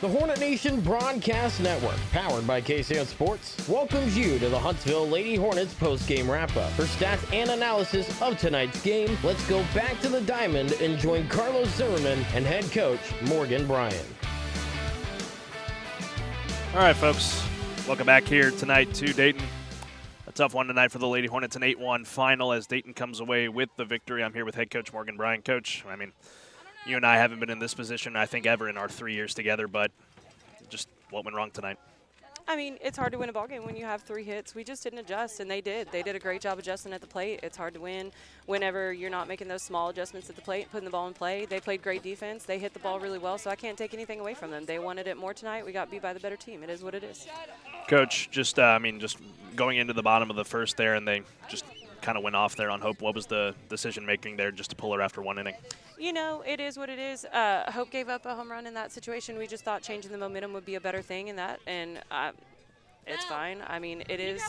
The Hornet Nation Broadcast Network, powered by KSAM Sports, welcomes you to the Huntsville Lady Hornets postgame wrap-up. For stats and analysis of tonight's game, let's go back to the diamond and join Carlos Zimmermann and head coach Morgan Bryan. All right, folks, welcome back here tonight to Dayton. A tough one tonight for the Lady Hornets, an 8-1 final as Dayton comes away with the victory. I'm here with head coach Morgan Bryan. Coach, I mean, you and I haven't been in this position, I think, ever in our 3 years together, but just what went wrong tonight? I mean, it's hard to win a ball game when you have 3 hits. We just didn't adjust, and they did. They did a great job adjusting at the plate. It's hard to win whenever you're not making those small adjustments at the plate, putting the ball in play. They played great defense. They hit the ball really well, so I can't take anything away from them. They wanted it more tonight. We got beat by the better team. It is what it is. Coach, just going into the bottom of the first there, and they just kind of went off there on Hope. What was the decision-making there just to pull her after 1 inning? You know, it is what it is. Hope gave up a home run in that situation. We just thought changing the momentum would be a better thing in that, and it's fine. I mean, it is.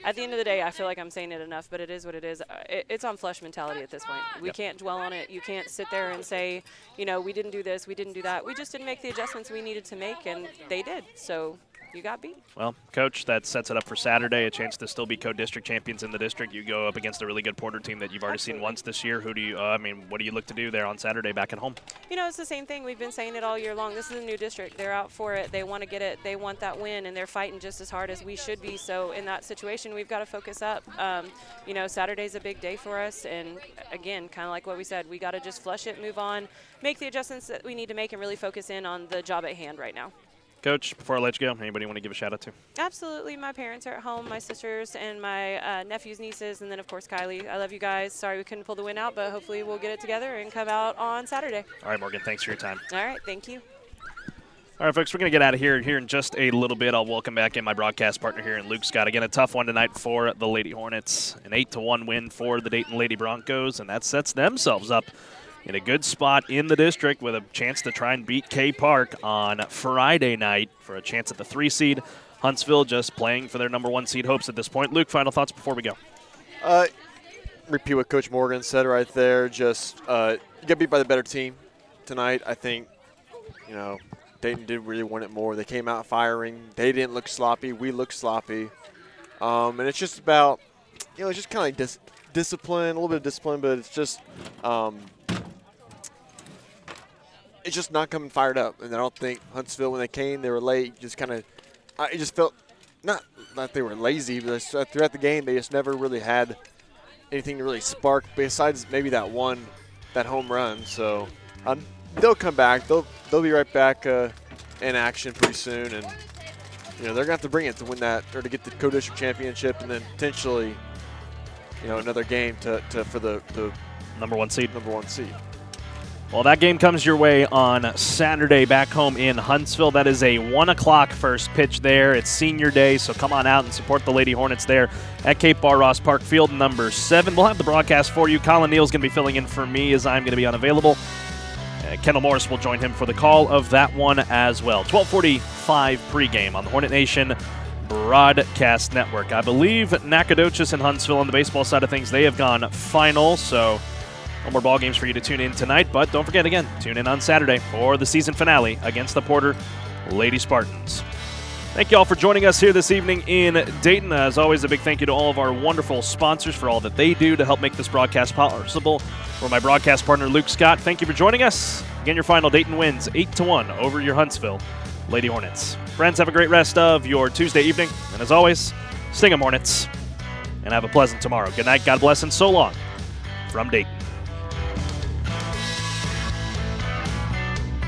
At the end of the day, I feel like I'm saying it enough, but it is what it is. It's on flush mentality at this point. We can't dwell on it. You can't sit there and say, you know, we didn't do this, we didn't do that. We just didn't make the adjustments we needed to make, and they did. So you got beat. Well, Coach, that sets it up for Saturday, a chance to still be co-district champions in the district. You go up against a really good Porter team that you've already seen once this year. Who do you, what do you look to do there on Saturday back at home? You know, it's the same thing. We've been saying it all year long. This is a new district. They're out for it. They want to get it. They want that win, and they're fighting just as hard as we should be. So in that situation, we've got to focus up. You know, Saturday's a big day for us, and again, kind of like what we said, we got to just flush it, move on, make the adjustments that we need to make, and really focus in on the job at hand right now. Coach, before I let you go, anybody want to give a shout-out to? Absolutely. My parents are at home, my sisters, and my nephews, nieces, and then, of course, Kylie. I love you guys. Sorry we couldn't pull the win out, but hopefully we'll get it together and come out on Saturday. All right, Morgan, thanks for your time. All right, thank you. All right, folks, we're going to get out of here in just a little bit. I'll welcome back in my broadcast partner here in Luke Scott. Again, a tough one tonight for the Lady Hornets. An 8-1 win for the Dayton Lady Broncos, and that sets themselves up in a good spot in the district with a chance to try and beat K Park on Friday night for a chance at the 3 seed. Huntsville just playing for their number 1 seed hopes at this point. Luke, final thoughts before we go? Repeat what Coach Morgan said right there. Just you get beat by the better team tonight. I think, you know, Dayton did really want it more. They came out firing. They didn't look sloppy. We looked sloppy. And it's just about, you know, it's just kind of like discipline, a little bit of discipline, but it's just not coming fired up. And I don't think Huntsville, when they came, they were late. Just kind of, it just felt not that they were lazy, but throughout the game, they just never really had anything to really spark besides maybe that home run. So they'll come back. They'll be right back in action pretty soon, and you know they're gonna have to bring it to win that or to get the co-district championship, and then potentially, you know, another game for the number 1 seed. Well, that game comes your way on Saturday back home in Huntsville. That is a 1 o'clock first pitch there. It's senior day, so come on out and support the Lady Hornets there at Cape Bar Ross Park Field number 7. We'll have the broadcast for you. Colin Neal's going to be filling in for me as I'm going to be unavailable. Kendall Morris will join him for the call of that one as well. 12:45 pregame on the Hornet Nation Broadcast Network. I believe Nacogdoches and Huntsville on the baseball side of things, they have gone final, so no more ball games for you to tune in tonight, but don't forget, again, tune in on Saturday for the season finale against the Porter Lady Spartans. Thank you all for joining us here this evening in Dayton. As always, a big thank you to all of our wonderful sponsors for all that they do to help make this broadcast possible. For my broadcast partner, Luke Scott, thank you for joining us. Again, your final Dayton wins 8-1 over your Huntsville Lady Hornets. Friends, have a great rest of your Tuesday evening. And as always, sting 'em, Hornets, and have a pleasant tomorrow. Good night, God bless, and so long from Dayton.